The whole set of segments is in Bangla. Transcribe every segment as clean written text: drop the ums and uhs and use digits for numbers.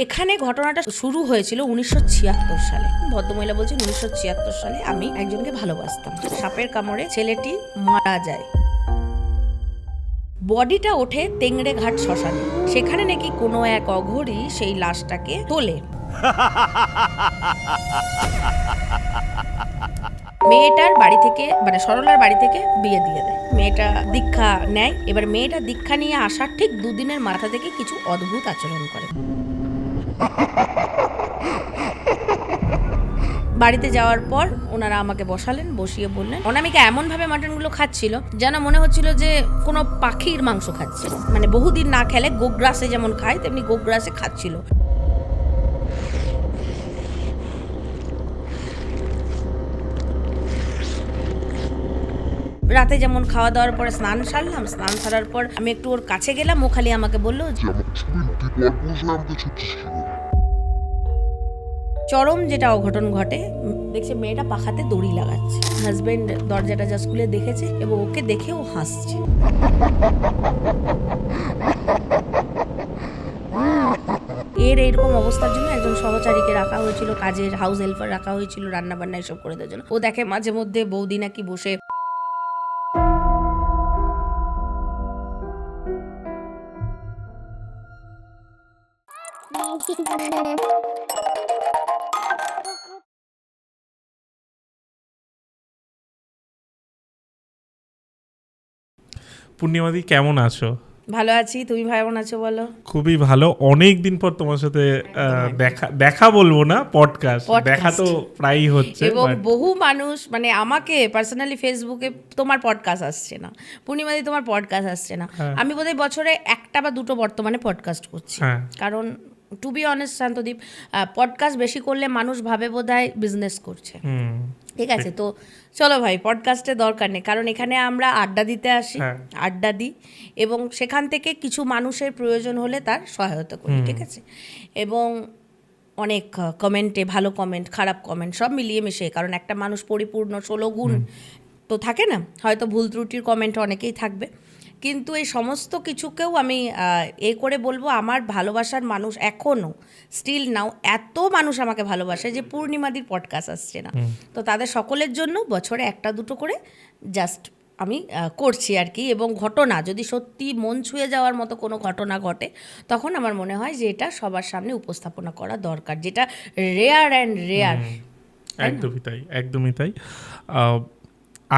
এখানে ঘটনাটা শুরু হয়েছিল 1976 সালে। ভদ্রমহিলা বলছেন 1976 সালে আমি একজনকে ভালোবাসতাম। সাপের কামড়ে ছেলেটি মারা যায়। বডিটা ওঠে তেংড়ে ঘাট শ্মশানে। সেখানে নাকি কোনো এক অঘরী সেই লাশটাকে তোলে। মেয়েটার বাড়ি থেকে মানে সরলার বাড়ি থেকে বিয়ে দিয়ে দেয়। মেয়েটা দীক্ষা নেয়। এবার মেয়েটা দীক্ষা নিয়ে আসার ঠিক দুদিনের মাথা থেকে কিছু অদ্ভুত আচরণ করে। বাড়িতে যাওয়ার পর ওনারা আমাকে বসালেন, বসিয়ে বললেন অনামিকা এমনভাবে মাটনগুলো খাচ্ছিল যেন মনে হচ্ছিল যে কোনো পাখির মাংস খাচ্ছে। মানে বহুদিন না খেলে গোগ্রাসে যেমন খায় তেমনি গোগ্রাসে খাচ্ছিল। রাতে যেমন খাওয়া দাওয়ার পরে স্নান সারলাম, স্নান সারার পর আমি একটু ওর কাছে গেলাম, ও খালি আমাকে বললো চরম যেটা অঘটন ঘটে, দেখছে মেয়েটা পাখাতে দড়ি লাগাচ্ছে। হাজবেন্ড দরজাটা জাস্ট খুলে দেখেছে এবং ওকে দেখে ও হাসছে। এরকম অবস্থার জন্য একজন সহচারীকে রাখা হয়েছিল, কাজের হাউস হেল্পার রাখা হয়েছিল, রান্না বান্না এসব করে দেওয়ার জন্য। ও দেখে মাঝে মধ্যে বৌদি নাকি বসে পূর্ণিমাদি কেমন আছো? ভালো আছি, তুমি কেমন আছো বলো? খুবই ভালো। অনেক দিন পর তোমার সাথে দেখা বলবো না, পডকাস্ট দেখা তো প্রায়ই হচ্ছে। এবং বহু মানুষ মানে আমাকে পার্সোনালি ফেসবুকে তোমার পডকাস্ট আসছে না, পূর্ণিমাদি তোমার পডকাস্ট আসছে না। আমি বোধহয় বছরে একটা বা দুটো বর্তমানে পডকাস্ট করছি। কারণ টু বি অনেস্ট শান্তদীপ, পডকাস্ট বেশি করলে মানুষ ভাবে বোধহয় বিজনেস করছে। ঠিক আছে, তো চলো ভাই পডকাস্টের দরকার নেই, কারণ এখানে আমরা আড্ডা দিতে আসি, আড্ডা দিই এবং সেখান থেকে কিছু মানুষের প্রয়োজন হলে তার সহায়তা করি। ঠিক আছে, এবং অনেক কমেন্টে ভালো কমেন্ট, খারাপ কমেন্ট সব মিলিয়ে মিশে, কারণ একটা মানুষ পরিপূর্ণ 16 গুণ তো থাকে না, হয়তো ভুল ত্রুটির কমেন্ট অনেকেই থাকবে, কিন্তু এই সমস্ত কিছুকেও আমি এ করে বলবো আমার ভালোবাসার মানুষ এখনও স্টিল নাও এত মানুষ আমাকে ভালোবাসে যে পূর্ণিমাদির পডকাস্ট আসছে না। তো তাদের সকলের জন্য বছরে একটা দুটো করে জাস্ট আমি করছি আর কি। এবং ঘটনা যদি সত্যি মন ছুঁয়ে যাওয়ার মতো কোনো ঘটনা ঘটে তখন আমার মনে হয় যে এটা সবার সামনে উপস্থাপনা করা দরকার, যেটা রেয়ার অ্যান্ড রেয়ার। একদমই তাই, একদমই তাই।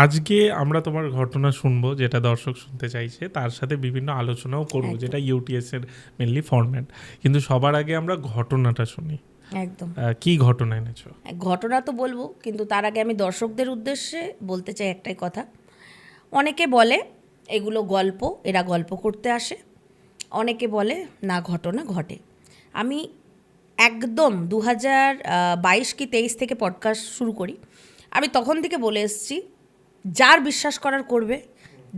আজকে আমরা তোমার ঘটনা শুনবো যেটা দর্শক শুনতে চাইছে, তার সাথে বিভিন্ন আলোচনাও করবো, যেটা ইউটিএস এর মেনলি ফরম্যাট। কিন্তু সবার আগে আমরা ঘটনাটা শুনি। একদম, কি ঘটনা এনেছো? ঘটনা তো বলবো, কিন্তু তার আগে আমি দর্শকদের উদ্দেশ্যে বলতে চাই একটাই কথা। অনেকে বলে এগুলো গল্প, এরা গল্প করতে আসে, অনেকে বলে না ঘটনা ঘটে। আমি একদম 2022 কি 23 থেকে পডকাস্ট শুরু করি, আমি তখন থেকে বলে এসেছি যার বিশ্বাস করার করবে,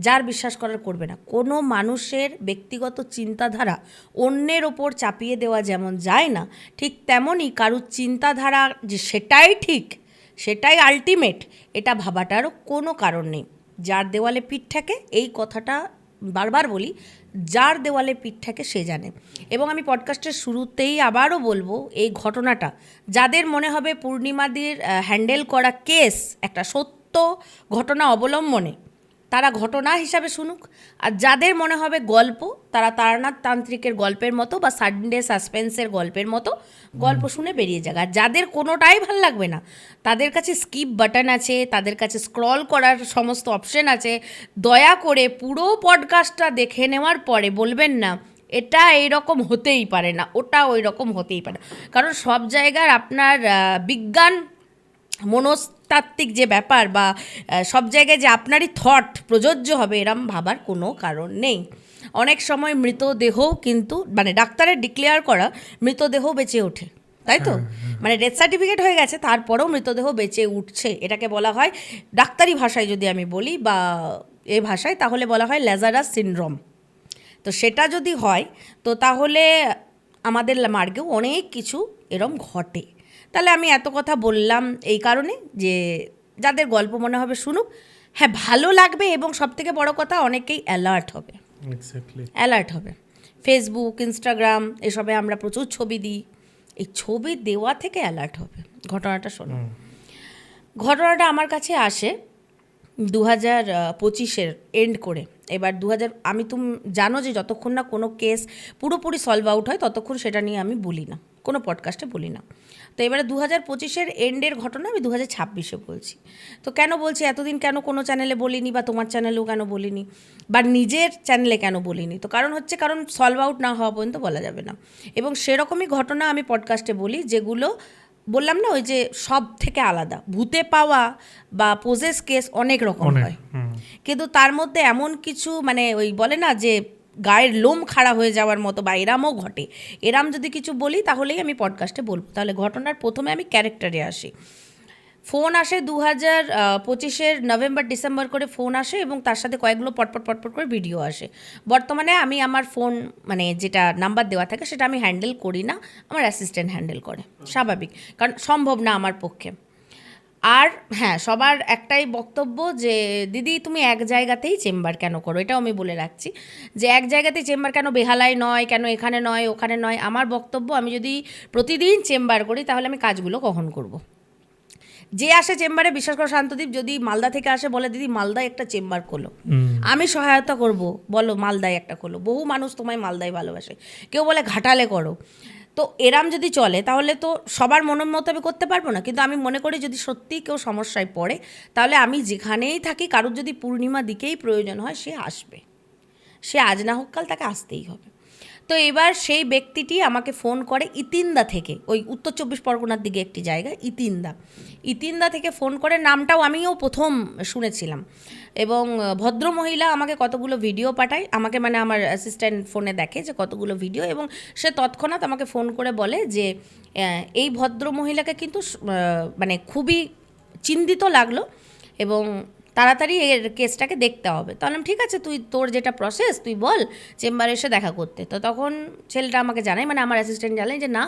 যার বিশ্বাস করার করবে না। কোনো মানুষের ব্যক্তিগত চিন্তাধারা অন্যের ওপর চাপিয়ে দেওয়া যেমন যায় না, ঠিক তেমনই কারুর চিন্তাধারা যে সেটাই ঠিক, সেটাই আলটিমেট, এটা ভাবাটারও কোনো কারণ নেই। যার দেওয়ালে পিঠ থাকে, এই কথাটা বারবার বলি, যার দেওয়ালে পিঠ থাকে সে জানে। এবং আমি পডকাস্টের শুরুতেই আবারও বলবো, এই ঘটনাটা যাদের মনে হবে পূর্ণিমাদির হ্যান্ডেল করা কেস একটা সত্য ঘটনা অবলম্বনে, তারা ঘটনা হিসাবে শুনুক। আর যাদের মনে হবে গল্প, তারা তারানাথ তান্ত্রিকের গল্পের মতো বা সানডে সাসপেন্সের গল্পের মতো গল্প শুনে বেরিয়ে যাক। আর যাদের কোনোটাই ভাল লাগবে না, তাদের কাছে স্কিপ বাটন আছে, তাদের কাছে স্ক্রল করার সমস্ত অপশন আছে। দয়া করে পুরো পডকাস্টটা দেখে নেওয়ার পরে বলবেন না এটা এইরকম হতেই পারে না, ওটা ওই রকম হতেই পারে। কারণ সব জায়গার আপনার বিজ্ঞান মনস্তাত্ত্বিক যে ব্যাপার বা সব জায়গায় যে আপনারই থট প্রযোজ্য হবে এরম ভাবার কোনো কারণ নেই। অনেক সময় মৃতদেহ কিন্তু মানে ডাক্তারের ডিক্লেয়ার করা মৃতদেহ বেঁচে ওঠে, তাই তো? মানে ডেথ সার্টিফিকেট হয়ে গেছে তারপরেও মৃতদেহ বেঁচে উঠছে, এটাকে বলা হয় ডাক্তারি ভাষায় যদি আমি বলি বা এ ভাষায়, তাহলে বলা হয় ল্যাজারাস সিনড্রোম। তো সেটা যদি হয় তো তাহলে আমাদের মার্গেও অনেক কিছু এরম ঘটে। তাহলে আমি এত কথা বললাম এই কারণে যে যাদের গল্প মনে হবে শুনুক, হ্যাঁ ভালো লাগবে, এবং সবথেকে বড় কথা অনেকেই অ্যালার্ট হবে, অ্যালার্ট হবে। ফেসবুক, ইনস্টাগ্রাম এসবে আমরা প্রচুর ছবি দিই। এই ছবি দেওয়া থেকে অ্যালার্ট হবে। ঘটনাটা শোনো। ঘটনাটা আমার কাছে আসে 2025-এর এন্ড করে। এবার আমি তুমি জানো যে যতক্ষণ না কোনো কেস পুরোপুরি সলভ আউট হয় ততক্ষণ সেটা নিয়ে আমি বলি না, কোনো পডকাস্টে বলি না। তো এবারে 2025-এর এন্ডের ঘটনা আমি 2026-এ বলছি। তো কেন বলছি, এতদিন কেন কোনো চ্যানেলে বলিনি বা তোমার চ্যানেলেও কেন বলিনি বা নিজের চ্যানেলে কেন বলিনি? তো কারণ সলভ আউট না হওয়া পর্যন্ত বলা যাবে না। এবং সেরকমই ঘটনা আমি পডকাস্টে বলি, যেগুলো বললাম না ওই যে সব থেকে আলাদা। ভূতে পাওয়া বা পোজেস কেস অনেক রকম হয়, কিন্তু তার মধ্যে এমন কিছু মানে ওই বলে না যে গায়ের লোম খাড়া হয়ে যাওয়ার মতো বা এরামও ঘটে, এরাম যদি কিছু বলি তাহলেই আমি পডকাস্টে বলবো। তাহলে ঘটনার প্রথমে আমি ক্যারেক্টারে আসি। ফোন আসে 2025-এর নভেম্বর ডিসেম্বর করে ফোন আসে এবং তার সাথে কয়েকগুলো পটপট করে ভিডিও আসে। বর্তমানে আমি আমার ফোন মানে যেটা নাম্বার দেওয়া থাকে সেটা আমি হ্যান্ডেল করি না, আমার অ্যাসিস্ট্যান্ট হ্যান্ডেল করে, স্বাভাবিক, কারণ সম্ভব না আমার পক্ষে। আর হ্যাঁ, সবার একটাই বক্তব্য যে দিদি তুমি এক জায়গাতেই চেম্বার কেন করো, এটাও আমি বলে রাখছি যে এক জায়গাতেই চেম্বার কেন, বেহালায় নয় কেন, এখানে নয় ওখানে নয়। আমার বক্তব্য, আমি যদি প্রতিদিন চেম্বার করি তাহলে আমি কাজগুলো কখন করব? যে আসে চেম্বারে, বিশ্বাস করো শান্তদীপ, যদি মালদা থেকে আসে বলে দিদি মালদায় একটা চেম্বার খোলো, আমি সহায়তা করব, বলো মালদায় একটা খোলো, বহু মানুষ তোমায় মালদায় ভালোবাসে। কেউ বলে ঘাটালে করো। তো এরাম যদি চলে তাহলে তো সবার মনের মতো আমি করতে পারবো না। কিন্তু আমি মনে করি যদি সত্যিই কেউ সমস্যায় পড়ে তাহলে আমি যেখানেই থাকি, কারোর যদি পূর্ণিমা দিকেই প্রয়োজন হয় সে আসবে, সে আজ না হোক কাল তাকে আসতেই হবে। তো এবার সেই ব্যক্তিটি আমাকে ফোন করে ইতিন্দা থেকে, ওই উত্তর 24 পরগনার দিকে একটি জায়গা ইতিন্দা থেকে ফোন করে। নামটাও আমিও প্রথম শুনেছিলাম। এবং ভদ্রমহিলা আমাকে কতগুলো ভিডিও পাঠায়, আমাকে মানে আমার অ্যাসিস্ট্যান্ট ফোনে দেখে যে কতগুলো ভিডিও, এবং সে তৎক্ষণাৎ আমাকে ফোন করে বলে যে এই ভদ্রমহিলাকে কিন্তু মানে খুবই চিন্তিত লাগলো এবং তাড়াতাড়ি এর কেসটাকে দেখতে হবে। তাহলে ঠিক আছে, তুই তোর যেটা প্রসেস তুই বল, চেম্বারে এসে দেখা করতে। তো তখন ছেলেটা আমাকে জানায়, মানে আমার অ্যাসিস্ট্যান্ট জানায় যে না,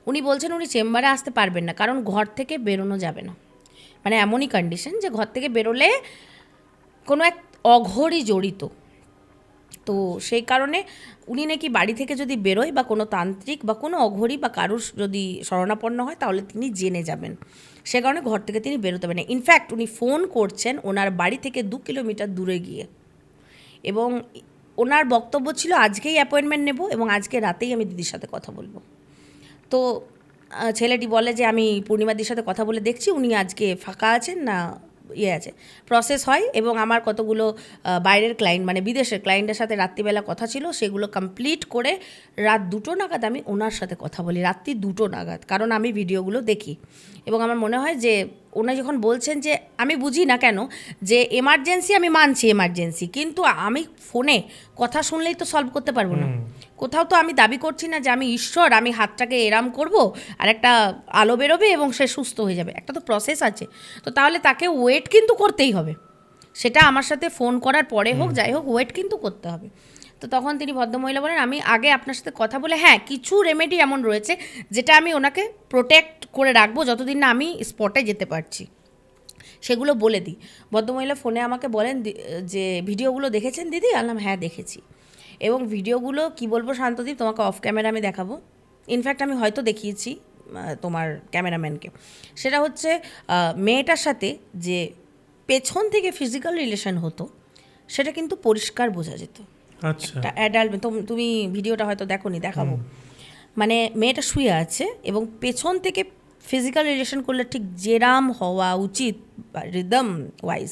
উনি বলছেন উনি চেম্বারে আসতে পারবেন না, কারণ ঘর থেকে বেরোনো যাবে না। মানে এমনই কন্ডিশন যে ঘর থেকে বেরোলে কোনো এক অঘরই জড়িত। তো সেই কারণে উনি নাকি বাড়ি থেকে যদি বেরোয় বা কোনো তান্ত্রিক বা কোনো অঘরী বা কারুর যদি শরণাপন্ন হয় তাহলে তিনি জেনে যাবেন, সে কারণে ঘর থেকে তিনি বেরোতে পারেন। ইনফ্যাক্ট উনি ফোন করছেন ওনার বাড়ি থেকে 2 কিলোমিটার দূরে গিয়ে, এবং ওনার বক্তব্য ছিল আজকেই অ্যাপয়েন্টমেন্ট নেব এবং আজকে রাতেই আমি দিদির সাথে কথা বলবো। তো ছেলেটি বলে যে আমি পূর্ণিমাদির সাথে কথা বলে দেখছি উনি আজকে ফাঁকা আছেন না আছে। প্রসেস হয় এবং আমার কতগুলো বাইরের ক্লায়েন্ট মানে বিদেশের ক্লায়েন্টের সাথে রাত্রিবেলা কথা ছিল, সেগুলো কমপ্লিট করে রাত 2টো নাগাদ আমি ওনার সাথে কথা বলি, রাত্রি 2টো নাগাদ, কারণ আমি ভিডিওগুলো দেখি এবং আমার মনে হয় যে ওনা যখন বলছেন যে আমি বুঝি না কেন যে এমার্জেন্সি, আমি মানছি এমার্জেন্সি, কিন্তু আমি ফোনে কথা শুনলেই তো সলভ করতে পারবো না। কোথাও তো আমি দাবি করছি না যে আমি ঈশ্বর, আমি হাতটাকে এরাম করব আর একটা আলো বেরোবে এবং সে সুস্থ হয়ে যাবে। একটা তো প্রসেস আছে। তো তাহলে তাকে ওয়েট কিন্তু করতেই হবে, সেটা আমার সাথে ফোন করার পরে হোক যাই হোক, ওয়েট কিন্তু করতে হবে। তো তখন তিনি ভদ্রমহিলা বলেন আমি আগে আপনার সাথে কথা বলে, হ্যাঁ কিছু রেমেডি এমন রয়েছে যেটা আমি ওনাকে প্রোটেক্ট করে রাখবো যতদিন না আমি স্পটে যেতে পারছি, সেগুলো বলে দিই। ভদ্রমহিলা ফোনে আমাকে বলেন যে ভিডিওগুলো দেখেছেন দিদি? আনলাম হ্যাঁ দেখেছি। এবং ভিডিওগুলো কি বলবো শান্তদীপ, তোমাকে অফ ক্যামেরা আমি দেখাবো, ইনফ্যাক্ট আমি হয়তো দেখিয়েছি তোমার ক্যামেরাম্যানকে। সেটা হচ্ছে মেয়েটার সাথে যে পেছন থেকে ফিজিক্যাল রিলেশন হতো সেটা কিন্তু পরিষ্কার বোঝা যেত। আচ্ছা, অ্যাডাল্ট, তুমি ভিডিওটা হয়তো দেখোনি, দেখাবো। মানে মেয়েটা শুয়ে আছে এবং পেছন থেকে ফিজিক্যাল রিলেশন করলে ঠিক যেরাম হওয়া উচিত রিদম ওয়াইজ,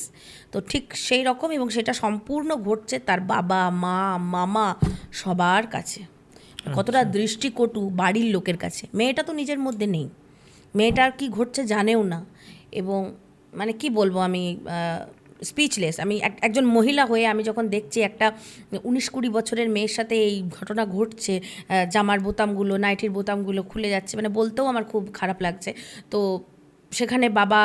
তো ঠিক সেই রকম, এবং সেটা সম্পূর্ণ ঘটছে তার বাবা মা মামা সবার কাছে। কতটা দৃষ্টিকটু বাড়ির লোকের কাছে। মেয়েটা তো নিজের মধ্যে নেই, মেয়েটার কি ঘটছে জানেও না, এবং মানে কি বলবো আমি স্পিচলেস। আমি একজন মহিলা হয়ে আমি যখন দেখছি একটা 19-20 বছরের মেয়ের সাথে এই ঘটনা ঘটছে, জামার বোতামগুলো নাইটির বোতামগুলো খুলে যাচ্ছে, মানে বলতেও আমার খুব খারাপ লাগছে। তো সেখানে বাবা,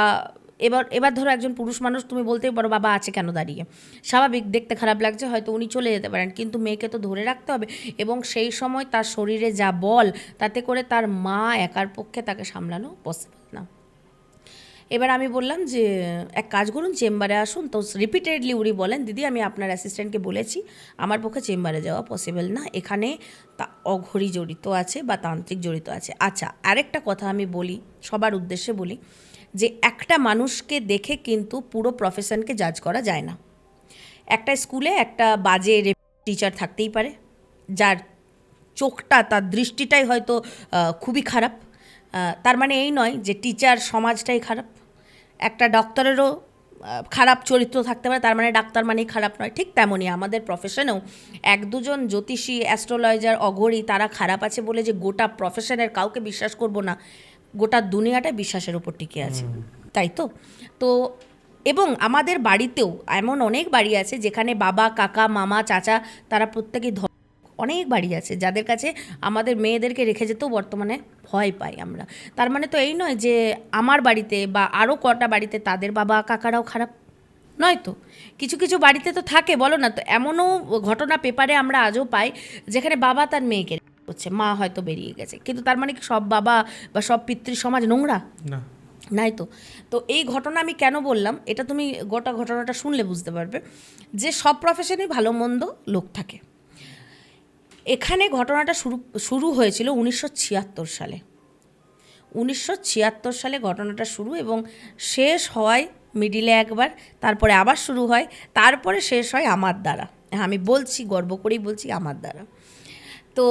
এবার ধরো একজন পুরুষ মানুষ, তুমি বলতেই পারো বাবা আছে কেন দাঁড়িয়ে, স্বাভাবিক, দেখতে খারাপ লাগছে, হয়তো উনি চলে যেতে পারেন, কিন্তু মেয়েকে তো ধরে রাখতে হবে। এবং সেই সময় তার শরীরে যা বল, তাতে করে তার মা একার পক্ষে তাকে সামলানো পসিবল না। এবার আমি বললাম যে এক কাজ করুন, চেম্বারে আসুন। তো রিপিটেডলি উনি বলেন, দিদি আমি আপনার অ্যাসিস্ট্যান্টকে বলেছি আমার পক্ষে চেম্বারে যাওয়া পসিবল না, এখানে অঘড়ি জড়িত আছে বা তান্ত্রিক জড়িত আছে। আচ্ছা, আরেকটা কথা আমি বলি, সবার উদ্দেশ্যে বলি, যে একটা মানুষকে দেখে কিন্তু পুরো প্রফেশনকে জাজ করা যায় না। একটা স্কুলে একটা বাজে টিচার থাকতেই পারে, যার চোখটা, তার দৃষ্টিটাই হয়তো খুবই খারাপ। তার মানে এই নয় যে টিচার সমাজটাই খারাপ। একটা ডক্টরেরও খারাপ চরিত্র থাকতে পারে, তার মানে ডাক্তার মানেই খারাপ নয়। ঠিক তেমনই আমাদের প্রফেশনেও এক দুজন জ্যোতিষী, অ্যাস্ট্রোলজার, অঘড়ি তারা খারাপ আছে বলে যে গোটা প্রফেশনের কাউকে বিশ্বাস করব না, গোটা দুনিয়াটা বিশ্বাসের উপর টিকে আছে, তাই তো? তো এবং আমাদের বাড়িতেও এমন অনেক বাড়ি আছে যেখানে বাবা, কাকা, মামা, চাচা তারা প্রত্যেকেই অনেক বাড়ি আছে যাদের কাছে আমাদের মেয়েদেরকে রেখে যেতেও বর্তমানে ভয় পাই আমরা। তার মানে তো এই নয় যে আমার বাড়িতে বা আরও কটা বাড়িতে তাদের বাবা কাকারাও খারাপ নয় তো। কিছু কিছু বাড়িতে তো থাকে, বলো না তো, এমনও ঘটনা পেপারে আমরা আজও পাই যেখানে বাবা তার মেয়েকে হচ্ছে, মা হয়তো বেরিয়ে গেছে, কিন্তু তার মানে কি সব বাবা বা সব পিতৃ সমাজ নোংরা? না, নাই তো। তো এই ঘটনা আমি কেন বললাম, এটা তুমি গোটা ঘটনাটা শুনলে বুঝতে পারবে যে সব প্রফেশনেই ভালো মন্দ লোক থাকে। এখানে ঘটনাটা শুরু হয়েছিল 1976 সালে। 1976 সালে ঘটনাটা শুরু এবং শেষ হয় মিডিলে একবার, তারপরে আবার শুরু হয়, তারপরে শেষ হয় আমার দ্বারা। হ্যাঁ, আমি বলছি, গর্ব করেই বলছি, আমার দ্বারা। তো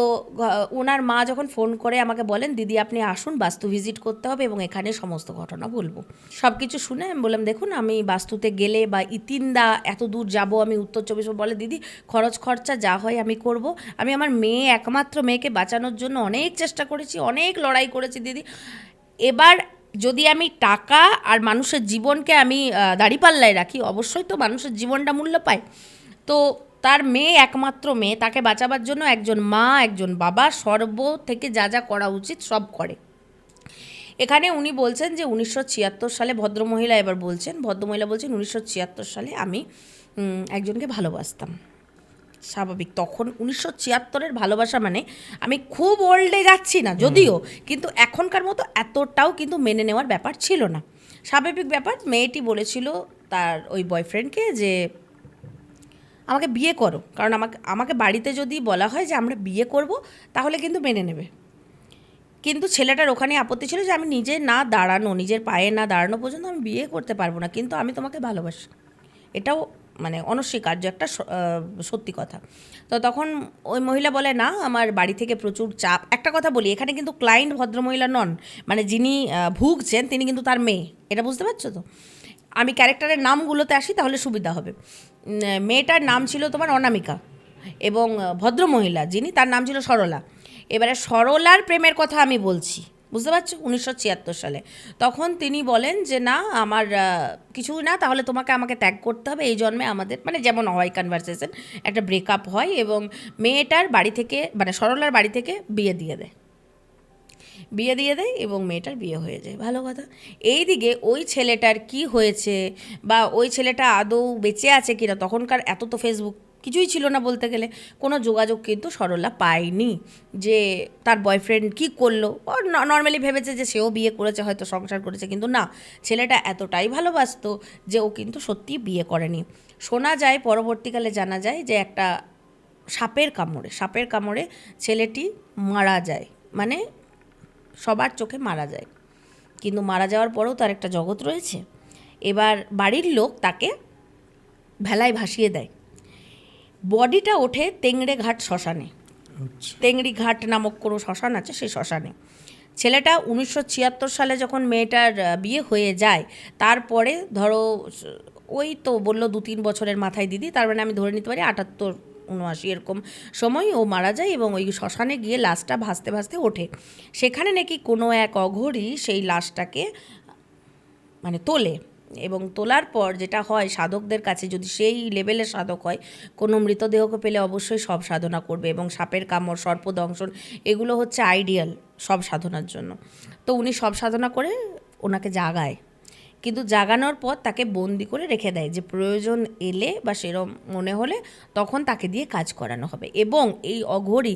ওনার মা যখন ফোন করে আমাকে বলেন, দিদি আপনি আসুন, বাস্তু ভিজিট করতে হবে এবং এখানে সমস্ত ঘটনা বলবো। সব কিছু শুনে আমি বললাম, দেখুন আমি বাস্তুতে গেলে বা ইতিনদা এত দূর যাব আমি উত্তর 24, বলে দিদি খরচ খরচা যা হয় আমি করব। আমি আমার মেয়ে, একমাত্র মেয়েকে বাঁচানোর জন্য অনেক চেষ্টা করেছি, অনেক লড়াই করেছি দিদি। এবার যদি আমি টাকা আর মানুষের জীবনকে আমি দাঁড়িপাল্লায় রাখি, অবশ্যই তো মানুষের জীবনটা মূল্য পায়। তো তার মেয়ে, একমাত্র মেয়ে, তাকে বাঁচাবার জন্য একজন মা, একজন বাবা সর্ব থেকে যা যা করা উচিত সব করে। এখানে উনি বলছেন যে 1976 সালে, ভদ্রমহিলা এবার বলছেন, 1976 সালে আমি একজনকে ভালোবাসতাম। স্বাভাবিক, তখন 1976-এর ভালোবাসা মানে, আমি খুব ওল্ডে যাচ্ছি না যদিও, কিন্তু এখনকার মতো এতটাও কিন্তু মেনে নেওয়ার ব্যাপার ছিল না, স্বাভাবিক ব্যাপার। মেয়েটি বলেছিল তার ওই বয়ফ্রেন্ডকে যে আমাকে বিয়ে করো, কারণ আমাকে বাড়িতে যদি বলা হয় যে আমরা বিয়ে করব তাহলে কিন্তু মেনে নেবে। কিন্তু ছেলেটার ওখানে আপত্তি ছিল যে আমি নিজের পায়ে না দাঁড়ানো পর্যন্ত আমি বিয়ে করতে পারবো না, কিন্তু আমি তোমাকে ভালোবাসি। এটাও মানে অনস্বীকার্য একটা সত্যি কথা। তো তখন ওই মহিলা বলে, না আমার বাড়ি থেকে প্রচুর চাপ। একটা কথা বলি, এখানে কিন্তু ক্লায়েন্ট ভদ্রমহিলা নন, মানে যিনি ভুগছেন তিনি কিন্তু তার মেয়ে, এটা বুঝতে পারছো তো? আমি ক্যারেক্টারের নামগুলোতে আসি তাহলে সুবিধা হবে। মেয়েটার নাম ছিল তোমার অনামিকা এবং ভদ্রমহিলা যিনি, তার নাম ছিল সরলা। এবারে সরলার প্রেমের কথা আমি বলছি, বুঝতে পারছো? 1976 সালে তখন তিনি বলেন যে না আমার কিছুই না, তাহলে আমাকে ত্যাগ করতে হবে, এই জন্মে আমাদের মানে যেমন হয় কনভারসেশন, একটা ব্রেকআপ হয় এবং মেয়েটার বাড়ি থেকে, মানে সরলার বাড়ি থেকে বিয়ে দিয়ে দেয় এবং মেয়েটার বিয়ে হয়ে যায়, ভালো কথা। এই দিকে ওই ছেলেটার কি হয়েছে বা ওই ছেলেটা আদৌ বেঁচে আছে কিনা, তখনকার এত তো ফেসবুক কিছুই ছিল না বলতে গেলে, কোনো যোগাযোগ কিন্তু সরলা পায়নি যে তার বয়ফ্রেন্ড কি করলো। ও নর্মালি ভেবেছে যে সেও বিয়ে করেছে, হয়তো সংসার করেছে, কিন্তু না, ছেলেটা এতটাই ভালোবাসতো যে ও কিন্তু সত্যিই বিয়ে করেনি। শোনা যায়, পরবর্তীকালে জানা যায় যে একটা সাপের কামড়ে ছেলেটি মারা যায়, মানে সবার চোখে মারা যায়, কিন্তু মারা যাওয়ার পরেও তার একটা জগৎ রয়েছে। এবার বাড়ির লোক তাকে ভেলায় ভাসিয়ে দেয়, বডিটা ওঠে তেংড়ে ঘাট শ্মশানে। তেংড়ি ঘাট নামক কোনো শ্মশান আছে, সেই শ্মশানে। ছেলেটা 1976 সালে যখন মেয়েটার বিয়ে হয়ে যায়, তারপরে ধরো ওই তো বললো 2-3 বছরের মাথায় দিদি, তার মানে আমি ধরে নিতে পারি 78-79 এরকম সময় ও মারা যায় এবং ওই শ্মশানে গিয়ে লাশটা ভাসতে ভাসতে ওঠে। সেখানে নাকি কোনো এক অঘরী সেই লাশটাকে মানে তোলে এবং তোলার পর যেটা হয়, সাধকদের কাছে যদি সেই লেভেলের সাধক হয়, কোনো মৃতদেহকে পেলে অবশ্যই সব সাধনা করবে এবং সাপের কামড়, সর্পদংশন এগুলো হচ্ছে আইডিয়াল সব সাধনার জন্য। তো উনি সব সাধনা করে ওনাকে জাগায়, কিন্তু জাগানোর পর তাকে বন্দি করে রেখে দেয় যে প্রয়োজন এলে বা সেরম মনে হলে তখন তাকে দিয়ে কাজ করানো হবে। এবং এই অঘরী,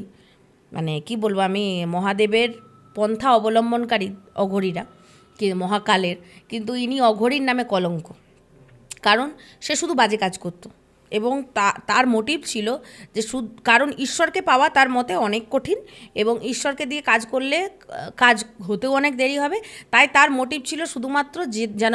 মানে কি বলবো আমি, মহাদেবের পন্থা অবলম্বনকারী অঘরীরা কি মহাকালের, কিন্তু ইনি অঘরীর নামে কলঙ্ক। কারণ সে শুধু বাজে কাজ করতো এবং তার মোটিভ ছিল যে কারণ ঈশ্বরকে পাওয়া তার মতে অনেক কঠিন এবং ঈশ্বরকে দিয়ে কাজ করলে কাজ হতেও অনেক দেরি হবে, তাই তার মোটিভ ছিল শুধুমাত্র যেন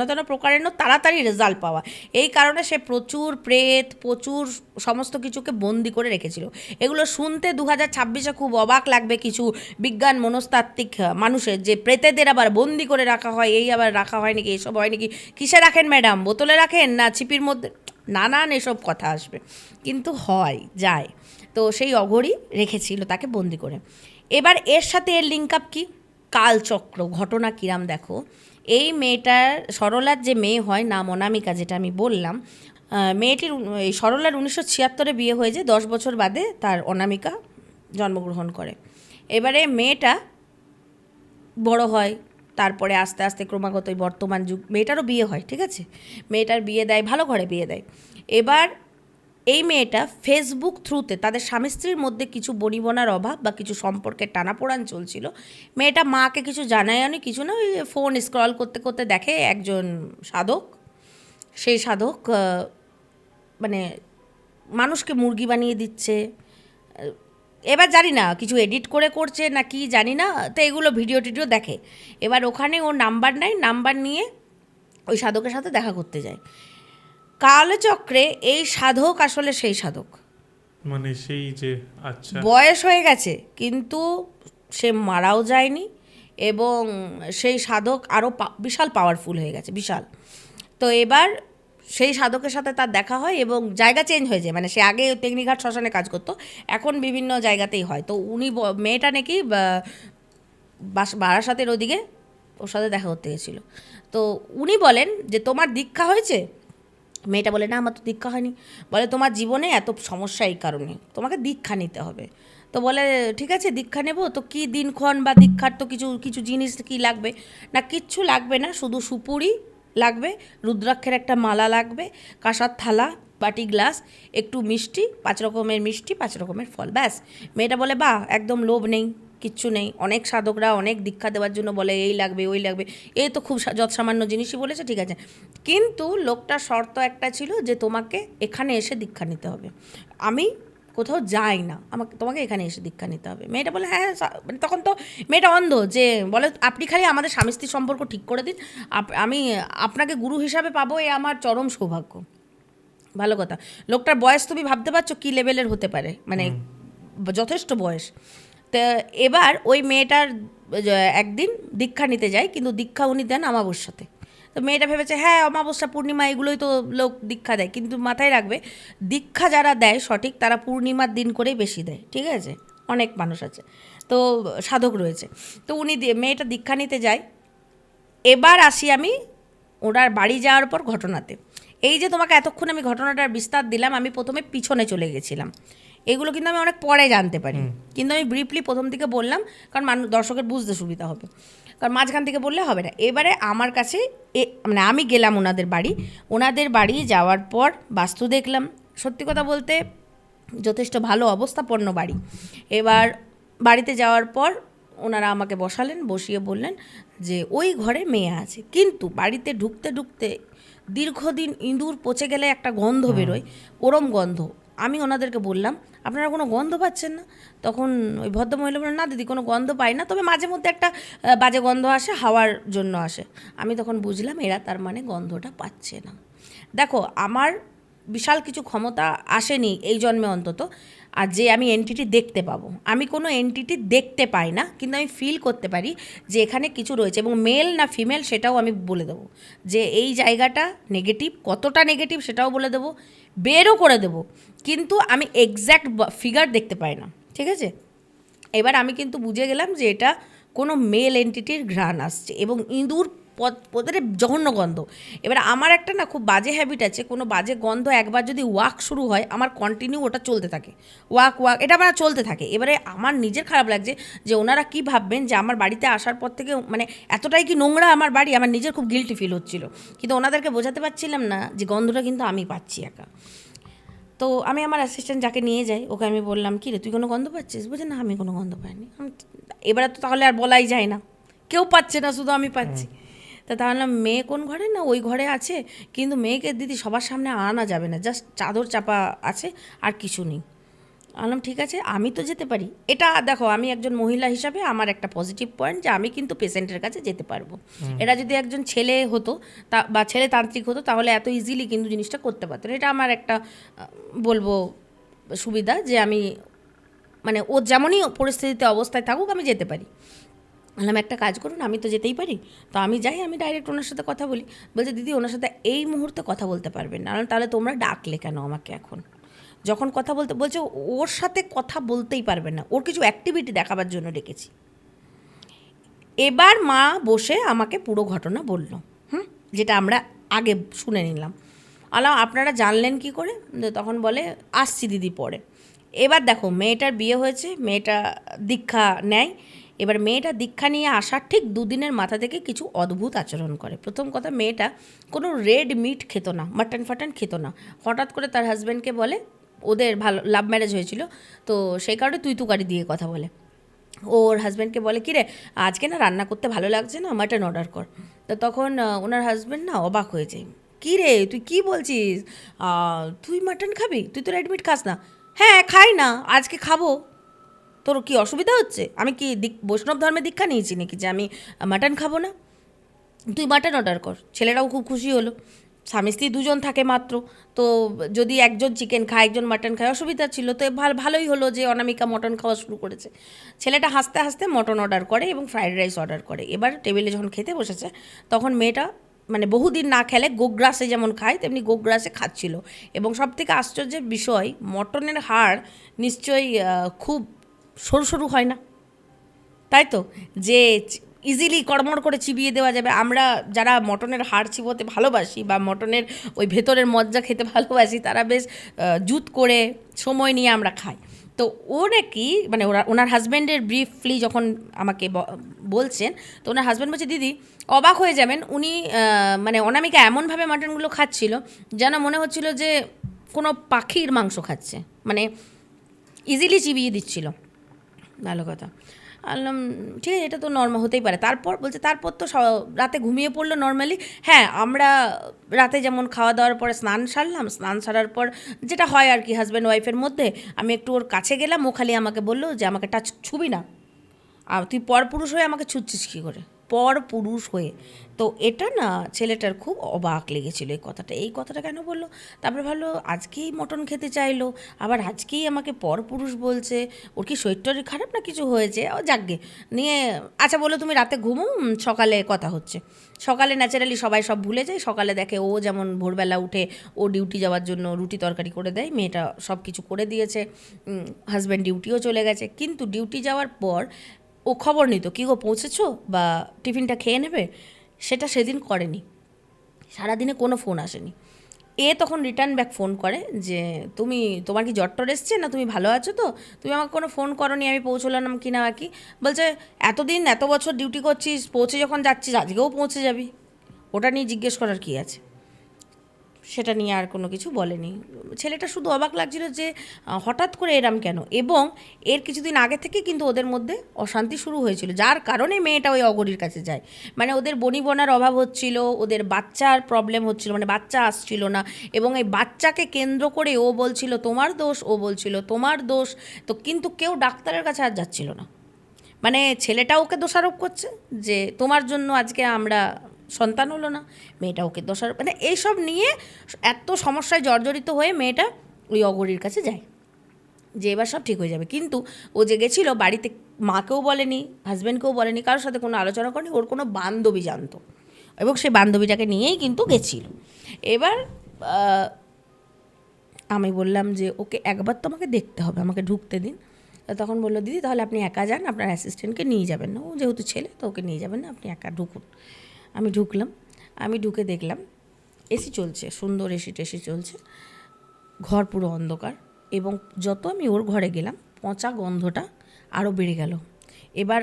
তেন প্রকারেণ তাড়াতাড়ি রেজাল্ট পাওয়া। এই কারণে সে প্রচুর প্রেত, প্রচুর সমস্ত কিছুকে বন্দি করে রেখেছিল। এগুলো শুনতে 2026-এ খুব অবাক লাগবে কিছু বিজ্ঞান মনস্তাত্ত্বিক মানুষের, যে প্রেতেদের আবার বন্দি করে রাখা হয়, এই আবার রাখা হয় নাকি, এসব হয় নাকি, কিসে রাখেন ম্যাডাম, বোতলে রাখেন না ছিপির মধ্যে, নানান এসব কথা আসবে, কিন্তু হয় যায়। তো সেই অঘরী রেখেছিল তাকে বন্দি করে। এবার এর সাথে এর লিঙ্ক আপ কি, কালচক্র ঘটনা কিরাম দেখো। এই মেয়েটার, সরলার যে মেয়ে হয় নাম অনামিকা, যেটা আমি বললাম, মেয়েটির এই সরলার 1976-এ বিয়ে হয়ে যায়, 10 বছর বাদে তার অনামিকা জন্মগ্রহণ করে। এবারে মেয়েটা বড় হয়, তারপরে আস্তে আস্তে ক্রমাগত বর্তমান যুগ, মেয়েটারও বিয়ে হয়, ঠিক আছে, মেয়েটার বিয়ে দেয়, ভালো ঘরে বিয়ে দেয়। এবার এই মেয়েটা ফেসবুক থ্রুতে তাদের স্বামী স্ত্রীর মধ্যে কিছু বনিবনার অভাব বা কিছু সম্পর্কের টানাপোড়ান চলছিল। মেয়েটা মাকে কিছু জানায়নি, কিছু না, ওই ফোন স্ক্রল করতে করতে দেখে একজন সাধক, সেই সাধক মানে মানুষকে মুরগি বানিয়ে দিচ্ছে। এবার জানি না কিছু এডিট করে করছে না কি জানি না, তো এগুলো ভিডিও টিডিও দেখে। এবার ওখানে ওর নাম্বার নেয়, নাম্বার নিয়ে ওই সাধকের সাথে দেখা করতে যায়। কালচক্রে এই সাধক আসলে সেই সাধক, মানে সেই যে আচ্ছা বয়স হয়ে গেছে কিন্তু সে মারাও যায়নি এবং সেই সাধক আরও বিশাল পাওয়ারফুল হয়ে গেছে, বিশাল। তো এবার সেই সাধকের সাথে তার দেখা হয় এবং জায়গা চেঞ্জ হয়ে যায়, মানে সে আগে টেকনিঘাট শ্মশানে কাজ করতো, এখন বিভিন্ন জায়গাতেই হয়। তো উনি মেয়েটা নাকি বারাসাতের ওদিকে ওর সাথে দেখা করতে গেছিলো। তো উনি বলেন যে তোমার দীক্ষা হয়েছে? মেয়েটা বলে না আমার তো দীক্ষা হয়নি। বলে তোমার জীবনে এত সমস্যা এই কারণে, তোমাকে দীক্ষা নিতে হবে। তো বলে ঠিক আছে দীক্ষা নেব, তো কী দিনক্ষণ বা দীক্ষার তো কিছু কিছু জিনিস কি লাগবে? না কিচ্ছু লাগবে না, শুধু সুপুরি লাগবে, রুদ্রাক্ষের একটা মালা লাগবে, কাঁসার থালা, বাটি গ্লাস, একটু মিষ্টি, 5 রকমের মিষ্টি, 5 রকমের ফল, ব্যাস। মেয়েটা বলে বাহ, একদম লোভ নেই, কিচ্ছু নেই। অনেক সাধকরা অনেক দীক্ষা দেওয়ার জন্য বলে এই লাগবে ওই লাগবে, এই তো খুব যৎসামান্য জিনিসই বলেছে, ঠিক আছে। কিন্তু লোকটার শর্ত একটা ছিল যে তোমাকে এখানে এসে দীক্ষা নিতে হবে, আমি কোথাও যাই না, তোমাকে এখানে এসে দীক্ষা নিতে হবে। মেয়েটা বলে হ্যাঁ, মানে তখন তো মেয়েটা অন্ধ, যে বলে আপনি খালি আমাদের স্বামী স্ত্রীর সম্পর্ক ঠিক করে দিন, আমি আপনাকে গুরু হিসাবে পাবো, এ আমার চরম সৌভাগ্য। ভালো কথা, লোকটার বয়স তুমি ভাবতে পারছো কী লেভেলের হতে পারে, মানে যথেষ্ট বয়স। তো এবার ওই মেয়েটার একদিন দীক্ষা নিতে যায়, কিন্তু দীক্ষা উনি দেন অমাবস্যাতে। তো মেয়েটা ভেবেছে হ্যাঁ অমাবস্যা পূর্ণিমা এগুলোই তো লোক দীক্ষা দেয়, কিন্তু মাথায় রাখবে দীক্ষা যারা দেয় সঠিক তারা পূর্ণিমার দিন করেই বেশি দেয়, ঠিক আছে, অনেক মানুষ আছে, তো সাধক রয়েছে। তো উনি মেয়েটা দীক্ষা নিতে যায়। এবার আসি আমি ওনার বাড়ি যাওয়ার পর ঘটনাতে। এই যে তোমাকে এতক্ষণ আমি ঘটনাটার বিস্তার দিলাম, আমি প্রথমে পিছনে চলে গেছিলাম, এগুলো কিন্তু আমি অনেক পরে জানতে পারি, কিন্তু আমি ব্রিফলি প্রথম দিকে বললাম কারণ দর্শকের বুঝতে সুবিধা হবে, কারণ মাঝখান থেকে বললে হবে না। এবারে আমার কাছে মানে আমি গেলাম ওনাদের বাড়ি যাওয়ার পর বাস্তু দেখলাম, সত্যি কথা বলতে যথেষ্ট ভালো অবস্থাপন্ন বাড়ি। এবার বাড়িতে যাওয়ার পর ওনারা আমাকে বসালেন, বসিয়ে বললেন যে ওই ঘরে মেয়ে আছে, কিন্তু বাড়িতে ঢুকতে ঢুকতে দীর্ঘদিন ইঁদুর পচে গেলে একটা গন্ধ বেরোয়, ওরম গন্ধ। আমি ওনাদেরকে বললাম আপনারা কোনো গন্ধ পাচ্ছেন না? তখন ওই ভদ্রমহিলা বললেন না দিদি কোনো গন্ধ পাই না, তবে মাঝে মধ্যে একটা বাজে গন্ধ আসে, হাওয়ার জন্য আসে। আমি তখন বুঝলাম এরা তার মানে গন্ধটা পাচ্ছে না। দেখো আমার বিশাল কিছু ক্ষমতা আসেনি এই জন্মে অন্তত, আর যে আমি এন্টিটি দেখতে পাবো, আমি কোনো এন্টিটি দেখতে পাই না, কিন্তু আমি ফিল করতে পারি যে এখানে কিছু রয়েছে, এবং মেল না ফিমেল সেটাও আমি বলে দেবো, যে এই জায়গাটা নেগেটিভ, কতটা নেগেটিভ সেটাও বলে দেবো, বেরও করে দেবো, কিন্তু আমি এক্স্যাক্ট ফিগার দেখতে পাই না, ঠিক আছে। এবার আমি কিন্তু বুঝে গেলাম যে এটা কোনো মেল এন্টিটির ঘ্রাণ আসছে, এবং ইঁদুর ওদের জঘন্য গন্ধ। এবার আমার একটা না খুব বাজে হ্যাবিট আছে, কোনো বাজে গন্ধ একবার যদি ওয়াক শুরু হয় আমার কন্টিনিউ ওটা চলতে থাকে, ওয়াক এটা আমার চলতে থাকে। এবারে আমার নিজের খারাপ লাগছে যে ওনারা কী ভাববেন যে আমার বাড়িতে আসার পর থেকে মানে এতটাই কি নোংরা আমার বাড়ি, আমার নিজের খুব গিল্টি ফিল হচ্ছিল, কিন্তু ওনাদেরকে বোঝাতে পারছিলাম না যে গন্ধটা কিন্তু আমি পাচ্ছি একা। তো আমি আমার অ্যাসিস্ট্যান্ট যাকে নিয়ে যাই ওকে আমি বললাম কি রে তুই কোনো গন্ধ পাচ্ছিস? বলছে না আমি কোনো গন্ধ পাইনি। এবারে তো তাহলে আর বলাই যায় না, কেউ পাচ্ছে না, শুধু আমি পাচ্ছি। তা তাহলে মেয়ে কোন ঘরে, না ওই ঘরে আছে, কিন্তু মেয়েকে দিদি সবার সামনে আনা যাবে না, জাস্ট চাদর চাপা আছে আর কিছু নেই। বললাম ঠিক আছে, আমি তো যেতে পারি। এটা দেখো, আমি একজন মহিলা হিসাবে আমার একটা পজিটিভ পয়েন্ট যে আমি কিন্তু পেশেন্টের কাছে যেতে পারবো। এটা যদি একজন ছেলে হতো বা ছেলে তান্ত্রিক হতো তাহলে এত ইজিলি কিন্তু জিনিসটা করতে পারতো না। এটা আমার একটা বলবো সুবিধা যে আমি মানে ও যেমনই পরিস্থিতিতে অবস্থায় থাকুক আমি যেতে পারি। বললাম একটা কাজ করুন, আমি তো যেতেই পারি, তো আমি যাই, আমি ডাইরেক্ট ওনার সাথে কথা বলি। বলছে দিদি ওনার সাথে এই মুহূর্তে কথা বলতে পারবেন না। তাহলে তোমরা ডাকলে কেন আমাকে এখন, যখন কথা বলতে বলছে ওর সাথে কথা বলতেই পারবেন না, ওর কিছু অ্যাক্টিভিটি দেখাবার জন্য ডেকেছি। এবার মা বসে আমাকে পুরো ঘটনা বলল, যেটা আমরা আগে শুনে নিলাম। আলাম আপনারা জানলেন কি করে? তখন বলে আসছি দিদি পরে। এবার দেখো, মেয়েটার বিয়ে হয়েছে, মেয়েটা দীক্ষা নেয়। এবার মেয়েটা দীক্ষা নিয়ে আসার ঠিক দুদিনের মাথা থেকে কিছু অদ্ভুত আচরণ করে। প্রথম কথা, মেয়েটা কোনো রেড মিট খেত না, মাটন ফাটন খেত না। হঠাৎ করে তার হাজব্যান্ডকে বলে, ওদের ভালো লাভ ম্যারেজ হয়েছিল, তো সেই কারণে তুই তুকারি দিয়ে কথা বলে। ওর হাজব্যান্ডকে বলে কী রে, আজকে না রান্না করতে ভালো লাগছে না, মাটন অর্ডার কর। তো তখন ওনার হাজব্যান্ড না অবাক হয়ে যায়, কী রে তুই কী বলছিস, তুই মাটন খাবি, তুই তো রেড মিট খাস না। হ্যাঁ খাই না, আজকে খাবো, তোর কি অসুবিধা হচ্ছে? আমি কি বৈষ্ণব ধর্মে দীক্ষা নিয়েছি নাকি যে আমি মাটন খাবো না? তুই মাটন অর্ডার কর। ছেলেরাও খুব খুশি হলো, স্বামী স্ত্রী দুজন থাকে মাত্র, তো যদি একজন চিকেন খায় একজন মাটন খায় অসুবিধা ছিল, তো ভালোই হলো যে অনামিকা মটন খাওয়া শুরু করেছে। ছেলেটা হাসতে হাসতে মটন অর্ডার করে এবং ফ্রাইড রাইস অর্ডার করে। এবার টেবিলে যখন খেতে বসেছে তখন মেয়েটা মানে বহুদিন না খেলে গোগ্রাসে যেমন খায় তেমনি গোগ্রাসে খাচ্ছিল। এবং সবথেকে আশ্চর্যের বিষয়, মটনের হাড় নিশ্চয়ই খুব সরু সরু হয় না, তাই তো, যে ইজিলি কড়মড় করে চিবিয়ে দেওয়া যাবে। আমরা যারা মটনের হাড় চিবোতে ভালোবাসি বা মটনের ওই ভেতরের মজ্জা খেতে ভালোবাসি, তারা বেশ জুত করে সময় নিয়ে আমরা খাই। তো ও নাকি মানে ওনার হাজব্যান্ডের ব্রিফলি যখন আমাকে বলছেন, তো ওনার হাজব্যান্ড বলছে দিদি অবাক হয়ে যাবেন, উনি মানে অনামিকা এমনভাবে মাটনগুলো খাচ্ছিল যেন মনে হচ্ছিল যে কোনো পাখির মাংস খাচ্ছে, মানে ইজিলি চিবিয়ে দিচ্ছিল। ভালো কথা। বললাম ঠিক আছে, এটা তো নর্মাল হতেই পারে। তারপর বলছে তারপর তো রাতে ঘুমিয়ে পড়লো নর্মালি। হ্যাঁ, আমরা রাতে যেমন খাওয়া দাওয়ার পরে স্নান সারলাম, স্নান সারার পর যেটা হয় আর কি হাজব্যান্ড ওয়াইফের মধ্যে, আমি একটু ওর কাছে গেলাম, ও খালি আমাকে বললো যে আমাকে টাচ ছুবি না, আর তুই পরপুরুষ হয়ে আমাকে ছুঁচ্ছিস কী করে, পরপুরুষ হয়ে। তো এটা না ছেলেটার খুব অবাক লেগেছিল এই কথাটা কেন বললো। তারপরে ভাবলো আজকেই মটন খেতে চাইলো, আবার আজকেই আমাকে পরপুরুষ বলছে, ওর কি শরীর টরীর খারাপ না কিছু হয়েছে, ও যাকগে নিয়ে। আচ্ছা বলো তুমি রাতে ঘুমো, সকালে কথা হচ্ছে। সকালে ন্যাচারালি সবাই সব ভুলে যায়। সকালে দেখে ও যেমন ভোরবেলা উঠে ও ডিউটি যাওয়ার জন্য রুটি তরকারি করে দেয়, মেয়েটা সব কিছু করে দিয়েছে, হাজব্যান্ড ডিউটিও চলে গেছে। কিন্তু ডিউটি যাওয়ার পর ও খবর নিত, কী গো পৌঁছেছো বা টিফিনটা খেয়ে নেবে, সেটা সেদিন করেনি। সারাদিনে কোনো ফোন আসেনি। তখন রিটার্ন ব্যাক ফোন করে যে তোমার কি জ্বর টর এসছে না, তুমি ভালো আছো তো, তুমি আমাকে কোনো ফোন করোনি, আমি পৌঁছলাম কি না কি। বলছে এতদিন এত বছর ডিউটি করছিস, পৌঁছে যখন যাচ্ছিস আজকেও পৌঁছে যাবি, ওটা নিয়ে জিজ্ঞেস করার কী আছে। সেটা নিয়ে আর কোনো কিছু বলেনি। ছেলেটা শুধু অবাক লাগছিল যে হঠাৎ করে এরম কেন। এবং এর কিছুদিন আগে থেকে কিন্তু ওদের মধ্যে অশান্তি শুরু হয়েছিল, যার কারণে মেয়েটা ওই অঘরীর কাছে যায়। মানে ওদের বনিবনার অভাব হচ্ছিল, ওদের বাচ্চার প্রবলেম হচ্ছিল, মানে বাচ্চা আসছিল না, এবং এই বাচ্চাকে কেন্দ্র করে ও বলছিল তোমার দোষ, ও বলছিল তোমার দোষ। তো কিন্তু কেউ ডাক্তারের কাছে আর যাচ্ছিল না, মানে ছেলেটা ওকে দোষারোপ করছে যে তোমার জন্য আজকে আমরা সন্তান হলো না, মেয়েটা ওকে দোষারোপ, মানে এইসব নিয়ে এত সমস্যায় জর্জরিত হয়ে মেয়েটা ওই অঘরীর কাছে যায় যে এবার সব ঠিক হয়ে যাবে। কিন্তু ও যে গেছিলো বাড়িতে মাকেও বলেনি, হাজব্যান্ডকেও বলেনি, কারোর সাথে কোনো আলোচনা করেনি, ওর কোনো বান্ধবী জানতো এবং সে বান্ধবীটাকে নিয়েই কিন্তু গেছিল। এবার আমি বললাম যে ওকে একবার তো আমাকে দেখতে হবে, আমাকে ঢুকতে দিন। তখন বললো দিদি তাহলে আপনি একা যান, আপনার অ্যাসিস্ট্যান্টকে নিয়ে যাবেন না, ও যেহেতু ছেলে তো ওকে নিয়ে যাবেন না, আপনি একা ঢুকুন। আমি ঢুকলাম, আমি ঢুকে দেখলাম এসি চলছে, সুন্দর এসি টেসি চলছে, ঘর পুরো অন্ধকার, এবং যত আমি ওর ঘরে গেলাম পচা গন্ধটা আরও বেড়ে গেল। এবার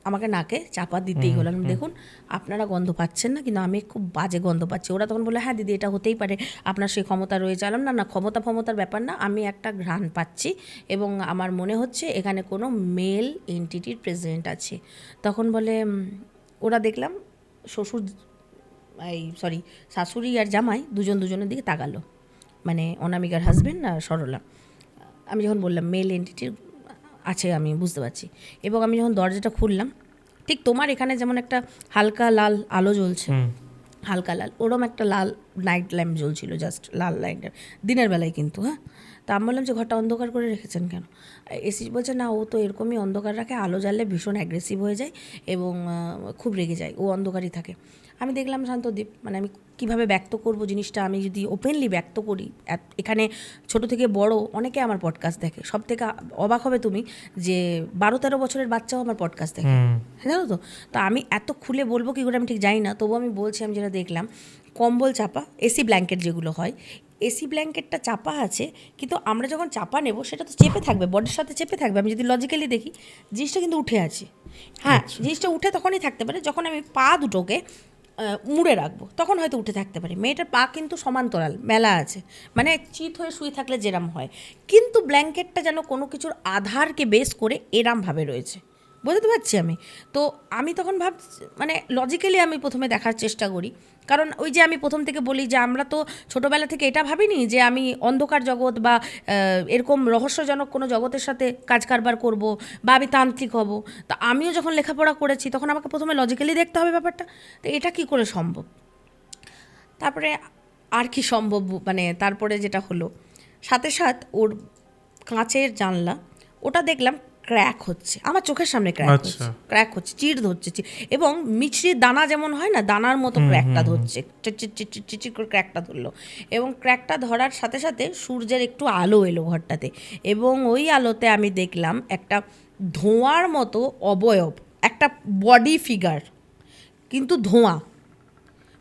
আমাকে নাকে চাপা দিতেই হলো, দেখুন আপনারা গন্ধ পাচ্ছেন না কিন্তু আমি খুব বাজে গন্ধ পাচ্ছি। ওরা তখন বললো হ্যাঁ দিদি এটা হতেই পারে, আপনার সেই ক্ষমতা রয়েছে। আলাম না না, ক্ষমতার ব্যাপার না, আমি একটা ঘ্রাণ পাচ্ছি এবং আমার মনে হচ্ছে এখানে কোনো মেল এন্টিটির প্রেজেন্ট আছে। তখন বলে ওরা দেখলাম শ্বশুর শাশুড়ি আর জামাই দুজনের দিকে তাকালো, মানে অনামিকার হাজবেন্ড আর সরলা। আমি যখন বললাম মেল এন্টিটির আছে, আমি বুঝতে পারছি। এবং আমি যখন দরজাটা খুললাম, ঠিক তোমার এখানে যেমন একটা হালকা লাল আলো জ্বলছে, হালকা লাল, ওরম একটা লাল নাইট ল্যাম্প জ্বলছিল, জাস্ট লাল লাইটের, দিনের বেলায় কিন্তু। হ্যাঁ, তা আমি বললাম যে ঘরটা অন্ধকার করে রেখেছেন কেন? এসি বলছে না, ও তো এরকমই অন্ধকার রাখে, আলো জ্বাললে ভীষণ অ্যাগ্রেসিভ হয়ে যায় এবং খুব রেগে যায়, ও অন্ধকারই থাকে। আমি দেখলাম শান্তদ্বীপ, মানে আমি কীভাবে ব্যক্ত করব জিনিসটা, আমি যদি ওপেনলি ব্যক্ত করি, এখানে ছোট থেকে বড় অনেকে আমার পডকাস্ট দেখে, সব থেকে অবাক হবে তুমি যে 12-13 বছরের বাচ্চাও আমার পডকাস্ট দেখে, জানো তো। তো আমি এত খুলে বলবো কী করে আমি ঠিক জানি না, তবু আমি বলছি আমি যেটা দেখলাম, কম্বল চাপা, এসি ব্ল্যাঙ্কেট যেগুলো হয়, এসি ব্ল্যাঙ্কেটটা চাপা আছে, কিন্তু আমরা যখন চাপা নেব সেটা তো চেপে থাকবে, বডির সাথে চেপে থাকবে। আমি যদি লজিক্যালি দেখি, জিনিসটা কিন্তু উঠে আছে। হ্যাঁ, জিনিসটা উঠে তখনই থাকতে পারে যখন আমি পা দুটোকে মুড়ে রাখবো, তখন হয়তো উঠে থাকতে পারে। মেয়েটার পা কিন্তু সমান্তরাল মেলা আছে, মানে চিত হয়ে শুয়ে থাকলে যেরাম হয়, কিন্তু ব্ল্যাঙ্কেটটা যেন কোনো কিছুর আধারকে বেস করে এরামভাবে রয়েছে, বুঝতে পারছি আমি। তো আমি তখন মানে লজিক্যালি আমি প্রথমে দেখার চেষ্টা করি, কারণ ওই যে আমি প্রথম থেকে বলি যে আমরা তো ছোটোবেলা থেকে এটা ভাবিনি যে আমি অন্ধকার জগৎ বা এরকম রহস্যজনক কোনো জগতের সাথে কাজ কারবার করবো বা আমি তান্ত্রিক হব। তা আমিও যখন লেখাপড়া করেছি তখন আমাকে প্রথমে লজিক্যালি দেখতে হবে ব্যাপারটা, তো এটা কী করে সম্ভব। তারপরে আর কি সম্ভব, মানে তারপরে যেটা হলো, সাথে ওর কাঁচের জানলা, ওটা দেখলাম ক্র্যাক হচ্ছে, আমার চোখের সামনে ক্র্যাক হচ্ছে, চিড় ধরছে, এবং মিছরির দানা যেমন হয় না, দানার মতো ক্র্যাকটা ধরছে, চিচির করে ক্র্যাকটা ধরলো। এবং ক্র্যাকটা ধরার সাথে সাথে সূর্যের একটু আলো এলো ঘরটাতে, এবং ওই আলোতে আমি দেখলাম একটা ধোঁয়ার মতো অবয়ব, একটা বডি ফিগার, কিন্তু ধোঁয়া,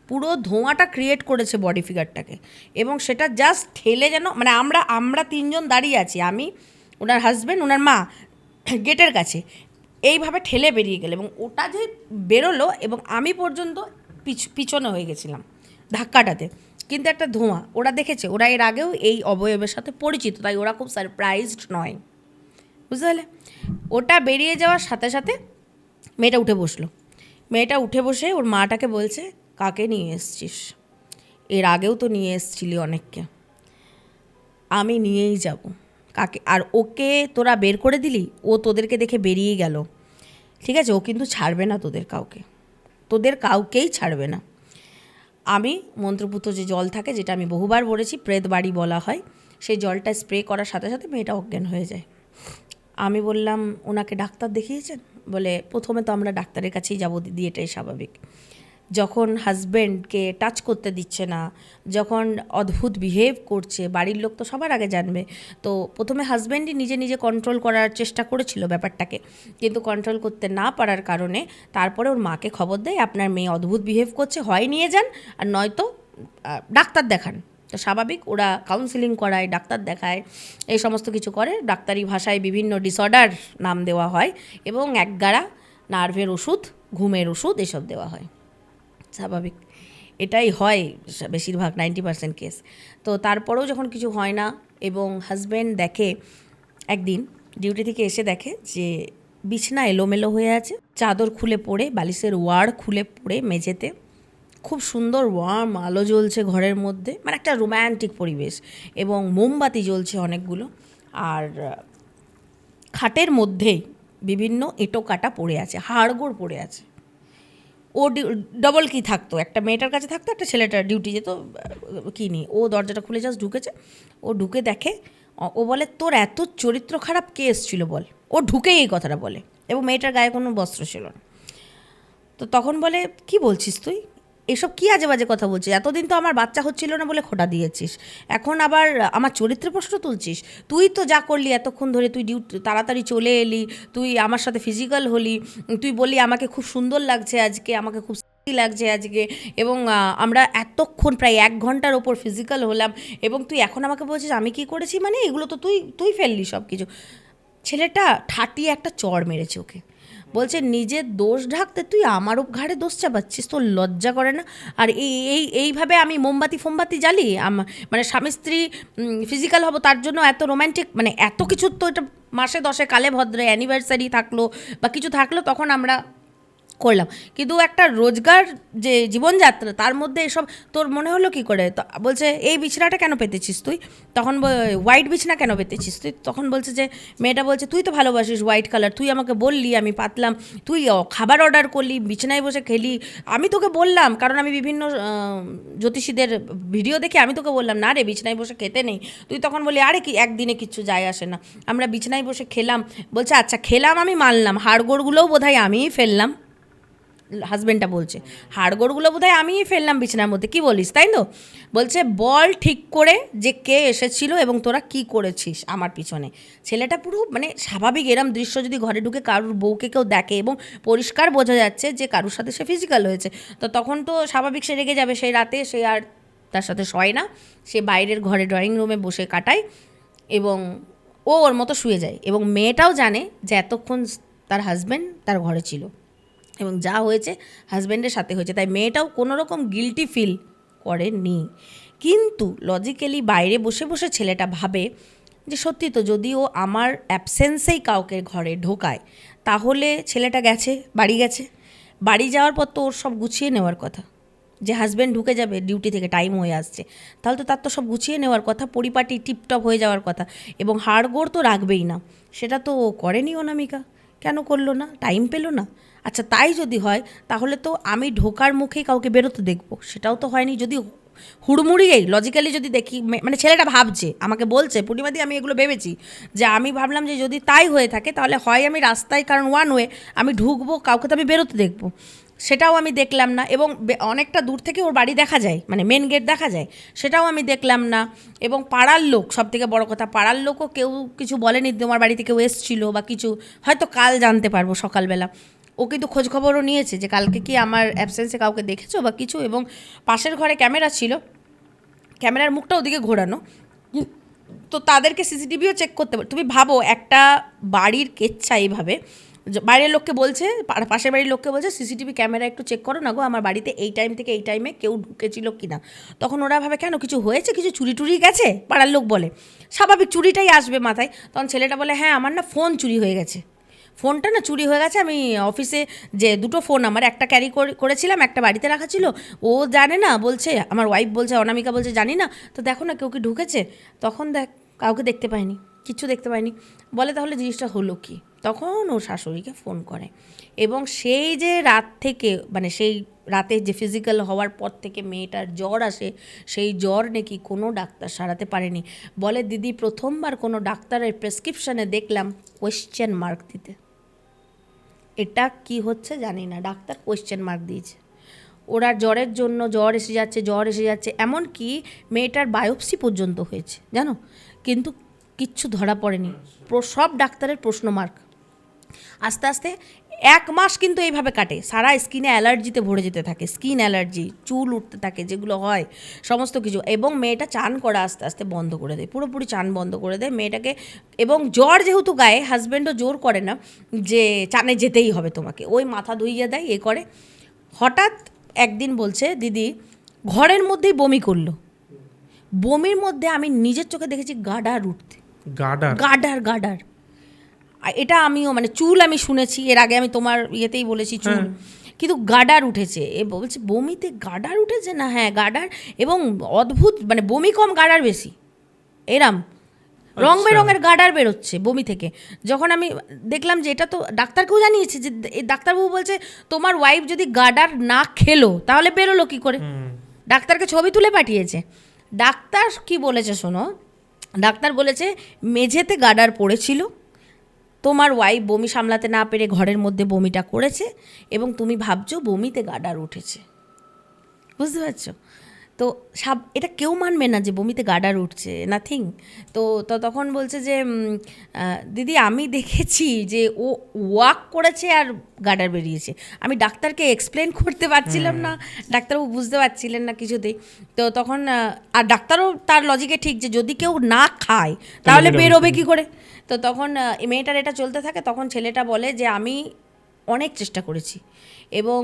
পুরো ধোঁয়াটা ক্রিয়েট করেছে বডি ফিগারটাকে, এবং সেটা জাস্ট ঠেলে যেন, মানে আমরা তিনজন দাঁড়িয়ে আছি, আমি, ওনার হাজব্যান্ড, ওনার মা গেটের কাছে, এইভাবে ঠেলে বেরিয়ে গেল, এবং ওটা যে বেরোলো এবং আমি পর্যন্ত পিছনে হয়ে গেছিলাম ধাক্কাটাতে। কিন্তু একটা ধোঁয়া, ওরা দেখেছে, ওরা এর আগেও এই অবয়বের সাথে পরিচিত, তাই ওরা খুব সারপ্রাইজড নয়, বুঝতে পারলে। ওটা বেরিয়ে যাওয়ার সাথে সাথে মেয়েটা উঠে বসলো, মেয়েটা উঠে বসে ওর মাটাকে বলছে, কাকে নিয়ে এসছিস? এর আগেও তো নিয়ে এসছিলি অনেককে, আমি নিয়েই যাব। কাকে? আর ওকে তোরা বের করে দিলি, ও তোদেরকে দেখে বেরিয়ে গেল, ঠিক আছে? ও কিন্তু ছাড়বে না তোদের কাউকেই ছাড়বে না। আমি মন্ত্রপুত যে জল থাকে, যেটা আমি বহুবার বলেছি প্রেত বাড়ি বলা হয়, সেই জলটা স্প্রে করার সাথে সাথে মেয়েটা অজ্ঞান হয়ে যায়। আমি বললাম, ওনাকে ডাক্তার দেখিয়েছেন? বলে, প্রথমে তো আমরা ডাক্তারের কাছেই যাবো দিদি, এটাই স্বাভাবিক। যখন হাজব্যান্ডকে টাচ করতে দিচ্ছে না, যখন অদ্ভুত বিহেভ করছে, বাড়ির লোক তো সবার আগে জানবে। তো প্রথমে হাজব্যান্ডই নিজে কন্ট্রোল করার চেষ্টা করেছিল ব্যাপারটাকে, কিন্তু কন্ট্রোল করতে না পারার কারণে তারপরে ওর মাকে খবর দেয়, আপনার মেয়ে অদ্ভুত বিহেভ করছে, হয় নিয়ে যান আর নয়তো ডাক্তার দেখান। তো স্বাভাবিক, ওরা কাউন্সিলিং করায়, ডাক্তার দেখায়, এই সমস্ত কিছু করে। ডাক্তারি ভাষায় বিভিন্ন ডিসঅর্ডার নাম দেওয়া হয়, এবং একগাড়া নার্ভের ওষুধ, ঘুমের ওষুধ, এসব দেওয়া হয়। স্বাভাবিক, এটাই হয় বেশিরভাগ 90% কেস। তো তারপরেও যখন কিছু হয় না, এবং হাজব্যান্ড দেখে, একদিন ডিউটি থেকে এসে দেখে যে বিছনা এলোমেলো হয়ে আছে, চাদর খুলে পড়ে, বালিশের ওয়াড় খুলে পড়ে মেঝেতে, খুব সুন্দর ওয়ার্ম আলো জ্বলছে ঘরের মধ্যে, মানে একটা রোম্যান্টিক পরিবেশ, এবং মোমবাতি জ্বলছে অনেকগুলো, আর খাটের মধ্যেই বিভিন্ন এঁটো কাটা পড়ে আছে, হাড়গোড় পড়ে আছে। ও ডবল কি থাকতো, একটা মেয়েটার কাছে থাকতো, একটা ছেলেটার ডিউটি যেত কি নিয়ে। ও দরজাটা খুলে জাস্ট ঢুকেছে, ও ঢুকে দেখে, ও বলে, তোর এত চরিত্র খারাপ কে এসেছিল বল? ও ঢুকেই এই কথাটা বলে, এবং মেয়েটার গায়ে কোনো বস্ত্র ছিল না। তো তখন বলে, কি বলছিস তুই, এসব কী আজে বাজে কথা বলছিস? এতদিন তো আমার বাচ্চা হচ্ছিল না বলে খোটা দিয়েছিস, এখন আবার আমার চরিত্রের প্রশ্ন তুলছিস? তুই তো যা করলি এতক্ষণ ধরে, তুই ডিউটি তাড়াতাড়ি চলে এলি, তুই আমার সাথে ফিজিক্যাল হলি, তুই বললি আমাকে খুব সুন্দর লাগছে আজকে, আমাকে খুব লাগছে আজকে, এবং আমরা এতক্ষণ প্রায় 1 ঘন্টার ওপর ফিজিক্যাল হলাম, এবং তুই এখন আমাকে বলছিস আমি কি করেছি? মানে এগুলো তো তুই ফেললি সব কিছু। ছেলেটা ঠাটিয়ে একটা চড় মেরেছে ওকে, বলছে, নিজের দোষ ঢাকতে তুই আমার ঘাড়ে দোষ চাপাচ্ছিস, তোর লজ্জা করে না? আর এইভাবে আমি মোমবাতি জ্বালি, মানে স্বামী স্ত্রী ফিজিক্যাল হব, তার জন্য এত রোম্যান্টিক, মানে এত কিছু তো, এটা মাসে 10 কালে ভদ্রে অ্যানিভার্সারি থাকলো বা কিছু থাকলো, তখন আমরা করলাম, কিন্তু একটা রোজগার যে জীবনযাত্রা তার মধ্যে এসব তোর মনে হলো কি করে? তো বলছে এই বিছানাটা কেন পেতেছিস তুই? তখন হোয়াইট বিছানা কেন পেতেছিস তুই? তখন বলছে যে মেয়েটা বলছে তুই তো ভালোবাসিস হোয়াইট কালার, তুই আমাকে বললি, আমি পাতলাম, তুই খাবার অর্ডার করলি, বিছানায় বসে খেলি, আমি তোকে বললাম, কারণ আমি বিভিন্ন জ্যোতিষীদের ভিডিও দেখে আমি তোকে বললাম না রে বিছানায় বসে খেতে নেই, তুই তখন বলি আরে কি একদিনে কিচ্ছু যায় আসে না, আমরা বিছানায় বসে খেলাম। বলছে আচ্ছা খেলাম, আমি মানলাম, হাড়গোড়গুলোও বোধহয় আমিই ফেললাম, হাজব্যান্ডটা বলছে হাড়গোড়গুলো বোধহয় আমিই ফেললাম বিছানার মধ্যে, কি বলিস তাই তো? বলছে বল ঠিক করে যে কে এসেছিল এবং তোরা কি করেছিস আমার পিছনে। ছেলেটা পুরো মানে স্বাভাবিক, এরম দৃশ্য যদি ঘরে ঢুকে কারুর বউকে কেউ দেখে এবং পরিষ্কার বোঝা যাচ্ছে যে কারুর সাথে সে ফিজিক্যাল হয়েছে, তো তখন তো স্বাভাবিক সে রেগে যাবে। সেই রাতে সে আর তার সাথে শয় না, সে বাইরের ঘরে ড্রয়িং রুমে বসে কাটায় এবং ও ওর মতো শুয়ে যায়। এবং মেয়েটাও জানে যে এতক্ষণ তার হাজব্যান্ড তার ঘরে ছিল এবং যা হয়েছে হাজব্যান্ডের সাথে হয়েছে, তাই মেয়েটাও কোনো রকম গিল্টি ফিল করেনি। কিন্তু লজিক্যালি বাইরে বসে বসে ছেলেটা ভাবে যে সত্যি তো, যদি ও আমার অ্যাবসেন্সেই কাউকে ঘরে ঢোকায় তাহলে ছেলেটা গেছে, বাড়ি গেছে, বাড়ি যাওয়ার পর তো ওর সব গুছিয়ে নেওয়ার কথা, যে হাজব্যান্ড ঢুকে যাবে ডিউটি থেকে, টাইম হয়ে আসছে, তাহলে তো তার তো সব গুছিয়ে নেওয়ার কথা, পরিপাটি টিপটপ হয়ে যাওয়ার কথা, এবং হাড়গোড় তো রাখবেই না। সেটা তো করেনি অনামিকা। কেন করলো না? টাইম পেলো না? আচ্ছা তাই যদি হয় তাহলে তো আমি ঢোকার মুখেই কাউকে বেরোতে দেখবো, সেটাও তো হয়নি। যদি হুড়মুড়িয়েই লজিক্যালি যদি দেখি, মানে ছেলেটা ভাবছে, আমাকে বলছে পূর্ণিমাদি আমি এগুলো ভেবেছি, যে আমি ভাবলাম যে যদি তাই হয়ে থাকে তাহলে হয় আমি রাস্তায়, কারণ ওয়ান ওয়ে, আমি ঢুকবো, কাউকে তো আমি বেরোতে দেখবো, সেটাও আমি দেখলাম না। এবং অনেকটা দূর থেকে ওর বাড়ি দেখা যায়, মানে মেন গেট দেখা যায়, সেটাও আমি দেখলাম না। এবং পাড়ার লোক, সব থেকে বড় কথা, পাড়ার লোকও কেউ কিছু বলেনি তোমার বাড়িতে কেউ এসেছিলো বা কিছু, হয়তো কাল জানতে পারবো সকালবেলা। ও কিন্তু খোঁজখবরও নিয়েছে যে কালকে কি আমার অ্যাবসেন্সে কাউকে দেখেছো বা কিছু, এবং পাশের ঘরে ক্যামেরা ছিল, ক্যামেরার মুখটা ওদিকে ঘোরানো, তো তাদেরকে সিসিটিভিও চেক করতে পারে। তুমি ভাবো একটা বাড়ির কেচ্ছা এইভাবে বাইরের লোককে বলছে, পাশের বাড়ির লোককে বলছে সিসিটিভি ক্যামেরা একটু চেক করো না গো, আমার বাড়িতে এই টাইম থেকে এই টাইমে কেউ ঢুকেছিল কি না। তখন ওরা ভাবে কেন কিছু হয়েছে, কিছু চুরি টুরি গেছে, পাড়ার লোক বলে, স্বাভাবিক চুরিটাই আসবে মাথায়। তখন ছেলেটা বলে হ্যাঁ আমার না ফোন চুরি হয়ে গেছে, ফোনটা না চুরি হয়ে গেছে, আমি অফিসে যে দুটো ফোন আমার, একটা ক্যারি করেছিলাম, একটা বাড়িতে রাখা ছিল, ও জানে না, বলছে আমার ওয়াইফ বলছে, অনামিকা বলছে জানি না, তো দেখো না কেউ কি ঢুকেছে। তখন দেখ কাউকে দেখতে পায়নি, কিচ্ছু দেখতে পায়নি। বলে তাহলে জিনিসটা হলো কি? তখন ও শাশুড়িকে ফোন করে, এবং সেই যে রাত থেকে, মানে সেই রাতে যে ফিজিক্যাল হওয়ার পর থেকে মেয়েটার জ্বর আসে, সেই জ্বর নাকি কোনো ডাক্তার সারাতে পারেনি। বলে দিদি প্রথমবার কোনো ডাক্তারের প্রেসক্রিপশানে দেখলাম কোয়েশ্চেন মার্ক দিতে, এটা কি হচ্ছে জানি না, ডাক্তার কোয়েশ্চেন মার্ক দিয়েছে। ওরা জ্বরের জন্য জ্বর এসে যাচ্ছে, জ্বর এসে যাচ্ছে, এমনকি মেয়েটার বায়োপসি পর্যন্ত হয়েছে জানো, কিন্তু কিচ্ছু ধরা পড়েনি। সব ডাক্তারের প্রশ্ন মার্ক। আস্তে আস্তে 1 মাস কিন্তু এইভাবে কাটে, সারা স্কিনে অ্যালার্জিতে ভরে যেতে থাকে, স্কিন অ্যালার্জি, চুল উঠতে থাকে যেগুলো হয় সমস্ত কিছু। এবং মেয়েটা চান করা আস্তে আস্তে বন্ধ করে দেয়, পুরোপুরি চান বন্ধ করে দেয় মেয়েটাকে। এবং জ্বর যেহেতু গায়ে, হাজব্যান্ডও জোর করে না যে চানে যেতেই হবে তোমাকে, ওই মাথা ধুইয়ে দেয়, এ করে। হঠাৎ একদিন বলছে দিদি ঘরের মধ্যেই বমি করলো, বমির মধ্যে আমি নিজের চোখে দেখেছি গাডার উঠতে, গাডার গাডার। এটা আমিও, মানে চুল আমি শুনেছি এর আগে, আমি তোমার ইয়েতেই বলেছি চুল, কিন্তু গাডার উঠেছে। এ বলছে বমিতে গাডার উঠেছে না, হ্যাঁ গাডার, এবং অদ্ভুত, মানে বমি কম গাডার বেশি, এরম রং বেরঙের গাডার বেরোচ্ছে বমি থেকে। যখন আমি দেখলাম যে এটা তো ডাক্তারকেও জানিয়েছে, যে ডাক্তারবাবু বলছে তোমার ওয়াইফ যদি গাডার না খেলো তাহলে বেরোলো কী করে, ডাক্তারকে ছবি তুলে পাঠিয়েছে। ডাক্তার কি বলেছে শোনো, ডাক্তার বলেছে মেঝেতে গাডার পড়েছিল, তোমার ওয়াইফ বমি সামলাতে না পেরে ঘরের মধ্যে বমিটা করেছে, এবং তুমি ভাবছো বমিতে গাডার উঠেছে, বুঝতে পারছো? তো এটা কেউ মানবে না যে বমিতে গাডার উঠছে, নাথিং। তো তখন বলছে যে দিদি আমি দেখেছি যে ও ওয়াক করেছে আর গাডার বেরিয়েছে। আমি ডাক্তারকে এক্সপ্লেন করতে পারছিলাম না, ডাক্তারবাবু বুঝতে পারছিলেন না কিছুতেই। তো তখন আর ডাক্তারও তার লজিকে ঠিক, যে যদি কেউ না খায় তাহলে বেরোবে কী করে। তো তখন মেয়েটার এটা চলতে থাকে। তখন ছেলেটা বলে যে আমি অনেক চেষ্টা করেছি, এবং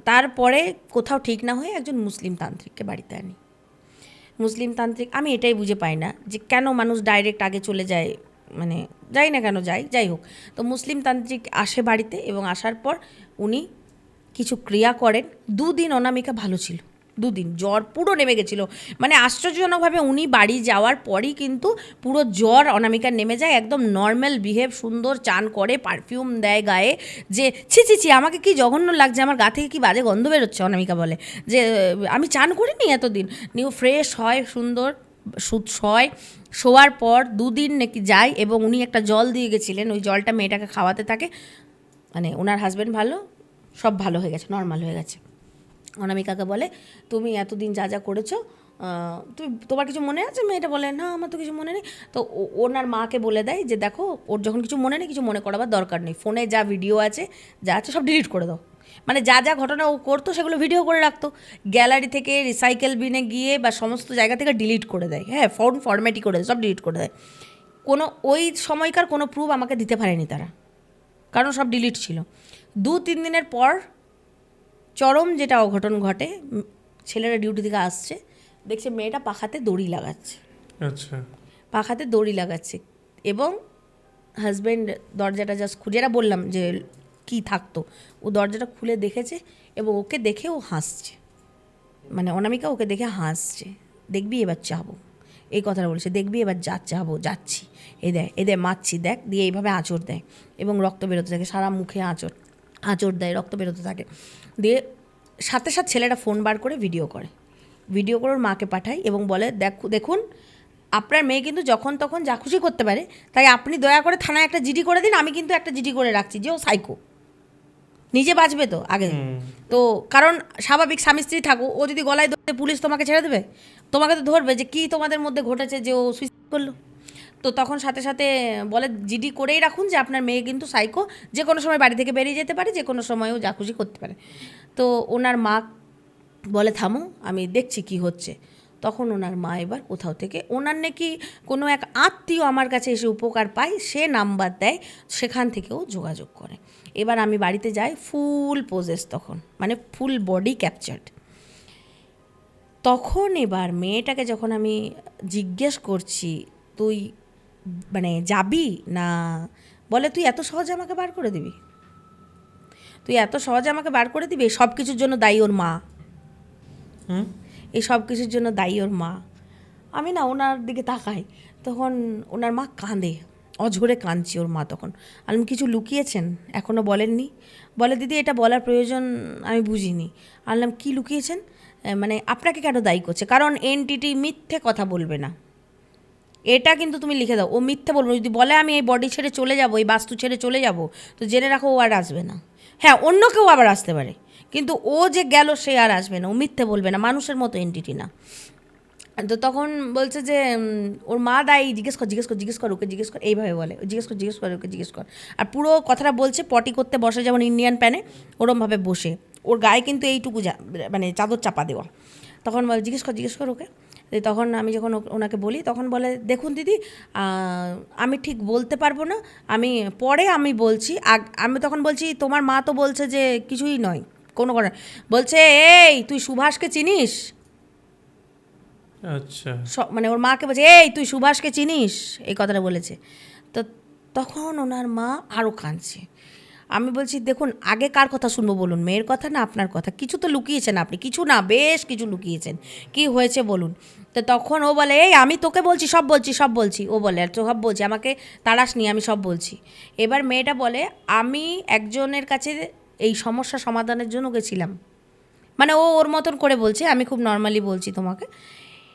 তারপরে কোথাও ঠিক না হয়ে একজন মুসলিম তান্ত্রিককে বাড়িতে আনি। মুসলিম তান্ত্রিক, আমি এটাই বুঝে পাই না যে কেন মানুষ ডাইরেক্ট আগে চলে যায়, মানে যাই না কেন যায়, যাই হোক। তো মুসলিম তান্ত্রিক আসে বাড়িতে, এবং আসার পর উনি কিছু ক্রিয়া করেন। 2 দিন অনামিকা ভালো ছিল, 2 দিন জ্বর পুরো নেমে গেছিলো। মানে আশ্চর্যজনকভাবে উনি বাড়ি যাওয়ার পরই কিন্তু পুরো জ্বর অনামিকার নেমে যায়, একদম নর্মাল বিহেভ, সুন্দর চান করে, পারফিউম দেয় গায়ে, যে ছি ছি ছি আমাকে কি জঘন্য লাগছে, আমার গা থেকে কি বাজে গন্ধ বেরোচ্ছে। অনামিকা বলে যে আমি চান করিনি এতদিন। নিউ ফ্রেশ হয়, সুন্দর শোয়, শোয়ার পর 2 দিন নাকি যায় এবং উনি একটা জল দিয়ে গেছিলেন, ওই জলটা মেয়েটাকে খাওয়াতে থাকে। মানে ওনার হাজব্যান্ড ভালো, সব ভালো হয়ে গেছে, নর্মাল হয়ে গেছে। অনামিকাকে বলে তুমি এতদিন যা যা করেছো তুমি, তোমার কিছু মনে আছে? মেয়েটা বলে না আমার তো কিছু মনে নেই। তো ওনার মাকে বলে দেয় যে দেখো ওর যখন কিছু মনে নেই, কিছু মনে করাবার দরকার নেই, ফোনে যা ভিডিও আছে যা আছে সব ডিলিট করে দাও। মানে যা যা ঘটনা ও করতো সেগুলো ভিডিও করে রাখতো, গ্যালারি থেকে রিসাইকেল বিনে গিয়ে বা সমস্ত জায়গা থেকে ডিলিট করে দেয়। হ্যাঁ, ফোন ফরম্যাটই করে দেয়, সব ডিলিট করে দেয়। কোনো ওই সময়কার কোনো প্রুফ আমাকে দিতে পারেনি তারা, কারণ সব ডিলিট ছিল। 2-3 দিনের পর চরম যেটা অঘটন ঘটে, ছেলেরা ডিউটি থেকে আসছে, দেখছে মেয়েটা পাখাতে দড়ি লাগাচ্ছে। আচ্ছা, পাখাতে দড়ি লাগাচ্ছে এবং হাজব্যান্ড দরজাটা জাস্ট খুলে, যেটা বললাম যে কি থাকতো, ও দরজাটা খুলে দেখেছে এবং ওকে দেখে ও হাসছে। মানে অনামিকা ওকে দেখে হাসছে, দেখবি এবার যাবো, এই কথাটা বলেছে, দেখবি এবার যাবো, যাচ্ছি, এ দেয় মারছি দেখ, দিয়ে এইভাবে আঁচড় দেয় এবং রক্ত বেরোতে থাকে, সারা মুখে আঁচড় দেয়, রক্ত বেরোতে থাকে। দিয়ে সাথে সাথে ছেলেটা ফোন বার করে ভিডিও করে ওর মাকে পাঠায় এবং বলে দেখুন আপনার মেয়ে কিন্তু যখন তখন যা খুশি করতে পারে, তাই আপনি দয়া করে থানায় একটা জিডি করে দিন, আমি কিন্তু একটা জিডি করে রাখছি যে ও সাইকো, নিজে বাঁচবে তো আগে। তো কারণ স্বাভাবিক স্বামী স্ত্রী থাকো, ও যদি গলায় ধরতে পুলিশ তোমাকে ছেড়ে দেবে? তোমাকে তো ধরবে যে কী তোমাদের মধ্যে ঘটেছে যে ও সুইসাইড করলো। তো তখন সাথে সাথে বলে জিডি করেই রাখুন যে আপনার মেয়ে কিন্তু সাইকো, যে কোনো সময় বাড়ি থেকে বেরিয়ে যেতে পারে, যে কোনো সময়ও যা খুশি করতে পারে। তো ওনার মা বলে থামো আমি দেখছি কি হচ্ছে। তখন ওনার মা এবার কোথাও থেকে, ওনার নাকি কোনো এক আত্মীয় আমার কাছে এসে উপকার পায়, সে নাম্বার দেয়, সেখান থেকেও যোগাযোগ করে। এবার আমি বাড়িতে যাই, ফুল পোজেস তখন, মানে ফুল বডি ক্যাপচার্ড। তখন এবার মেয়েটাকে যখন আমি জিজ্ঞেস করছি তুই মানে যাবি না, বলে তুই এত সহজে আমাকে বার করে দিবি, তুই এত সহজে আমাকে বার করে দিবি, সব কিছুর জন্য দায়ী ওর মা, এই সব কিছুর জন্য দায়ী ওর মা। আমি না ওনার দিকে তাকাই, তখন ওনার মা কাঁদে, অঝরে কাঁদছি ওর মা। তখন আমি কিছু লুকিয়েছেন এখনও বলেননি? বলে দিদি এটা বলার প্রয়োজন আমি বুঝিনি। আনলাম কি লুকিয়েছেন? মানে আপনাকে কেন দায়ী করছে, কারণ এনটিটি মিথ্যে কথা বলবে না, এটা কিন্তু তুমি লিখে দাও, ও মিথ্যে বলবো, যদি বলে আমি এই বডি ছেড়ে চলে যাব, এই বাস্তু ছেড়ে চলে যাব, তো জেনে রাখো ও আর আসবে না। হ্যাঁ, অন্য কেউ আবার আসতে পারে, কিন্তু ও যে গেল সে আর আসবে না, ও মিথ্যে বলবে না, মানুষের মতো এনটিটি না। তো তখন বলছে যে ওর মা দায়ী, জিজ্ঞেস কর ওকে, জিজ্ঞেস কর, এইভাবে বলে, জিজ্ঞেস কর ওকে, জিজ্ঞেস কর। আর পুরো কথাটা বলছে পটি করতে বসে যেমন ইন্ডিয়ান প্যানে, ওরমভাবে বসে, ওর গায়ে কিন্তু এইটুকু মানে চাদর চাপা দেওয়া। তখন বলে জিজ্ঞেস কর ওকে। তখন আমি যখন ওনাকে বলি তখন বলে দেখুন দিদি আমি ঠিক বলতে পারবো না, পরে আমি বলছি। আমি তখন বলছি তোমার মা তো বলছে যে কিছুই নয়, কোনো কথা। বলছে এই তুই সুভাষকে চিনিস? আচ্ছা, মানে ওর মাকে বলছে এই তুই সুভাষকে চিনিস, এই কথাটা বলেছে। তো তখন ওনার মা আরও কাঁদছে। আমি বলছি দেখুন আগে কার কথা শুনবো বলুন, মেয়ের কথা না আপনার কথা? কিছু তো লুকিয়েছেন আপনি, কিছু না বেশ কিছু লুকিয়েছেন, কি হয়েছে বলুন। তো তখন ও বলে এই আমি তোকে বলছি, সব বলছি। ও বলে আর তো সব বলছি, আমাকে তাড়াসনি, আমি সব বলছি। এবার মেয়েটা বলে আমি একজনের কাছে এই সমস্যা সমাধানের জন্য গেছিলাম, মানে ও ওর মতন করে বলছে, আমি খুব নর্মালি বলছি তোমাকে।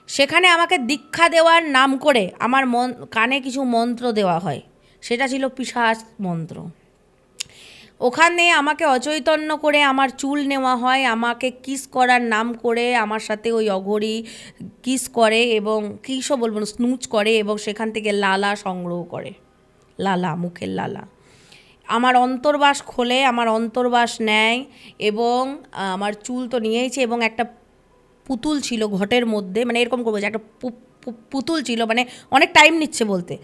সেখানে আমাকে দীক্ষা দেওয়ার নাম করে আমার কানে কিছু মন্ত্র দেওয়া হয়, সেটা ছিল পিশাচ মন্ত্র। ওখানে আমাকে অচৈতন্য করে আমার চুল নেওয়া হয়, আমাকে কিস করার নাম করে আমার সাথে ওই অঘরী কিস করে এবং কিসও বলবো না, স্নুচ করে এবং সেখান থেকে লালা সংগ্রহ করে, লালা, মুখের লালা। আমার অন্তর্বাস খোলে, আমার অন্তর্বাস নেয় এবং আমার চুল তো নিয়েইছে এবং একটা পুতুল ছিল ঘটের মধ্যে, মানে এরকম করবো যে একটা পুতুল ছিল, মানে অনেক টাইম নিচ্ছে বলতে,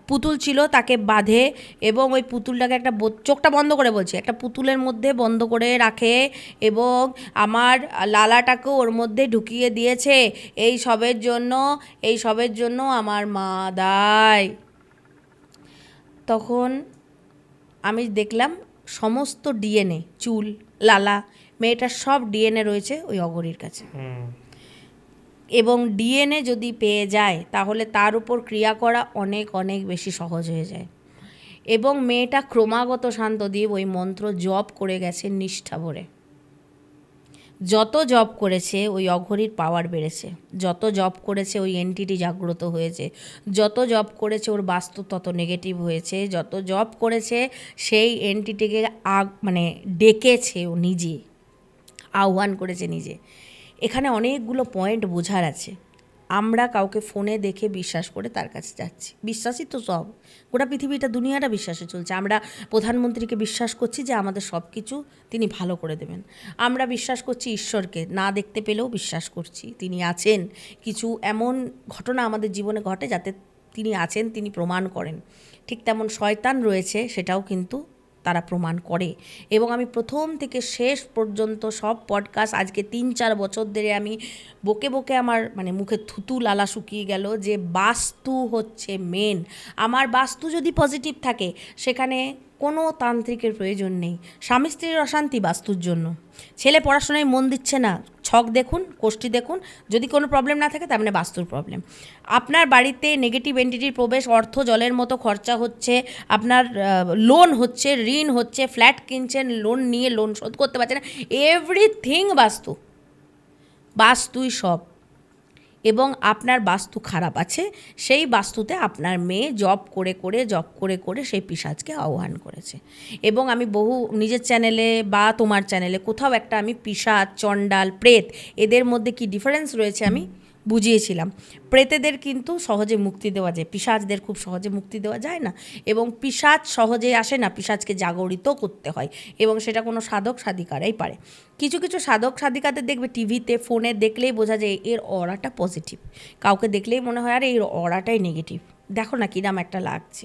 পুতুল ছিল, তাকে বাঁধে এবং ওই পুতুলটাকে একটা চোখটা বন্ধ করে বলছি, একটা পুতুলের মধ্যে বন্ধ করে রাখে এবং আমার লালাটাকেও ওর মধ্যে ঢুকিয়ে দিয়েছে। এই সবের জন্য আমার মা দায়। তখন আমি দেখলাম সমস্ত ডিএনএ, চুল, লালা মেয়েটার সব ডিএনএ রয়েছে ওই অঘরীর কাছে, এবং ডিএনএ যদি পেয়ে যায় তাহলে তার উপর ক্রিয়া করা অনেক অনেক বেশি সহজ হয়ে যায়। এবং মেয়েটা ক্রমাগত শান্তদ্বীপ ওই মন্ত্র জপ করে গেছে নিষ্ঠা ভরে। যত জপ করেছে ওই অঘরীর পাওয়ার বেড়েছে, যত জপ করেছে ওই এন্টিটি জাগ্রত হয়েছে, যত জপ করেছে ওর বাস্তু তত নেগেটিভ হয়েছে, যত জপ করেছে সেই এন্টিটিকে মানে ডেকেছে ও নিজে, আহ্বান করেছে নিজে। এখানে অনেকগুলো পয়েন্ট বোঝার আছে। আমরা কাউকে ফোনে দেখে বিশ্বাস করে তার কাছে যাচ্ছি, বিশ্বাসই তো সব, গোটা পৃথিবীটা দুনিয়াটা বিশ্বাসে চলছে। আমরা প্রধানমন্ত্রীকে বিশ্বাস করছি যে আমাদের সব কিছু তিনি ভালো করে দেবেন। আমরা বিশ্বাস করছি ঈশ্বরকে, না দেখতে পেলেও বিশ্বাস করছি তিনি আছেন। কিছু এমন ঘটনা আমাদের জীবনে ঘটে যাতে তিনি আছেন, তিনি প্রমাণ করেন। ঠিক তেমন শয়তান রয়েছে, সেটাও কিন্তু তারা প্রমাণ করে। এবং আমি প্রথম থেকে শেষ পর্যন্ত সব পডকাস্ট আজকে 3-4 বছর ধরে আমি বকে বকে আমার মানে মুখে থুতু লালা শুকিয়ে গেল যে বাস্তু হচ্ছে মেন। আমার বাস্তু যদি পজিটিভ থাকে সেখানে কোনো তান্ত্রিকের প্রয়োজন নেই। স্বামী স্ত্রীর অশান্তি বাস্তুর জন্য, ছেলে পড়াশোনায় মন দিচ্ছে না, ছক দেখুন, কোষ্ঠী দেখুন, যদি কোনো প্রবলেম না থাকে তার মানে বাস্তুর প্রবলেম। আপনার বাড়িতে নেগেটিভ এন্টিটির প্রবেশ, অর্থ জলের মতো খরচা হচ্ছে, আপনার লোন হচ্ছে, ঋণ হচ্ছে, ফ্ল্যাট কিনছেন, লোন নিয়ে লোন শোধ করতে পারছেন না, এভরিথিং বাস্তুই সব। এবং আপনার বাস্তু খারাপ আছে, সেই বাস্তুতে আপনার মেয়ে জব করে সেই পিশাচকে আহ্বান করেছে। এবং আমি বহু নিজের চ্যানেলে বা তোমার চ্যানেলে কোথাও একটা আমি পিশাচ, চণ্ডাল, প্রেত এদের মধ্যে কি ডিফারেন্স রয়েছে আমি বুঝিয়েছিলাম। প্রেতেদের কিন্তু সহজে মুক্তি দেওয়া যায়, পিশাচদের খুব সহজে মুক্তি দেওয়া যায় না। এবং পিশাচ সহজে আসে না, পিশাচকে জাগরিত করতে হয়, এবং সেটা কোনো সাধক সাধিকারাই পারে। কিছু কিছু সাধক সাধিকাদের দেখবে টিভিতে, ফোনে দেখলেই বোঝা যায় এর অরাটা পজিটিভ, কাউকে দেখলেই মনে হয় আর এর অরাটাই নেগেটিভ, দেখো না কিরাম একটা লাগছে।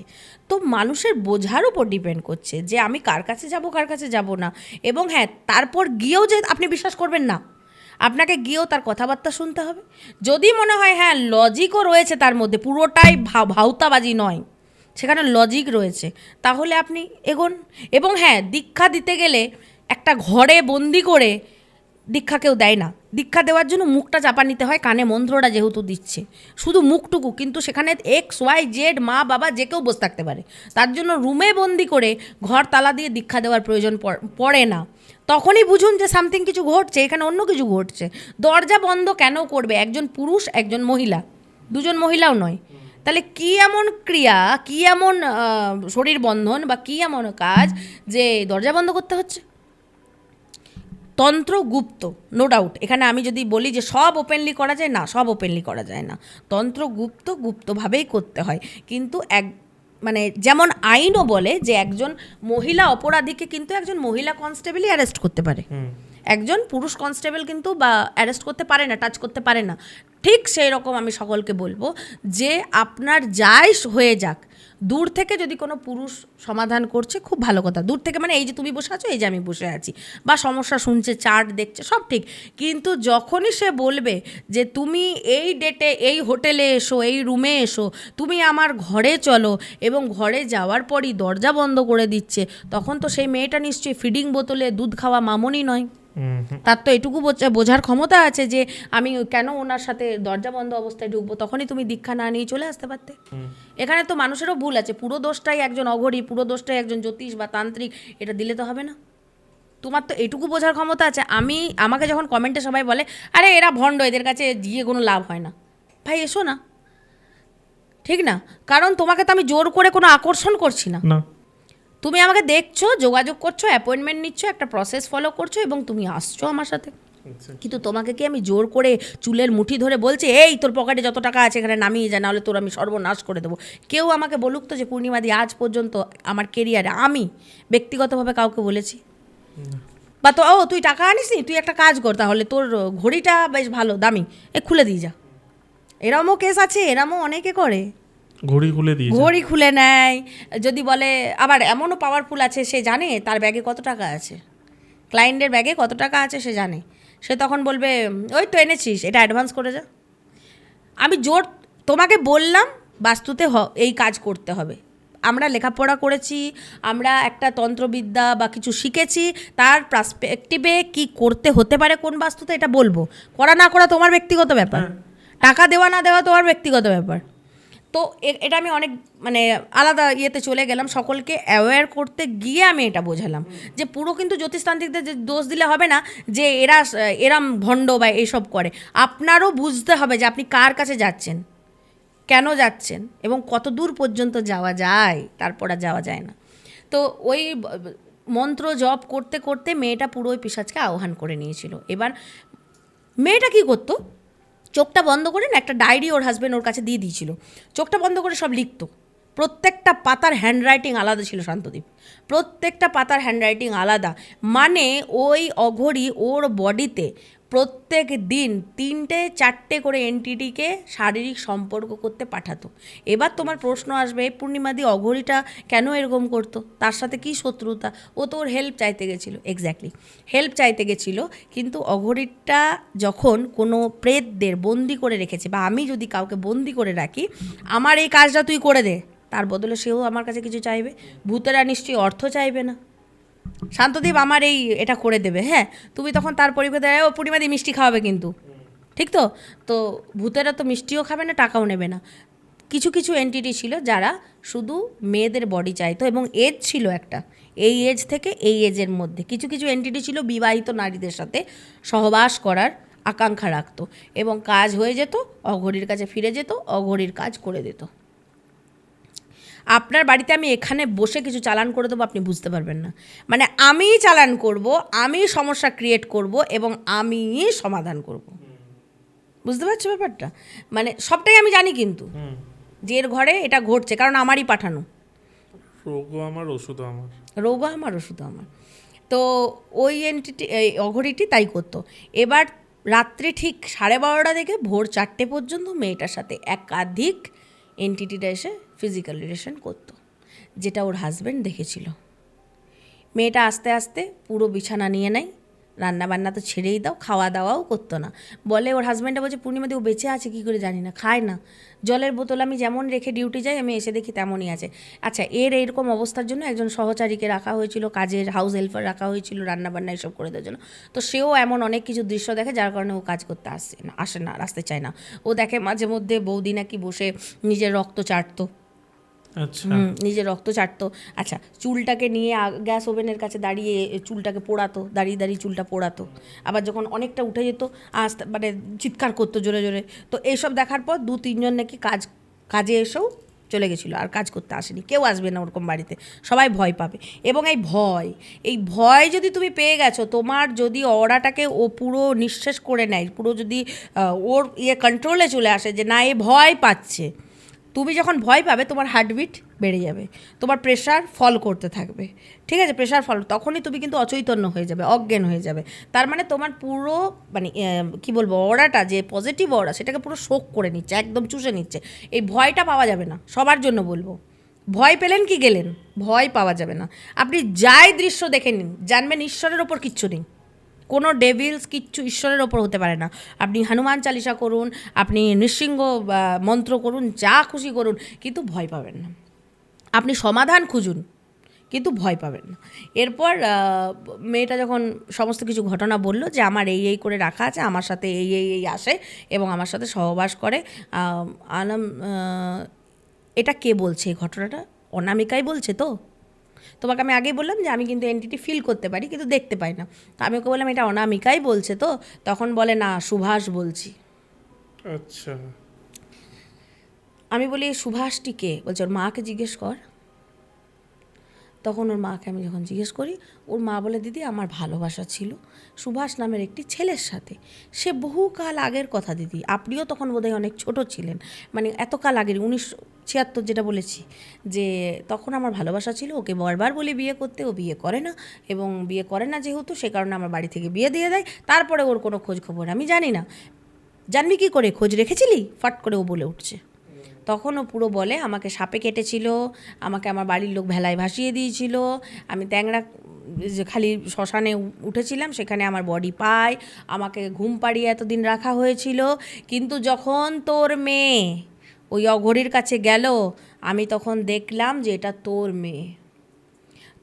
তো মানুষের বোঝার উপর ডিপেন্ড করছে যে আমি কার কাছে যাব, কার কাছে যাব না। এবং হ্যাঁ, তারপর গিয়েও যে আপনি বিশ্বাস করবেন না, আপনাকে গিয়েও তার কথাবার্তা শুনতে হবে। যদি মনে হয় হ্যাঁ লজিকও রয়েছে তার মধ্যে, পুরোটাই ভাউতাবাজি নয়, সেখানে লজিক রয়েছে, তাহলে আপনি এগোন। এবং হ্যাঁ, দীক্ষা দিতে গেলে একটা ঘরে বন্দি করে দীক্ষা কেউ দেয় না। দীক্ষা দেওয়ার জন্য মুখটা চাপা নিতে হয়, কানে মন্ত্রটা যেহেতু দিচ্ছে, শুধু মুখটুকু, কিন্তু সেখানে XYZ মা বাবা যে কেউ বসে থাকতে পারে। তার জন্য রুমে বন্দি করে ঘর তালা দিয়ে দীক্ষা দেওয়ার প্রয়োজন পড়ে না। তখনই বুঝুন যে সামথিং কিছু ঘটছে, এখানে অন্য কিছু ঘটছে। দরজা বন্ধ কেন করবে একজন পুরুষ, একজন মহিলা, দুজন মহিলাও নয়? তাহলে কী এমন ক্রিয়া, কী এমন শরীর বন্ধন বা কী এমন কাজ যে দরজা বন্ধ করতে হচ্ছে? তন্ত্র গুপ্ত, নো ডাউট। এখানে আমি যদি বলি যে সব ওপেনলি করা যায়, না, সব ওপেনলি করা যায় না। তন্ত্র গুপ্তভাবেই করতে হয়। কিন্তু মানে যেমন আইনও বলে যে একজন মহিলা অপরাধীকে কিন্তু একজন মহিলা কনস্টেবলই অ্যারেস্ট করতে পারে, একজন পুরুষ কনস্টেবল কিন্তু বা অ্যারেস্ট করতে পারে না, টাচ করতে পারে না। ঠিক সেই রকম আমি সকলকে বলবো যে আপনার যাই হয়ে যাক, দূর থেকে যদি কোনো পুরুষ সমাধান করছে খুব ভালো কথা, দূর থেকে মানে এই যে তুমি বসে আছো, এই যে আমি বসে আছি, বা সমস্যা শুনছে, চার্ট দেখছে, সব ঠিক। কিন্তু যখনই সে বলবে যে তুমি এই ডেটে এই হোটেলে এসো, এই রুমে এসো, তুমি আমার ঘরে চলো, এবং ঘরে যাওয়ার পরই দরজা বন্ধ করে দিচ্ছে, তখন তো সেই মেয়েটা নিশ্চয়ই ফিডিং বোতলে দুধ খাওয়া মামনি নয়। তার তো এটুকু বোঝার ক্ষমতা আছে যে আমি কেন ওনার সাথে দরজা বন্ধ অবস্থায় ঢুকবো, তখনই তুমি দীক্ষা না নিয়ে চলে আসতে পারতে। এখানে তো মানুষেরও ভুল আছে, পুরো দোষটাই একজন অঘরী, পুরো দোষটাই একজন জ্যোতিষ বা তান্ত্রিক, এটা দিলে তো হবে না। তোমার তো এটুকু বোঝার ক্ষমতা আছে। আমাকে যখন কমেন্টে সবাই বলে আরে এরা ভণ্ড, এদের কাছে গিয়ে কোনো লাভ হয় না, ভাই এসো না, ঠিক না? কারণ তোমাকে তো আমি জোর করে কোনো আকর্ষণ করছি না। তুমি আমাকে দেখছো, যোগাযোগ করছো, অ্যাপয়েন্টমেন্ট নিচ্ছ, একটা প্রসেস ফলো করছো এবং তুমি আসছো আমার সাথে। কিন্তু তোমাকে কি আমি জোর করে চুলের মুঠি ধরে বলছি এই তোর পকেটে যত টাকা আছে এখানে নামিয়ে যা, নাহলে তোর আমি সর্বনাশ করে দেবো? কেউ আমাকে বলুক তো যে পূর্ণিমাদি আজ পর্যন্ত আমার কেরিয়ারে আমি ব্যক্তিগতভাবে কাউকে বলেছি? বা তো তুই টাকা আনিস নি, তুই একটা কাজ কর, তাহলে তোর ঘড়িটা বেশ ভালো দামি, খুলে দিয়ে যা। এরমও কেস আছে, এরমও অনেকে করে, ঘড়ি খুলে নেয়। যদি বলে, আবার এমনও পাওয়ারফুল আছে, সে জানে তার ব্যাগে কত টাকা আছে, ক্লায়েন্টের ব্যাগে কত টাকা আছে সে জানে। সে তখন বলবে ওই তো এনেছিস, এটা অ্যাডভান্স করে যা। আমি তোমাকে বললাম বাস্তুতে এই কাজ করতে হবে, আমরা লেখাপড়া করেছি, আমরা একটা তন্ত্রবিদ্যা বা কিছু শিখেছি, তার পার্সপেক্টিভে কি করতে হতে পারে কোন বাস্তুতে এটা বলবো। করা না করা তোমার ব্যক্তিগত ব্যাপার, টাকা দেওয়া না দেওয়া তোমার ব্যক্তিগত ব্যাপার। তো এটা আমি অনেক মানে আলাদা ইয়েতে চলে গেলাম, সকলকে অ্যাওয়্যার করতে গিয়ে আমি এটা বোঝালাম যে পুরো কিন্তু জ্যোতিষতান্ত্রিকদের যে দোষ দিলে হবে না যে এরাম ভণ্ড বা এইসব করে। আপনারও বুঝতে হবে যে আপনি কার কাছে যাচ্ছেন, কেন যাচ্ছেন এবং কত দূর পর্যন্ত যাওয়া যায়, তারপর আর যাওয়া যায় না। তো ওই মন্ত্র জপ করতে করতে মেয়েটা পুরো ওই পিশাচকে আহ্বান করে নিয়েছিল। এবার মেয়েটা কী করতো, চোখটা বন্ধ করে না একটা ডায়েরি ওর হাজব্যান্ড ওর কাছে দিয়ে দিয়েছিল, চোখটা বন্ধ করে সব লিখতো। প্রত্যেকটা পাতার হ্যান্ডরাইটিং আলাদা ছিল শান্তদীপ, প্রত্যেকটা পাতার হ্যান্ডরাইটিং আলাদা। মানে ওই অঘরী ওর বডিতে প্রত্যেক দিন 3-4টে করে এনটিটিকে শারীরিক সম্পর্ক করতে পাঠাতো। এবার তোমার প্রশ্ন আসবে, পূর্ণিমাদি অঘরীটা কেন এরকম করতো, তার সাথে কি শত্রুতা? ও তো ওর হেল্প চাইতে গেছিলো, এক্স্যাক্টলি হেল্প চাইতে গেছিলো। কিন্তু অঘরীটা যখন কোনো প্রেতদের বন্দি করে রেখেছে, বা আমি যদি কাউকে বন্দি করে রাখি, আমার এই কাজটা তুই করে দে, তার বদলে সেও আমার কাছে কিছু চাইবে। ভূতেরা নিশ্চয়ই অর্থ চাইবে না, শান্তদীপ আমার এটা করে দেবে, হ্যাঁ, তুমি তখন তার পরিবর্তে ও পূর্ণিমাদি মিষ্টি খাওয়াবে কিন্তু, ঠিক তো? তো ভূতেরা তো মিষ্টিও খাবে না, টাকাও নেবে না। কিছু কিছু এন্টিটি ছিল যারা শুধু মেয়েদের বডি চাইতো, এবং এজ ছিল একটা, এই এজ থেকে এই এজের মধ্যে। কিছু কিছু এন্টিটি ছিল বিবাহিত নারীদের সাথে সহবাস করার আকাঙ্ক্ষা রাখতো, এবং কাজ হয়ে যেত, অঘরীর কাছে ফিরে যেত, অঘরীর কাজ করে দিত। আপনার বাড়িতে আমি এখানে বসে কিছু চালান করে দেবো, আপনি বুঝতে পারবেন না। মানে আমিই চালান করব, আমি সমস্যা ক্রিয়েট করব এবং আমিই সমাধান করব। বুঝতে পারছো ব্যাপারটা? মানে সবটাই আমি জানি, কিন্তু যে এর ঘরে এটা ঘটছে কারণ আমারই পাঠানো। রোগও আমার, ওষুধও আমার। রোগও আমার, ওষুধও আমার। তো ওই এন্টিটি, এই অঘরীটি তাই করতো। এবার রাত্রি ঠিক 12:30 থেকে ভোর 4টে পর্যন্ত মেয়েটার সাথে একাধিক এন্টিটিটা এসে ফিজিক্যাল রিলেশন করতো, যেটা ওর হাজব্যান্ড দেখেছিল। মেয়েটা আস্তে আস্তে পুরো বিছানা নিয়ে নেয়, রান্নাবান্না তো ছেড়েই দাও, খাওয়া দাওয়াও করতো না। বলে ওর হাজব্যান্ডটা বলছে, পূর্ণিমাদি ও বেঁচে আছে কী করে জানি না, খায় না, জলের বোতল আমি যেমন রেখে ডিউটি যাই আমি এসে দেখি তেমনই আছে। আচ্ছা, এরকম অবস্থার জন্য একজন সহচারীকে রাখা হয়েছিল, কাজের হাউস হেল্পার রাখা হয়েছিল, রান্নাবান্না এসব করে দেওয়ার জন্য। তো সেও এমন অনেক কিছু দৃশ্য দেখে যার কারণে ও কাজ করতে আসে না, আসতে চায় না। ও দেখে মাঝে মধ্যে বৌদি নাকি বসে নিজের রক্ত চাটতো, নিজের রক্ত চাটতো। আচ্ছা, চুলটাকে নিয়ে গ্যাস ওভেনের কাছে দাঁড়িয়ে চুলটাকে পোড়াতো, দাঁড়িয়ে দাঁড়িয়ে চুলটা পোড়াতো। আবার যখন অনেকটা উঠে যেত মানে চিৎকার করতো জোরে জোরে। তো এইসব দেখার পর 2-3 জন নাকি কাজে এসেও চলে গেছিলো, আর কাজ করতে আসেনি। কেউ আসবে না ওরকম বাড়িতে, সবাই ভয় পাবে। এবং এই ভয় যদি তুমি পেয়ে গেছো, তোমার যদি অরাটাকে ও পুরো নিঃশেষ করে নেয়, পুরো যদি ওর কন্ট্রোলে চলে আসে যে না এ ভয় পাচ্ছে, তুমি যখন ভয় পাবে তোমার হার্টবিট বেড়ে যাবে, তোমার প্রেশার ফল করতে থাকবে, ঠিক আছে? প্রেশার ফল, তখনই তুমি কিন্তু অচৈতন্য হয়ে যাবে, অজ্ঞান হয়ে যাবে। তার মানে তোমার পুরো মানে কী বলবো, অরাটা যে পজিটিভ অরা সেটাকে পুরো শোক করে নিচ্ছে, একদম চুষে নিচ্ছে। এই ভয়টা পাওয়া যাবে না, সবার জন্য বলবো। ভয় পেলেন কি গেলেন, ভয় পাওয়া যাবে না। আপনি যাই দৃশ্য দেখে নিন, জানবেন ঈশ্বরের ওপর কিচ্ছু নেই, কোনো ডেভিলস কিচ্ছু ঈশ্বরের ওপর হতে পারে না। আপনি হনুমান চালিসা করুন, আপনি নৃসিংহ মন্ত্র করুন, যা খুশি করুন, কিন্তু ভয় পাবেন না। আপনি সমাধান খুঁজুন, কিন্তু ভয় পাবেন না। এরপর মেয়েটা যখন সমস্ত কিছু ঘটনা বলল যে আমার এই করে রাখা আছে, আমার সাথে এই আসে এবং আমার সাথে সহবাস করে, এটা কে বলছে এই ঘটনাটা? অনামিকাই বলছে তো? তোমাকে আমি আগেই বললাম যে আমি কিন্তু এন্টিটি ফিল করতে পারি কিন্তু দেখতে পাই না। তো আমি ওকে বললাম এটা অনামিকাই বলছে তো? তখন বলে না, সুভাষ বলছি। আচ্ছা। আমি বলি সুভাষটি কে? বলছে ওর মাকে জিজ্ঞেস কর। তখন ওর মাকে আমি যখন জিজ্ঞেস করি, ওর মা বলে দিদি আমার ভালোবাসা ছিল সুভাষ নামের একটি ছেলের সাথে, সে বহুকাল আগের কথা দিদি, আপনিও তখন বোধহয় অনেক ছোট ছিলেন, মানে এতকাল আগের 1976 যেটা বলেছি, যে তখন আমার ভালোবাসা ছিল, ওকে বারবার বলে বিয়ে করতে, ও বিয়ে করে না, এবং বিয়ে করে না যেহেতু সে কারণে আমার বাড়ি থেকে বিয়ে দিয়ে দেয়। তারপরে ওর কোনো খোঁজ খবর আমি জানি না। জানবি কী করে, খোঁজ রেখেছিলি? ফাট করে ও বলে উঠছে। তখন ও পুরো বলে আমাকে সাপে কেটেছিল, আমাকে আমার বাড়ির লোক ভেলায় ভাসিয়ে দিয়েছিল, আমি ট্যাংরা যে খালি শ্মশানে উঠেছিলাম সেখানে আমার বডি পায়, আমাকে ঘুম পাড়িয়ে এতদিন রাখা হয়েছিল, কিন্তু যখন তোর মেয়ে ওই অঘরীর কাছে গেল, আমি তখন দেখলাম যে এটা তোর মেয়ে।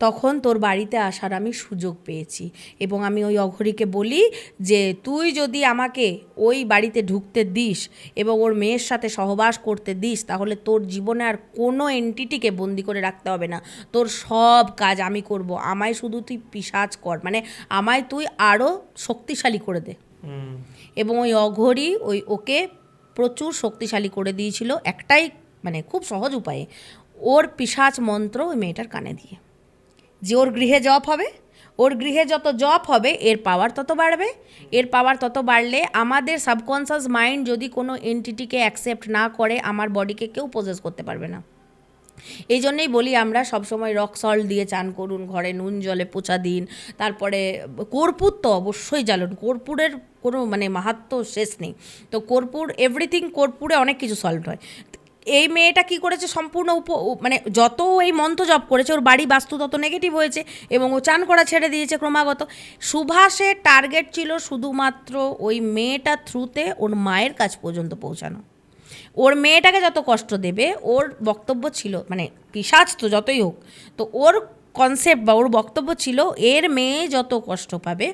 তখন তোর বাড়িতে আসার আমি সুযোগ পেয়েছি এবং আমি ওই অঘরীকে বলি যে তুই যদি আমাকে ওই বাড়িতে ঢুকতে দিস এবং ওর মেয়ের সাথে সহবাস করতে দিস, তাহলে তোর জীবনে আর কোনো এন্টিটিকে বন্দি করে রাখতে হবে না, তোর সব কাজ আমি করব, আমায় শুধু তুই পিশাচ কর, মানে আমায় তুই আরও শক্তিশালী করে দে। এবং ওই অঘরী ওকে প্রচুর শক্তিশালী করে দিয়েছিল একটাই, মানে খুব সহজ উপায়ে, ওর পিশাচ মন্ত্র ওই মেয়েটার কানে দিয়ে, যে ওর গৃহে জপ হবে, ওর গৃহে যত জপ হবে এর পাওয়ার তত বাড়বে, এর পাওয়ার তত বাড়লে আমাদের সাবকনসিয়াস মাইন্ড যদি কোনো এন্টিটিকে অ্যাকসেপ্ট না করে, আমার বডিকে কেউ পজেস করতে পারবে না। এই জন্যই বলি আমরা সবসময় রক সল্ট দিয়ে চান করুন, ঘরে নুন জলে পোছা দিন, তারপরে কর্পূর তো অবশ্যই জ্বালুন, কর্পূরের কোনো মানে মাহাত্ম্য শেষ নেই। তো কর্পূর এভরিথিং, কর্পূরে অনেক কিছু সলভ হয়। এই মেয়েটা কি করেছে, সম্পূর্ণ মানে যত এই মন্ত্র জপ করেছে ওর বাড়ি বাস্তু তত নেগেটিভ হয়েছে এবং ও চান করা ছেড়ে দিয়েছে ক্রমাগত। সুভাষের টার্গেট ছিল শুধুমাত্র ওই মেয়েটার থ্রুতে ওর মায়ের কাছ পর্যন্ত পৌঁছানো। ওর মেয়েটাকে যত কষ্ট দেবে, ওর বক্তব্য ছিল, মানে পিশাচ তো যতই হোক, তো ওর কনসেপ্ট বা ওর বক্তব্য ছিল এর মেয়ে যত কষ্ট পাবে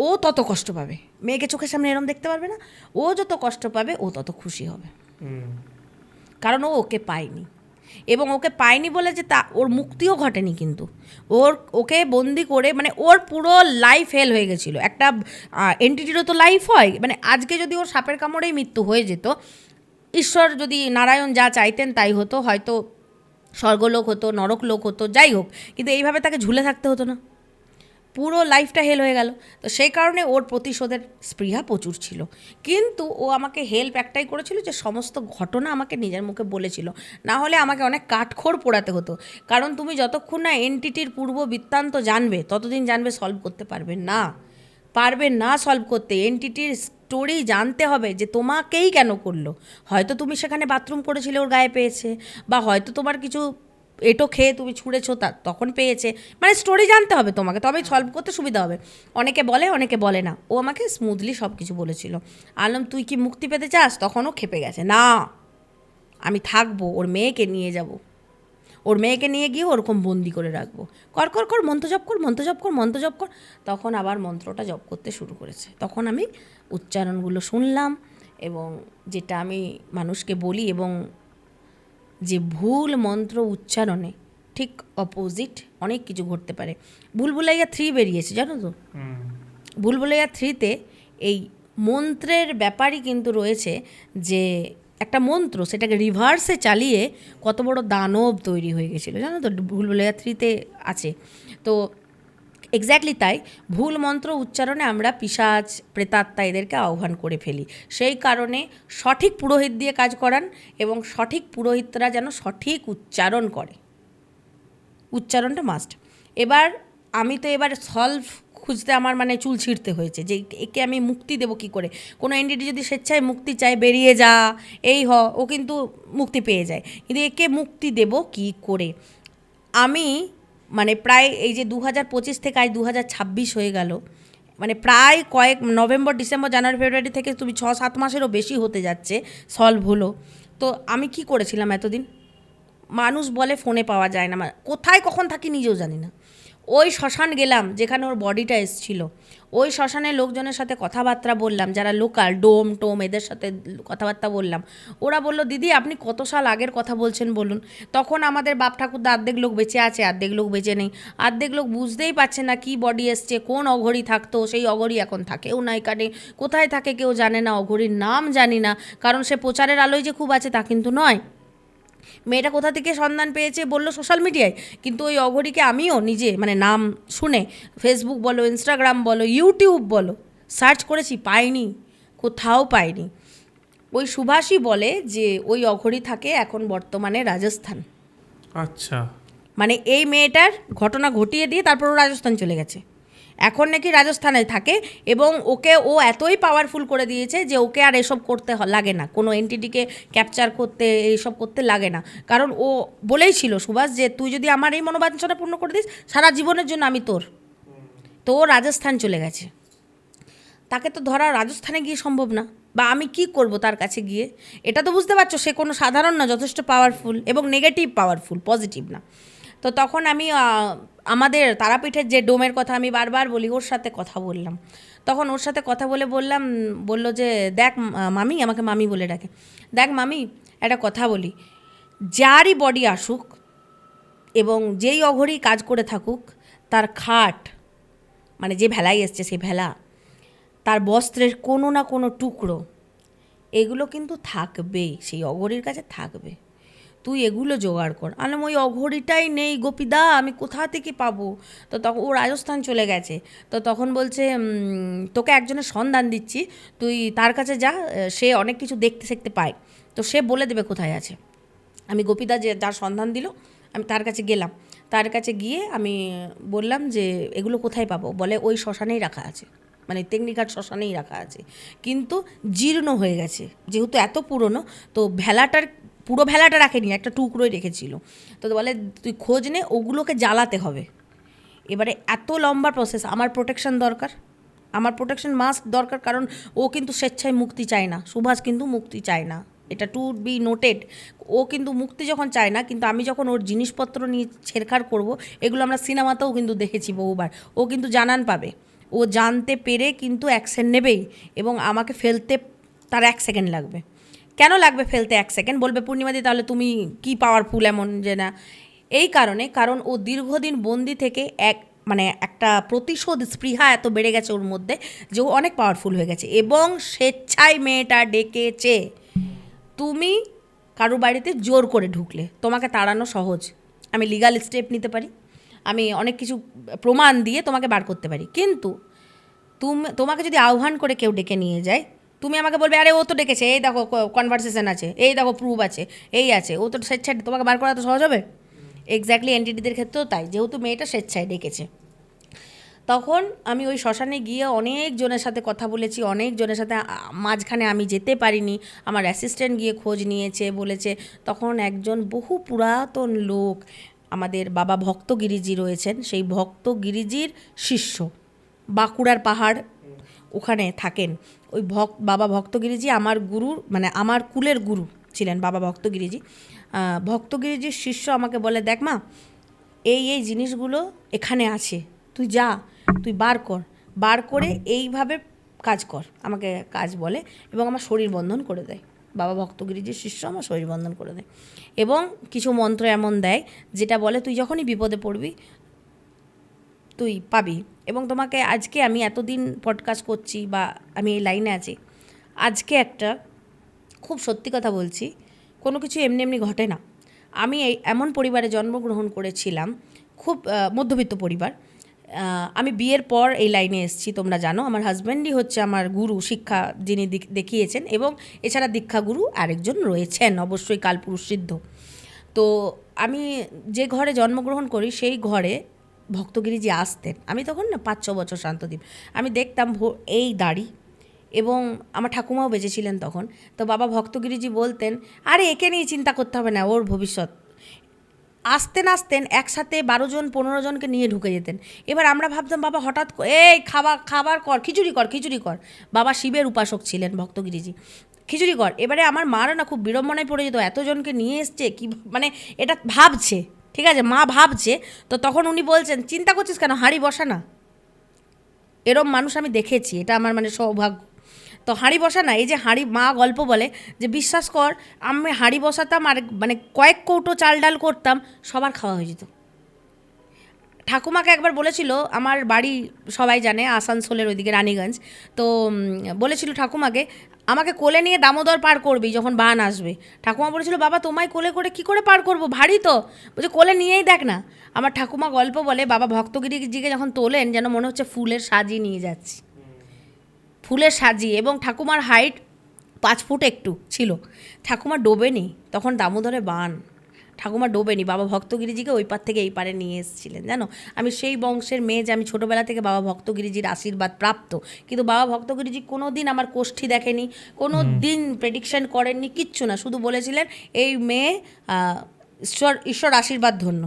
ও তত কষ্ট পাবে, মেয়েকে চোখের সামনে এরম দেখতে পারবে না, ও যত কষ্ট পাবে ও তত খুশি হবে, কারণ ও ওকে পায়নি। এবং ওকে পায়নি বলে যে তা ওর মুক্তিও ঘটেনি, কিন্তু ওকে বন্দি করে মানে ওর পুরো লাইফ হেল হয়ে গেছিলো। একটা এন্টিটিরও তো লাইফ হয়, মানে আজকে যদি ওর সাপের কামড়েই মৃত্যু হয়ে যেত, ঈশ্বর যদি নারায়ণ যা চাইতেন তাই হতো, হয়তো স্বর্গলোক হতো, নরকলোক হতো, যাই হোক, কিন্তু এইভাবে তাকে ঝুলে থাকতে হতো না, পুরো লাইফটা হেল হয়ে গেল। তো সেই কারণে ওর প্রতিশোধের স্পৃহা প্রচুর ছিল, কিন্তু ও আমাকে হেল্প একটাই করেছিল যে সমস্ত ঘটনা আমাকে নিজের মুখে বলেছিল, না হলে আমাকে অনেক কাঠখড় পোড়াতে হতো। কারণ তুমি যতক্ষণ না এন্টিটির পূর্ব বৃত্তান্ত জানবে ততদিন জানবে সলভ করতে পারবে না সলভ করতে। এন্টিটির স্টোরি জানতে হবে যে তোমাকেই কেন করলো, হয়তো তুমি সেখানে বাথরুম করেছিলে ওর গায়ে পেয়েছে, বা হয়তো তোমার কিছু এটো খেয়ে তুমি ছুঁড়েছো তখন পেয়েছে, মানে স্টোরি জানতে হবে তোমাকে, তবেই সলভ করতে সুবিধা হবে। অনেকে বলে অনেকে বলে না, ও আমাকে স্মুথলি সব কিছু বলেছিল। আলম তুই কি মুক্তি পেতে চাস? তখনও খেপে গেছে, না আমি থাকবো, ওর মেয়েকে নিয়ে যাব, ওর মেয়েকে নিয়ে গিয়ে ওরকম বন্দি করে রাখবো, কর কর কর মন্ত্র জপ কর, মন্ত্র জপ কর, মন্ত্র জপ কর। তখন আবার মন্ত্রটা জপ করতে শুরু করেছে, তখন আমি উচ্চারণগুলো শুনলাম এবং যেটা আমি মানুষকে বলি, এবং যে ভুল মন্ত্র উচ্চারণে ঠিক অপোজিট অনেক কিছু ঘটতে পারে। ভুলভুলাইয়া 3 বেরিয়েছে জানো তো, ভুলভুলাইয়া 3-তে এই মন্ত্রের ব্যাপারই কিন্তু রয়েছে, যে একটা মন্ত্র সেটাকে রিভার্সে চালিয়ে কত বড় দানব তৈরি হয়ে গেছিলো জানো তো, ভুলভুলাইয়া 3-তে আছে। তো এক্স্যাক্টলি তাই, ভুল মন্ত্র উচ্চারণে আমরা পিশাচ প্রেতাত্মা এদেরকে আহ্বান করে ফেলি। সেই কারণে সঠিক পুরোহিত দিয়ে কাজ করান এবং সঠিক পুরোহিতরা যেন সঠিক উচ্চারণ করে, উচ্চারণটা মাস্ট। এবার আমি তো এবার সলভ খুঁজতে আমার মানে চুল ছিঁড়তে হয়েছে যে একে আমি মুক্তি দেবো কী করে। কোনো এন্টিটি যদি স্বেচ্ছায় মুক্তি চায়, বেরিয়ে যা এই ও কিন্তু মুক্তি পেয়ে যায়, কিন্তু একে মুক্তি দেবো কী করে। আমি মানে প্রায় এই যে 2025 থেকে আজ 2026 হয়ে গেল, মানে প্রায় নভেম্বর ডিসেম্বর জানুয়ারি ফেব্রুয়ারি থেকে তুমি 6-7 মাসেরও বেশি হতে যাচ্ছে সলভ হলো। তো আমি কি করেছিলাম এতদিন? মানুষ বলে ফোনে পাওয়া যায় না, কোথায় কখন থাকি নিজেও জানি না। ওই শ্মশান গেলাম যেখানে ওর বডিটা এসছিল, ওই শ্মশানের লোকজনের সাথে কথাবার্তা বললাম, যারা লোকাল টোম এদের সাথে কথাবার্তা বললাম। ওরা বললো দিদি আপনি কত সাল আগের কথা বলছেন বলুন। তখন আমাদের বাপ ঠাকুরদা অর্ধেক লোক বেঁচে আছে, অর্ধেক লোক বেঁচে নেই, অর্ধেক লোক বুঝতেই পারছে না কী বডি এসছে, কোন অঘরী থাকতো সেই অঘরী এখন থাকেও না এখানে, কোথায় থাকে কেউ জানে না, অঘরীর নাম জানি না, কারণ সে প্রচারের আলোয় যে খুব আছে তা কিন্তু নয়। মেয়েটা কোথা থেকে সন্ধান পেয়েছে বললো সোশ্যাল মিডিয়ায়, কিন্তু ওই অঘরীকে আমিও নিজে মানে নাম শুনে ফেসবুক বলো, ইনস্টাগ্রাম বলো, ইউটিউব বলো সার্চ করেছি, পাইনি, কোথাও পাইনি। ওই সুভাষই বলে যে ওই অঘরী থাকে এখন বর্তমানে রাজস্থান। আচ্ছা, মানে এই মেয়েটার ঘটনা ঘটিয়ে দিয়ে তারপর ও রাজস্থান চলে গেছে, এখন নাকি রাজস্থানে থাকে, এবং ওকে ও এতই পাওয়ারফুল করে দিয়েছে যে ওকে আর এসব করতে লাগে না, কোনো এন্টিটিকে ক্যাপচার করতে এইসব করতে লাগে না। কারণ ও বলেই ছিল সুভাষ যে তুই যদি আমার এই মনোবাঞ্ছনা পূর্ণ করে দিস সারা জীবনের জন্য আমি তোর। তো ও রাজস্থান চলে গেছে, তাকে তো ধরা রাজস্থানে গিয়ে সম্ভব না, বা আমি কি করব তার কাছে গিয়ে? এটা তো বুঝতে পারছো সে কোনো সাধারণ না, যথেষ্ট পাওয়ারফুল এবং নেগেটিভ পাওয়ারফুল, পজিটিভ না। তো তখন আমি আমাদের তারাপীঠের যে ডোমের কথা আমি বারবার বলি, ওর সাথে কথা বললাম। তখন ওর সাথে কথা বলে বলল যে দেখ মামি, আমাকে মামি বলে ডাকে, দেখ মামি একটা কথা বলি, যারই বডি আসুক এবং যেই অঘরই কাজ করে থাকুক, তার খাট মানে যে ভেলায় এসছে সেই ভেলা, তার বস্ত্রের কোনো না কোনো টুকরো, এগুলো কিন্তু থাকবেই, সেই অঘরীর কাছে থাকবে। তুই এগুলো জোগাড় কর। আলাম ওই অঘরীটাই নেই গোপীদা, আমি কোথা থেকে পাবো? তো তখন ও রাজস্থান চলে গেছে। তো তখন বলছে তোকে একজনের সন্ধান দিচ্ছি, তুই তার কাছে যা, সে অনেক কিছু দেখতে শিখতে পায়, তো সে বলে দেবে কোথায় আছে। আমি গোপীদা যে যার সন্ধান দিল, আমি তার কাছে গেলাম। তার কাছে গিয়ে আমি বললাম যে এগুলো কোথায় পাবো? বলে ওই শ্মশানেই রাখা আছে, মানে তেঙ্গনিঘাট শ্মশানেই রাখা আছে, কিন্তু জীর্ণ হয়ে গেছে, যেহেতু এত পুরনো। তো ভেলাটার পুরো ভেলাটা রাখেনি, একটা টুকরোই রেখেছিল। তো বলে তুই খোঁজ নে, ওগুলোকে জ্বালাতে হবে। এবারে এত লম্বা প্রসেস, আমার প্রোটেকশন দরকার, আমার প্রোটেকশন মাস্ক দরকার, কারণ ও কিন্তু স্বেচ্ছায় মুক্তি চায় না, সুভাষ কিন্তু মুক্তি চায় না, এটা টু বি নোটেড। ও কিন্তু মুক্তি যখন চায় না, কিন্তু আমি যখন ওর জিনিসপত্র নিয়ে ছেড়খাড় করব, এগুলো আমরা সিনেমাতেও কিন্তু দেখেছি বহুবার, ও কিন্তু জানান পাবে, ও জানতে পেরে কিন্তু অ্যাকশন নেবেই, এবং আমাকে ফেলতে তার 1 সেকেন্ড লাগবে। কেন লাগবে ফেলতে 1 সেকেন্ড? বলবে পূর্ণিমাদি তাহলে তুমি কি পাওয়ারফুল এমন যে না? এই কারণে, কারণ ও দীর্ঘদিন বন্দি থেকে মানে একটা প্রতিশোধ স্পৃহা এত বেড়ে গেছে ওর মধ্যে যে ও অনেক পাওয়ারফুল হয়ে গেছে, এবং স্বেচ্ছায় মেয়েটা ডেকেছে। তুমি কারো বাড়িতে জোর করে ঢুকলে তোমাকে তাড়ানো সহজ, আমি লিগাল স্টেপ নিতে পারি, আমি অনেক কিছু প্রমাণ দিয়ে তোমাকে বার করতে পারি, কিন্তু তোমাকে যদি আহ্বান করে কেউ ডেকে নিয়ে যায়, তুমি আমাকে বলবে আরে ও তো ডেকেছে, এই দেখো কনভারসেশন আছে, এই দেখো প্রুফ আছে, এই আছে, ও তো স্বেচ্ছায়, তোমাকে বার করা তো সহজ হবে। এক্স্যাক্টলি এন্টিটিদের ক্ষেত্রেও তাই, যেহেতু মেয়েটা স্বেচ্ছায় ডেকেছে। তখন আমি ওই শ্মশানে গিয়ে অনেকজনের সাথে কথা বলেছি, অনেকজনের সাথে, মাঝখানে আমি যেতে পারিনি, আমার অ্যাসিস্ট্যান্ট গিয়ে খোঁজ নিয়েছে, বলেছে। তখন একজন বহু পুরাতন লোক, আমাদের বাবা ভক্তগিরিজি রয়েছেন, সেই ভক্তগিরিজির শিষ্য, বাঁকুড়ার পাহাড় ওখানে থাকেন, ওই বাবা ভক্তগিরিজি আমার গুরু, মানে আমার কুলের গুরু ছিলেন বাবা ভক্তগিরিজি। ভক্তগিরিজির শিষ্য আমাকে বলে দেখ মা, এই এই জিনিসগুলো এখানে আছে, তুই যা, তুই বার করে এইভাবে কাজ কর, আমাকে কাজ বলে, এবং আমার শরীর বন্ধন করে দেয়। বাবা ভক্তগিরিজির শিষ্য আমার শরীর বন্ধন করে দেয়, এবং কিছু মন্ত্র এমন দেয় যেটা বলে তুই যখনই বিপদে পড়বি তুই পাবি। এবং তোমাকে আজকে, আমি এতদিন পডকাস্ট করছি বা আমি এই লাইনে আছি, আজকে একটা খুব সত্যি কথা বলছি, কোনো কিছু এমনি এমনি ঘটে না। আমি এমন পরিবারে জন্মগ্রহণ করেছিলাম, খুব মধ্যবিত্ত পরিবার। আমি বিয়ের পর এই লাইনে এসেছি, তোমরা জানো আমার হাজব্যান্ডই হচ্ছে আমার গুরু, শিক্ষা যিনি দেখিয়েছেন, এবং এছাড়া দীক্ষাগুরু আরেকজন রয়েছেন, অবশ্যই কালপুরুষ সিদ্ধ। তো আমি যে ঘরে জন্মগ্রহণ করি সেই ঘরে ভক্তগিরিজি আসতেন। আমি তখন না 5-6 বছর, শান্তদ্বীপ। আমি দেখতাম এই দাড়ি, এবং আমার ঠাকুমাও বেঁচেছিলেন তখন। তো বাবা ভক্তগিরিজি বলতেন আরে একে নিয়ে চিন্তা করতে হবে না, ওর ভবিষ্যৎ। আসতেন একসাথে 12 জন 15 জনকে নিয়ে ঢুকে যেতেন। এবার আমরা ভাবতাম বাবা হঠাৎ এই খাবার কর, খিচুড়ি কর। বাবা শিবের উপাসক ছিলেন ভক্তগিরিজি, খিচুড়ি কর। এবারে আমার মারা না খুব বিড়ম্বনায় পড়ে যেত, এতজনকে নিয়ে এসছে কি, মানে এটা ভাবছে, ঠিক আছে মা ভাবছে। তো তখন উনি বলছেন চিন্তা করছিস কেন, হাঁড়ি বসা না। এরম মানুষ আমি দেখেছি, এটা আমার মানে সৌভাগ্য। তো হাঁড়ি বসা না, এই যে হাঁড়ি, মা গল্প বলে যে বিশ্বাস কর আমি হাঁড়ি বসাতাম, আর মানে কয়েক কৌটো চাল ডাল করতাম, সবার খাওয়া হয়ে যেত। ঠাকুমাকে একবার বলেছিল, আমার বাড়ি সবাই জানে আসানসোলের ওইদিকে রানীগঞ্জ, তো বলেছিল ঠাকুমাকে আমাকে কোলে নিয়ে দামোদর পার করবি যখন বান আসবে। ঠাকুমা বলেছিল বাবা তোমায় কোলে করে কি করে পার করবো, ভারী তো। বলছে কোলে নিয়েই দেখ না। আমার ঠাকুমা গল্প বলে বাবা ভক্তগিরিজিকে যখন তোলেন যেন মনে হচ্ছে ফুলের সাজি নিয়ে যাচ্ছি, ফুলের সাজিয়ে, এবং ঠাকুমার হাইট 5 ফুট একটু ছিল। ঠাকুমা ডোবেনি তখন দামোদরে বান, ঠাকুমা ডোবেনি, বাবা ভক্তগিরিজিকে ওই পার থেকে এই পারে নিয়ে এসেছিলেন। জানো আমি সেই বংশের মেয়ে যে আমি ছোটোবেলা থেকে বাবা ভক্তগিরিজির আশীর্বাদ প্রাপ্ত, কিন্তু বাবা ভক্তগিরিজি কোনো দিন আমার কোষ্ঠী দেখেনি, কোনো দিন প্রেডিকশন করেননি, কিচ্ছু না, শুধু বলেছিলেন এই মেয়ে ঈশ্বর আশীর্বাদ ধন্য,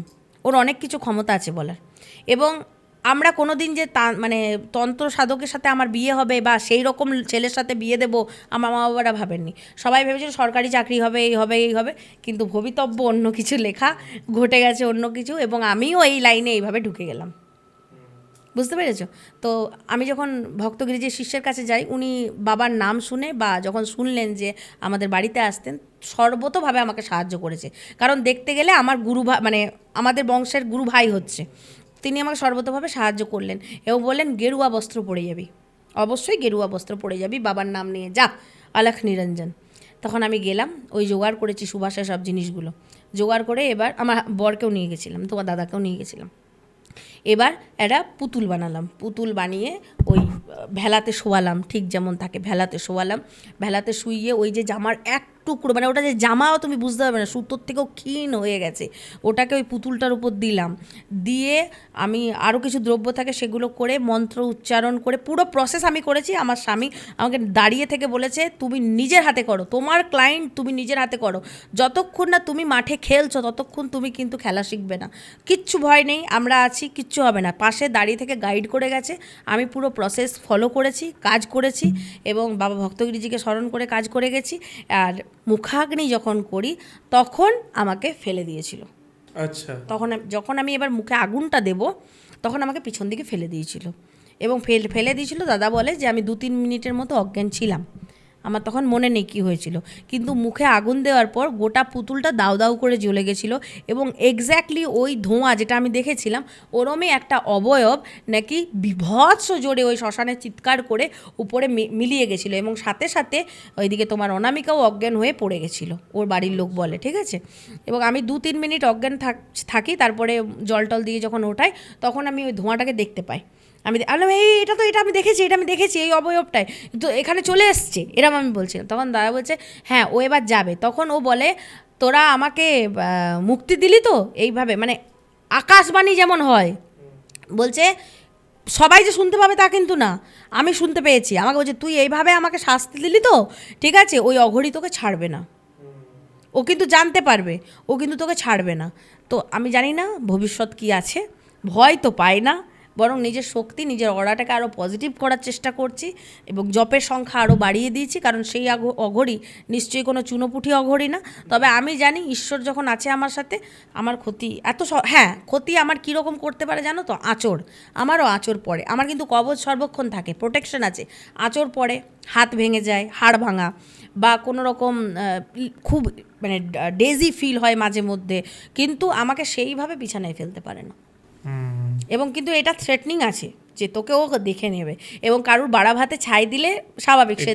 ওর অনেক কিছু ক্ষমতা আছে বলার। এবং আমরা কোনো দিন যে মানে তন্ত্র সাধকের সাথে আমার বিয়ে হবে বা সেই রকম ছেলের সাথে বিয়ে দেবো আমার মা বাবারা ভাবেননি। সবাই ভেবেছিল সরকারি চাকরি হবে, এই হবে এই হবে, কিন্তু ভবিতব্য অন্য কিছু লেখা, ঘটে গেছে অন্য কিছু, এবং আমিও এই লাইনে এইভাবে ঢুকে গেলাম। বুঝতে পেরেছো? তো আমি যখন ভক্তগিরিজির শিষ্যের কাছে যাই, উনি বাবার নাম শুনে বা যখন শুনলেন যে আমাদের বাড়িতে আসতেন, সর্বতোভাবে আমাকে সাহায্য করেছে। কারণ দেখতে গেলে আমার গুরু ভাই, মানে আমাদের বংশের গুরু ভাই হচ্ছে, তিনি আমাকে সর্বতোভাবে সাহায্য করলেন এবং বললেন গেরুয়া বস্ত্র পরে যাবি, অবশ্যই গেরুয়া বস্ত্র পরে যাবি, বাবার নাম নিয়ে যা, আলাখ নিরঞ্জন। তখন আমি গেলাম, ওই জোগাড় করেছি সুভাষের সব জিনিসগুলো জোগাড় করে, এবার আমার বরকেও নিয়ে গেছিলাম, তোমার দাদাকেও নিয়ে গেছিলাম। এবার একটা পুতুল বানালাম, পুতুল বানিয়ে ওই ভেলাতে শোয়ালাম, ঠিক যেমন থাকে ভেলাতে শোয়ালাম। ভেলাতে শুইয়ে ওই যে জামার এক টুকরো, মানে ওটা যে জামাও তুমি বুঝতে পারবে না, সুতোর থেকেও ক্ষীণ হয়ে গেছে, ওটাকে ওই পুতুলটার উপর দিলাম। দিয়ে আমি আরও কিছু দ্রব্য থাকে সেগুলো করে মন্ত্র উচ্চারণ করে পুরো প্রসেস আমি করেছি। আমার স্বামী আমাকে দাঁড়িয়ে থেকে বলেছে তুমি নিজের হাতে করো, তোমার ক্লায়েন্ট তুমি নিজের হাতে করো, যতক্ষণ না তুমি মাঠে খেলছো ততক্ষণ তুমি কিন্তু খেলা শিখবে না, কিচ্ছু ভয় নেই, আমরা আছি, কিচ্ছু হবে না। পাশে দাঁড়িয়ে থেকে গাইড করে গেছে, আমি পুরো প্রসেস ফলো করেছি, কাজ করেছি এবং বাবা ভক্তগিরিজিকে স্মরণ করে কাজ করে গেছি। আর মুখাগ্নি যখন করি তখন আমাকে ফেলে দিয়েছিল। আচ্ছা, তখন যখন আমি এবার মুখে আগুনটা দেব তখন আমাকে পিছন দিকে ফেলে দিয়েছিল এবং ফেলে দিয়েছিল। দাদা বলে যে আমি 2-3 মিনিটের মতো অজ্ঞান ছিলাম, আমার তখন মনে নেই কী হয়েছিল, কিন্তু মুখে আগুন দেওয়ার পর গোটা পুতুলটা দাউ দাউ করে জ্বলে গেছিলো এবং এক্স্যাক্টলি ওই ধোঁয়া যেটা আমি দেখেছিলাম ওরমই একটা অবয়ব নাকি বিভৎস জোরে ওই শ্মশানে চিৎকার করে উপরে মিলিয়ে গেছিলো এবং সাথে সাথে ওইদিকে তোমার অনামিকাও অজ্ঞান হয়ে পড়ে গেছিলো, ওর বাড়ির লোক বলে, ঠিক আছে। এবং আমি 2-3 মিনিট অজ্ঞান থাকি, তারপরে জল টল দিয়ে যখন ওঠাই তখন আমি ওই ধোঁয়াটাকে দেখতে পাই। আমি এটা আমি দেখেছি এই অবয়বটাই তো এখানে চলে এসছে, এরম আমি বলছিলাম। তখন দাদা বলছে হ্যাঁ ও এবার যাবে। তখন ও বলে তোরা আমাকে মুক্তি দিলি তো এইভাবে, মানে আকাশবাণী যেমন হয়, বলছে সবাই যে শুনতে পাবে তা কিন্তু না, আমি শুনতে পেয়েছি। আমাকে বলছে তুই এইভাবে আমাকে শাস্তি দিলি তো, ঠিক আছে, ওই অঘরী তোকে ছাড়বে না, ও কিন্তু জানতে পারবে, ও কিন্তু তোকে ছাড়বে না। তো আমি জানি না ভবিষ্যৎ কি আছে, ভয় তো পাই না, বরং নিজের শক্তি, নিজের অরাটাকে আরও পজিটিভ করার চেষ্টা করছি এবং জপের সংখ্যা আরও বাড়িয়ে দিয়েছি, কারণ সেই অঘরী নিশ্চয়ই কোনো চুনোপুঁটি অঘরী না। তবে আমি জানি ঈশ্বর যখন আছে আমার সাথে, আমার ক্ষতি হ্যাঁ ক্ষতি আমার কীরকম করতে পারে জানো তো, আঁচড়, আমারও আঁচড় পড়ে, আমার কিন্তু কবচ সর্বক্ষণ থাকে, প্রোটেকশন আছে, আঁচড় পড়ে, হাত ভেঙে যায়, হাড় ভাঙা বা কোনো রকম খুব মানে ডেজি ফিল হয় মাঝে মধ্যে, কিন্তু আমাকে সেইভাবে বিছানায় ফেলতে পারে না। এবং কিন্তু এটা থ্রেটনিং আছে যে তোকেও দেখে নেবে এবং কারুর বাড়া ভাতে ছাই দিলে স্বাভাবিক সে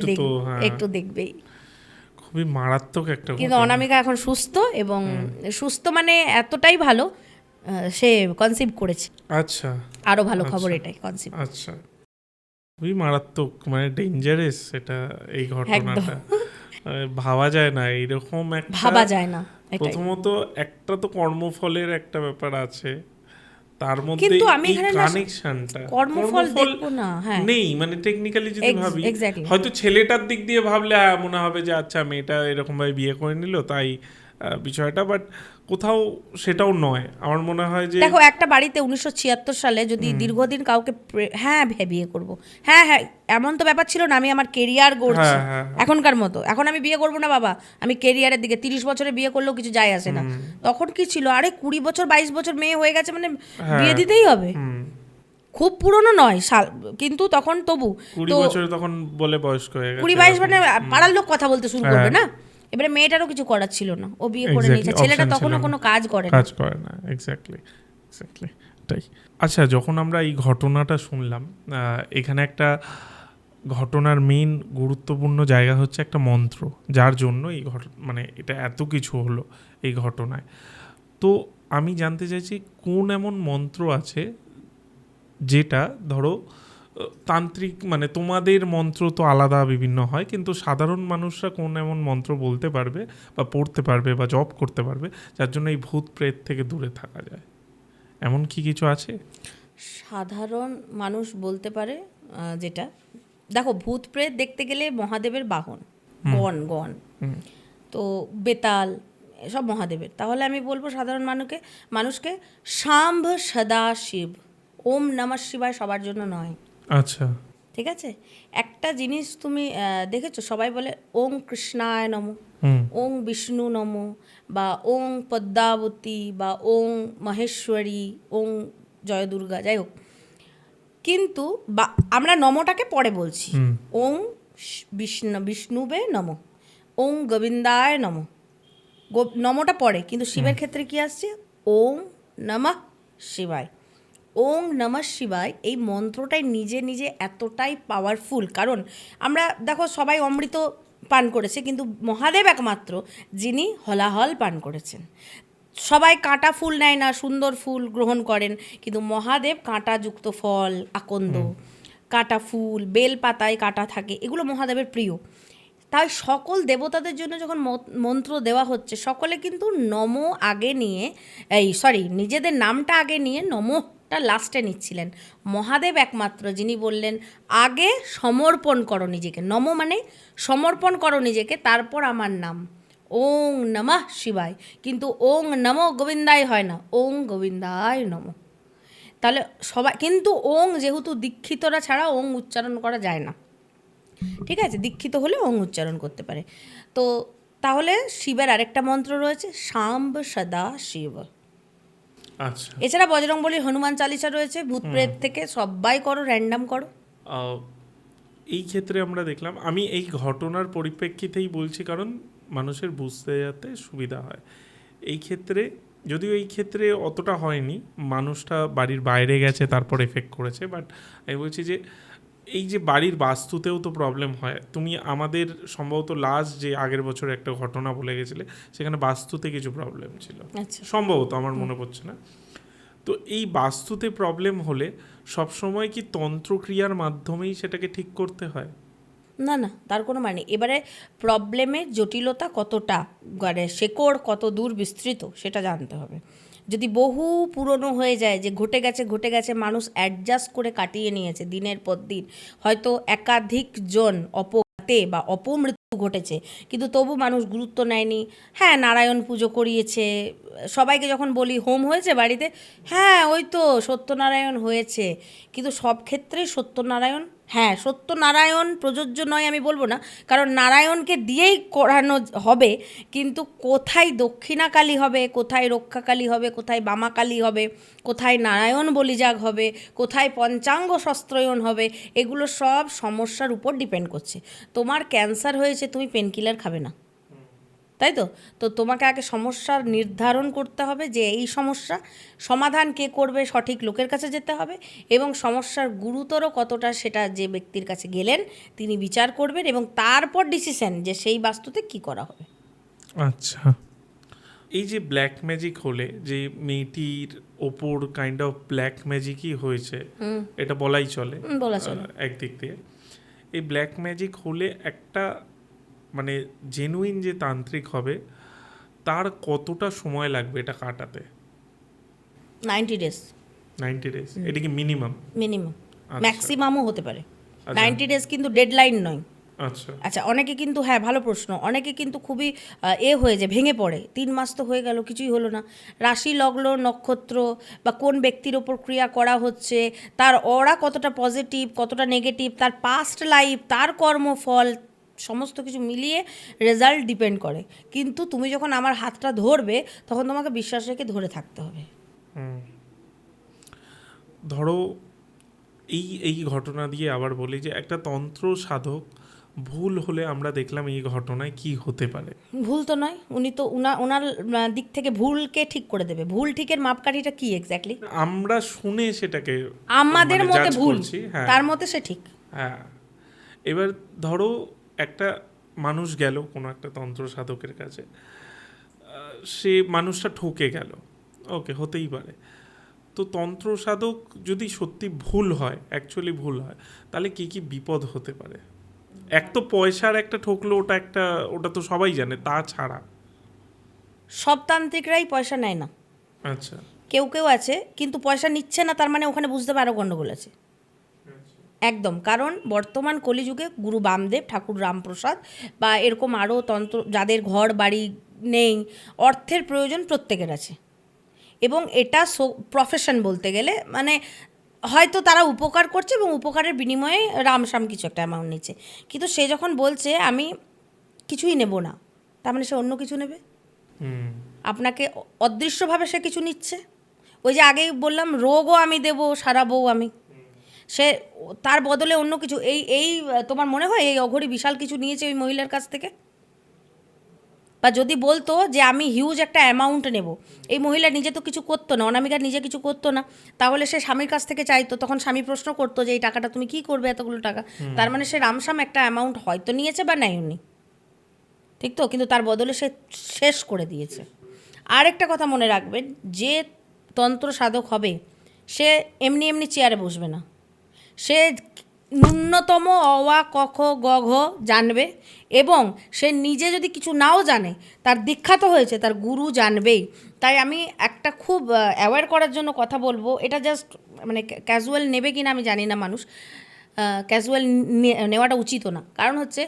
একটু দেখবেই। খুবই মারাত্মক একটা। কিন্তু অনামিকা এখন সুস্থ এবং সুস্থ মানে এতটাই ভালো, সে কনসিভ করেছে। আচ্ছা, আরো ভালো খবর এটাই, কনসিভ। আচ্ছা, খুবই মারাত্মক, মানে ডেঞ্জারাস এটা, এই ঘটনাটা ভাবা যায় না, এইরকম একটা ভাবা যায় না। প্রথমত একটা তো কর্মফলের একটা ব্যাপার আছে, তার মধ্যে কিন্তু আমি এই এখানে কানেকশনটা কর্মফল দেখবো না, হ্যাঁ নেই, মানে টেকনিক্যালি যদি ভাবি, এক্স্যাক্টলি হয়তো ছেলেটার দিক দিয়ে ভাবলে মনে হবে যে আচ্ছা মেয়েটা এরকম ভাবে বিয়ে করে নিল তাই বিষয়টা, বাট কোথাও সেটাও নয়। আমার মনে হয় যে দেখো একটা বাড়িতে 1976 সালে যদি দীর্ঘদিন কাউকে হ্যাঁ বিয়ে করব, হ্যাঁ এমন তো ব্যাপার ছিল না, আমি আমার কেরিয়ার গড়ছি এখনকার মতো। এখন আমি বিয়ে করব না বাবা, আমি কেরিয়ারের দিকে, 30 বছরে বিয়ে করলেও কিছু যায় আসে না। তখন কি ছিল, আরে 20 বছর 22 বছর মেয়ে হয়ে গেছে মানে বিয়ে দিতেই হবে, খুব পুরনো নয় সাল, কিন্তু তখন তবু 20 বছরে তখন বলে বয়স্ক হয়ে গেছে, 20-22 মানে পাড়ার লোক কথা বলতে শুরু করবে না। এবারে মেয়েটারও কিছু করার ছিল না, ও বিয়ে করে নিয়েছে, ছেলেটা তখনও কোনো কাজ করে না। এক্স্যাক্টলি তাই। আচ্ছা, যখন আমরা এই ঘটনাটা শুনলাম, এখানে একটা ঘটনার মেইন গুরুত্বপূর্ণ জায়গা হচ্ছে একটা মন্ত্র, যার জন্য এই মানে এটা এত কিছু হলো এই ঘটনায়। তো আমি জানতে চাইছি কোন এমন মন্ত্র আছে যেটা ধরো তান্ত্রিক, মানে তোমাদের মন্ত্র তো আলাদা বিভিন্ন হয়, কিন্তু সাধারণ মানুষরা কোন এমন মন্ত্র বলতে পারবে বা পড়তে পারবে বা জপ করতে পারবে যার জন্য এই ভূত প্রেত থেকে দূরে থাকা যায়, এমন কি কিছু আছে? সাধারণ মানুষ বলতে পারে যেটা, দেখো ভূত প্রেত দেখতে গেলে মহাদেবের বাহন, গণ তো বেতাল সব মহাদেবের, তাহলে আমি বলবো সাধারণ মানুষকে শাম্ভ সদা শিব, ওম নমঃ শিবায় সবার জন্য নয়, আচ্ছা। ঠিক আছে? একটা জিনিস তুমি দেখেছো, সবাই বলে ওং কৃষ্ণায় নমঃ, হুম ওং বিষ্ণু নমঃ, বা ওং পদ্মাবতী, বা ওং মহেশ্বরী, ওং জয় দুর্গা, যাই হোক। কিন্তু বা আমরা নমটাকে পরে বলছি, হুম ওং বিষ্ণুবে নমঃ, ওং গোবিন্দায় নমঃ, নমটা পরে, কিন্তু শিবের ক্ষেত্রে কি আসছে? ওং নমঃ শিবায়। ওং নমঃ শিবায় এই মন্ত্রটাই নিজে নিজে এতটাই পাওয়ারফুল, কারণ আমরা দেখো সবাই অমৃত পান করেছে, কিন্তু মহাদেব একমাত্র যিনি হলাহল পান করেছেন। সবাই কাঁটা ফুল নেয় না, সুন্দর ফুল গ্রহণ করেন, কিন্তু মহাদেব কাঁটাযুক্ত ফল, আকন্দ, কাঁটা ফুল, বেল পাতায় কাঁটা থাকে, এগুলো মহাদেবের প্রিয়। তাই সকল দেবতাদের জন্য যখন মন্ত্র দেওয়া হচ্ছে, সকলে কিন্তু নম আগে নিয়ে, নিজেদের নামটা আগে নিয়ে নমটা লাস্টে নিচ্ছিলেন। মহাদেব একমাত্র যিনি বললেন আগে সমর্পণ করো নিজেকে, নম মানে সমর্পণ করো নিজেকে, তারপর আমার নাম ওং নমঃ শিবায়। কিন্তু ওং নমো গোবিন্দায় হয় না, ওং গোবিন্দায় নম। তাহলে সবাই কিন্তু ওং, যেহেতু দীক্ষিতরা ছাড়া ওং উচ্চারণ করা যায় না, ঠিক আছে? দীক্ষিত হলে ওং উচ্চারণ করতে পারে। তো তাহলে শিবের আরেকটা মন্ত্র রয়েছে, শাম্ব সদা শিব। আচ্ছা। এছাড়া বজরংবলীর হনুমান চালিসা রয়েছে, ভূত প্রেত থেকে সবাই করো, র্যান্ডাম করো। আহ, এই ক্ষেত্রে আমরা দেখলাম, আমি এই ঘটনার পরিপ্রেক্ষিতেই বলছি কারণ মানুষের বুঝতে যাতে সুবিধা হয়। এই ক্ষেত্রে যদিও এই ক্ষেত্রে অতটা হয়নি, মানুষটা বাড়ির বাইরে গেছে তারপর এফেক্ট করেছে, বাট আমি বলছি যে এই যে বাড়ির বাস্তুতেও তো প্রবলেম হয়। তুমি আমাদের সম্ভবত লাস্ট যে আগের বছর একটা ঘটনা বলে গেছিলে, সেখানে বাস্তুতে কিছু প্রবলেম ছিল আচ্ছা, সম্ভবত, আমার মনে পড়ছে না। তো এই বাস্তুতে প্রবলেম হলে সবসময় কি তন্ত্রক্রিয়ার মাধ্যমেই সেটাকে ঠিক করতে হয়? না না, তার কোনো মানে নেই। এবারে প্রবলেমের জটিলতা কতটা, মানে শেকড় কত দূর বিস্তৃত, সেটা জানতে হবে। যদি বহু পুরনো হয়ে যায়, যে ঘটে গেছে, মানুষ অ্যাডজাস্ট করে কাটিয়ে নিয়েছে দিনের পর দিন, হয়তো একাধিক জন অপঘাতে বা অপমৃত্যু ঘটেছে, কিন্তু তবু মানুষ গুরুত্ব নেয়নি। হ্যাঁ, নারায়ণ পুজো করিয়েছে, সবাইকে যখন বলি হোম হয়েছে বাড়িতে, হ্যাঁ ওই তো সত্যনারায়ণ হয়েছে, কিন্তু সব ক্ষেত্রেই সত্যনারায়ণ, হ্যাঁ সত্যনারায়ণ প্রযোজ্য নয় আমি বলবো না, কারণ নারায়ণকে দিয়েই করানো হবে, কিন্তু কোথায় দক্ষিণাকালী হবে, কোথায় রক্ষাকালী হবে, কোথায় বামাকালী হবে, কোথায় নারায়ণ বলিযাগ হবে, কোথায় পঞ্চাঙ্গ শস্ত্রয়ন হবে, এগুলো সব সমস্যার উপর ডিপেন্ড করছে। তোমার ক্যান্সার হয়েছে, তুমি পেনকিলার খাবে না, তাই তো? তো তোমাকে আগে সমস্যার নির্ধারণ করতে হবে, যে এই সমস্যা সমাধান কে করবে, সঠিক লোকের কাছে যেতে হবে, এবং সমস্যার গুরুতর কতটা সেটা যে ব্যক্তির কাছে গেলেন তিনি বিচার করবেন, এবং তারপর ডিসিশন যে সেই বাস্তুতে কি করা হবে। আচ্ছা। এই যে ব্ল্যাক ম্যাজিক হলে, যে মেয়েটির ওপর কাইন্ড অফ ব্ল্যাক ম্যাজিকই হয়েছে, এটা বলাই চলে বলা চলে। একদিক দিয়ে। এই ব্ল্যাক ম্যাজিক হলে একটা মানে জেনুইন যে তান্ত্রিক হবে, তার কতটা সময় লাগবে এটা কাটাতে? 90 ডেজ 90 ডেজ, এটা কি মিনিমাম? মিনিমাম, আচ্ছা। ম্যাক্সিমামও হতে পারে। আচ্ছা। 90 ডেজ কিন্তু ডেডলাইন নয়। আচ্ছা। আচ্ছা, অনেকে কিন্তু, হ্যাঁ ভালো প্রশ্ন, অনেকে কিন্তু খুবই হয়ে যায়, ভেঙে পড়ে, 3 মাস তো হয়ে গেল কিছুই হলো না। রাশি লগ্ন নক্ষত্র বা কোন ব্যক্তির ওপর ক্রিয়া করা হচ্ছে, তার অরা কতটা পজিটিভ কতটা নেগেটিভ, তার পাস্ট লাইফ, তার কর্মফল, সমস্ত কিছু মিলিয়ে রেজাল্ট ডিপেন্ড করে। কিন্তু তুমি যখন আমার হাতটা ধরবে, তখন তোমাকে বিশ্বাস রেখে ধরে থাকতে হবে। ধরো এই এই ঘটনা দিয়ে আবার বলি যে একটা তন্ত্র সাধক ভুল হলে আমরা দেখলাম এই ঘটনায় কি হতে পারে। ভুল তো নয়, উনি তো ওনার দিক থেকে ভুলকে ঠিক করে দেবে। ভুল ঠিকের মাপকাঠিটা কি এক্স্যাক্টলি? আমরা শুনে সেটাকে আমাদের মানে মতে judge ভুল, করছি, হ্যাঁ। তার মতে সে ঠিক। হ্যাঁ, এবার ধরো একটা মানুষ গেল কোনো একটা তন্ত্র সাধকের কাছে, সে মানুষটা ঠকে গেল, ওকে, হতেই পারে। তো তন্ত্র সাধক যদি সত্যি ভুল হয়, অ্যাকচুয়ালি ভুল হয়, তাহলে কি কি বিপদ হতে পারে? এক তো পয়সার একটা ঠকলো, ওটা তো সবাই জানে, তাছাড়া সব তান্ত্রিকরাই পয়সা নেয় না, আচ্ছা কেউ কেউ আছে কিন্তু পয়সা নিচ্ছে না, তার মানে ওখানে বুঝতে হবে আরও গণ্ডগোল আছে একদম। কারণ বর্তমান কলিযুগে গুরু বামদেব, ঠাকুর রামপ্রসাদ বা এরকম আরও তন্ত্র, যাদের ঘর বাড়ি নেই, অর্থের প্রয়োজন প্রত্যেকের আছে, এবং এটা প্রফেশন বলতে গেলে, মানে হয়তো তারা উপকার করছে এবং উপকারের বিনিময়ে রামসাম কিছু একটা অ্যামাউন্ট নিচ্ছে, কিন্তু সে যখন বলছে আমি কিছুই নেব না, তার মানে সে অন্য কিছু নেবে। আপনাকে অদৃশ্যভাবে সে কিছু নিচ্ছে। ওই যে আগেই বললাম রোগও আমি দেবো, সারাবও আমি, সে তার বদলে অন্য কিছু। এই এই তোমার মনে হয় এই অঘরী বিশাল কিছু নিয়েছে ওই মহিলার কাছ থেকে? বা যদি বলতো যে আমি হিউজ একটা অ্যামাউন্ট নেব, এই মহিলা নিজে তো কিছু করতো না, অনামিকা নিজে কিছু করতো না, তাহলে সে স্বামীর কাছ থেকে চাইতো, তখন স্বামী প্রশ্ন করতো যে এই টাকাটা তুমি কী করবে এতগুলো টাকা। তার মানে সে রামসাম একটা অ্যামাউন্ট হয়তো নিয়েছে বা নেয়নি, ঠিক তো? কিন্তু তার বদলে সে শেষ করে দিয়েছে। আর একটা কথা মনে রাখবেন, যে তন্ত্র সাধক হবে সে এমনি এমনি চেয়ারে বসবে না, সে ন্যূনতম অ ক খ গ ঘ জানবে, এবং সে নিজে যদি কিছু নাও জানে, তার দীক্ষাত হয়েছে, তার গুরু জানবেই। তাই আমি একটা খুব অ্যাওয়্যার করার জন্য কথা বলবো, এটা জাস্ট মানে ক্যাজুয়াল নেবে কিনা আমি জানি না, মানুষ ক্যাজুয়াল নেওয়াটা উচিতও না। কারণ হচ্ছে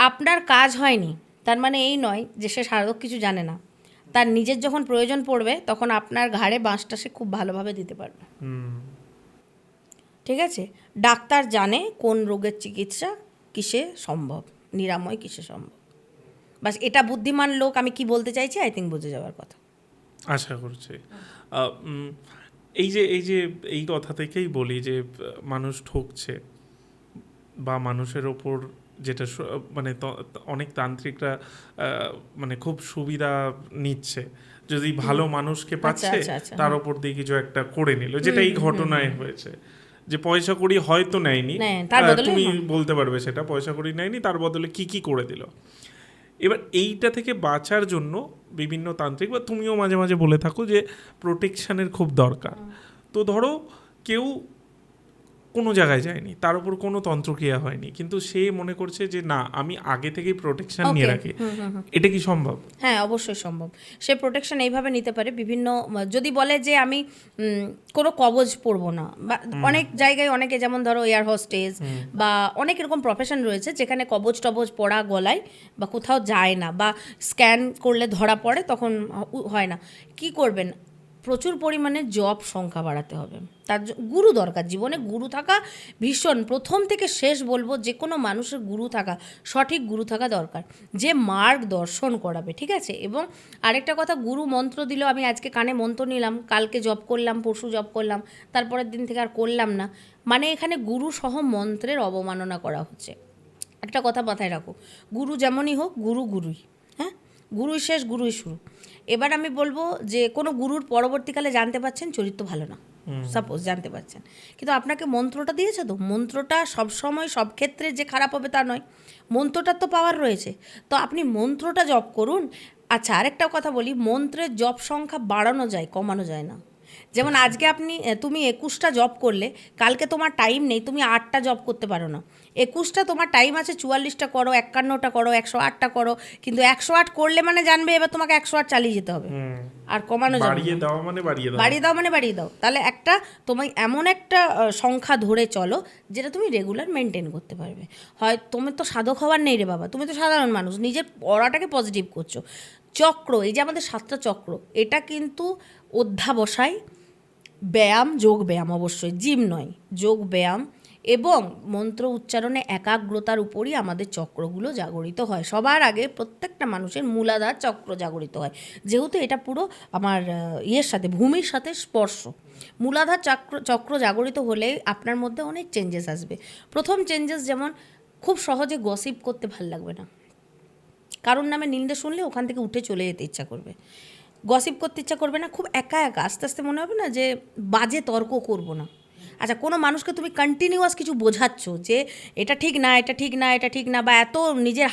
আপনার কাজ হয়নি তার মানে এই নয় যে সে সাধক কিছু জানে না। তার নিজের যখন প্রয়োজন পড়বে তখন আপনার ঘাড়ে বাঁশটা সে খুব ভালোভাবে দিতে পারবে। ঠিক আছে? ডাক্তার জানে কোন রোগের চিকিৎসা কিসে সম্ভব, নিরাময় কিসে সম্ভব। বাস এটা বুদ্ধিমান লোক, আমি কি বলতে চাইছি আই থিঙ্ক বুঝে যাওয়ার কথা। আশা করছি। এই কথা থেকেই বলি যে মানুষ ঠকছে, বা মানুষের ওপর যেটা মানে অনেক তান্ত্রিকরা মানে খুব সুবিধা নিচ্ছে, যদি ভালো মানুষকে পাচ্ছে তার ওপর দিয়ে কিছু একটা করে নিল, যেটা এই ঘটনায় হয়েছে। যে পয়সা কড়ি হয়তো নেয়নি, তুমি বলতে পারবে সেটা পয়সা কড়ি নেয়নি, তার বদলে কি কি করে দিল। এবার এইটা থেকে বাঁচার জন্য বিভিন্ন তান্ত্রিক, বা তুমিও মাঝে মাঝে বলে থাকো যে প্রোটেকশনের খুব দরকার। তো ধরো কেউ কোনো জায়গায় যায়নি, তার উপর কোনো তন্ত্রক্রিয়া হয়নি, কিন্তু সে মনে করছে যে না আমি আগে থেকেই প্রোটেকশন নিয়ে রাখি, এটা কি সম্ভব? হ্যাঁ, অবশ্যই সম্ভব। সে প্রোটেকশন এইভাবে নিতে পারে বিভিন্ন, যদি বলে যে আমি কোনো কবজ পরবো না, বা অনেক জায়গায় অনেকে, যেমন ধরো এয়ার হোস্টেস বা অনেক এরকম প্রফেশন রয়েছে যেখানে কবজ টবজ পরা গলায় বা কোথাও যায় না, বা স্ক্যান করলে ধরা পড়ে তখন হয় না। কি করবেন? প্রচুর পরিমাণে জব সংখ্যা বাড়াতে হবে, তার গুরু দরকার। জীবনে গুরু থাকা ভীষণ, প্রথম থেকে শেষ বলবো যে কোনো মানুষের গুরু থাকা, সঠিক গুরু থাকা দরকার, যে মার্গ দর্শন করাবে। ঠিক আছে? এবং আরেকটা কথা, গুরু মন্ত্র দিল, আমি আজকে কানে মন্ত্র নিলাম, কালকে জব করলাম, পরশু জব করলাম, তারপরের দিন থেকে আর করলাম না, মানে এখানে গুরু সহ মন্ত্রের অবমাননা করা হচ্ছে। একটা কথা মাথায় রাখো, গুরু যেমনই হোক, গুরু গুরুই, হ্যাঁ, গুরুই শেষ গুরুই শুরু। এবার আমি বলবো যে কোনো গুরুর পরবর্তীকালে জানতে পারছেন চরিত্র ভালো না, সাপোজ জানতে পারছেন, কিন্তু আপনাকে মন্ত্রটা দিয়েছে তো, মন্ত্রটা সবসময় সব ক্ষেত্রে যে খারাপ হবে তা নয়, মন্ত্রটার তো পাওয়ার রয়েছে, তো আপনি মন্ত্রটা জপ করুন। আচ্ছা, আরেকটা কথা বলি, মন্ত্রের জপ সংখ্যা বাড়ানো যায়, কমানো যায় না। যেমন আজকে তুমি 21টা জব করলে, কালকে তোমার টাইম নেই, তুমি 8টা জব করতে পারো না। 21টা তোমার টাইম আছে, 44টা করো, 51টা করো, 108টা করো, কিন্তু 108 করলে মানে জানবে এবার তোমাকে 108 চালিয়ে যেতে হবে, আর কমানো যাবে না। বাড়িয়ে দাও মানে বাড়িয়ে দাও। তাহলে তোমায় এমন একটা সংখ্যা ধরে চলো যেটা তুমি রেগুলার মেনটেন করতে পারবে। হয় তুমি তো সাধক হওয়ার নেই রে বাবা, তুমি তো সাধারণ মানুষ, নিজের পড়াটাকে পজিটিভ করছো। চক্র, এই যে আমাদের 7টা চক্র, এটা কিন্তু অধ্যাবসায়, ব্যায়াম, যোগ ব্যায়াম, অবশ্যই জিম নয়, যোগ ব্যায়াম এবং মন্ত্র উচ্চারণে একাগ্রতার উপরই আমাদের চক্রগুলো জাগরিত হয়। সবার আগে প্রত্যেকটা মানুষের মূলাধার চক্র জাগরিত হয়, যেহেতু এটা পুরো আমার সাথে, ভূমির সাথে স্পর্শ। মূলাধার চক্র জাগরিত হলে আপনার মধ্যে অনেক চেঞ্জেস আসবে। প্রথম চেঞ্জেস যেমন, খুব সহজে গসিপ করতে ভাল লাগবে না, কারোর নামে নিন্দে শুনলে ওখান থেকে উঠে চলে যেতে ইচ্ছা করবে, গসিপ করতে ইচ্ছা করবে না, খুব একা একা আস্তে আস্তে মনে হবে না যে বাজে তর্ক করব না। আচ্ছা, কোনো মানুষকে তুমি কন্টিনিউয়াস কিছু বোঝাচ্ছ যে এটা ঠিক না, এটা ঠিক না, এটা ঠিক না, বা এত নিজের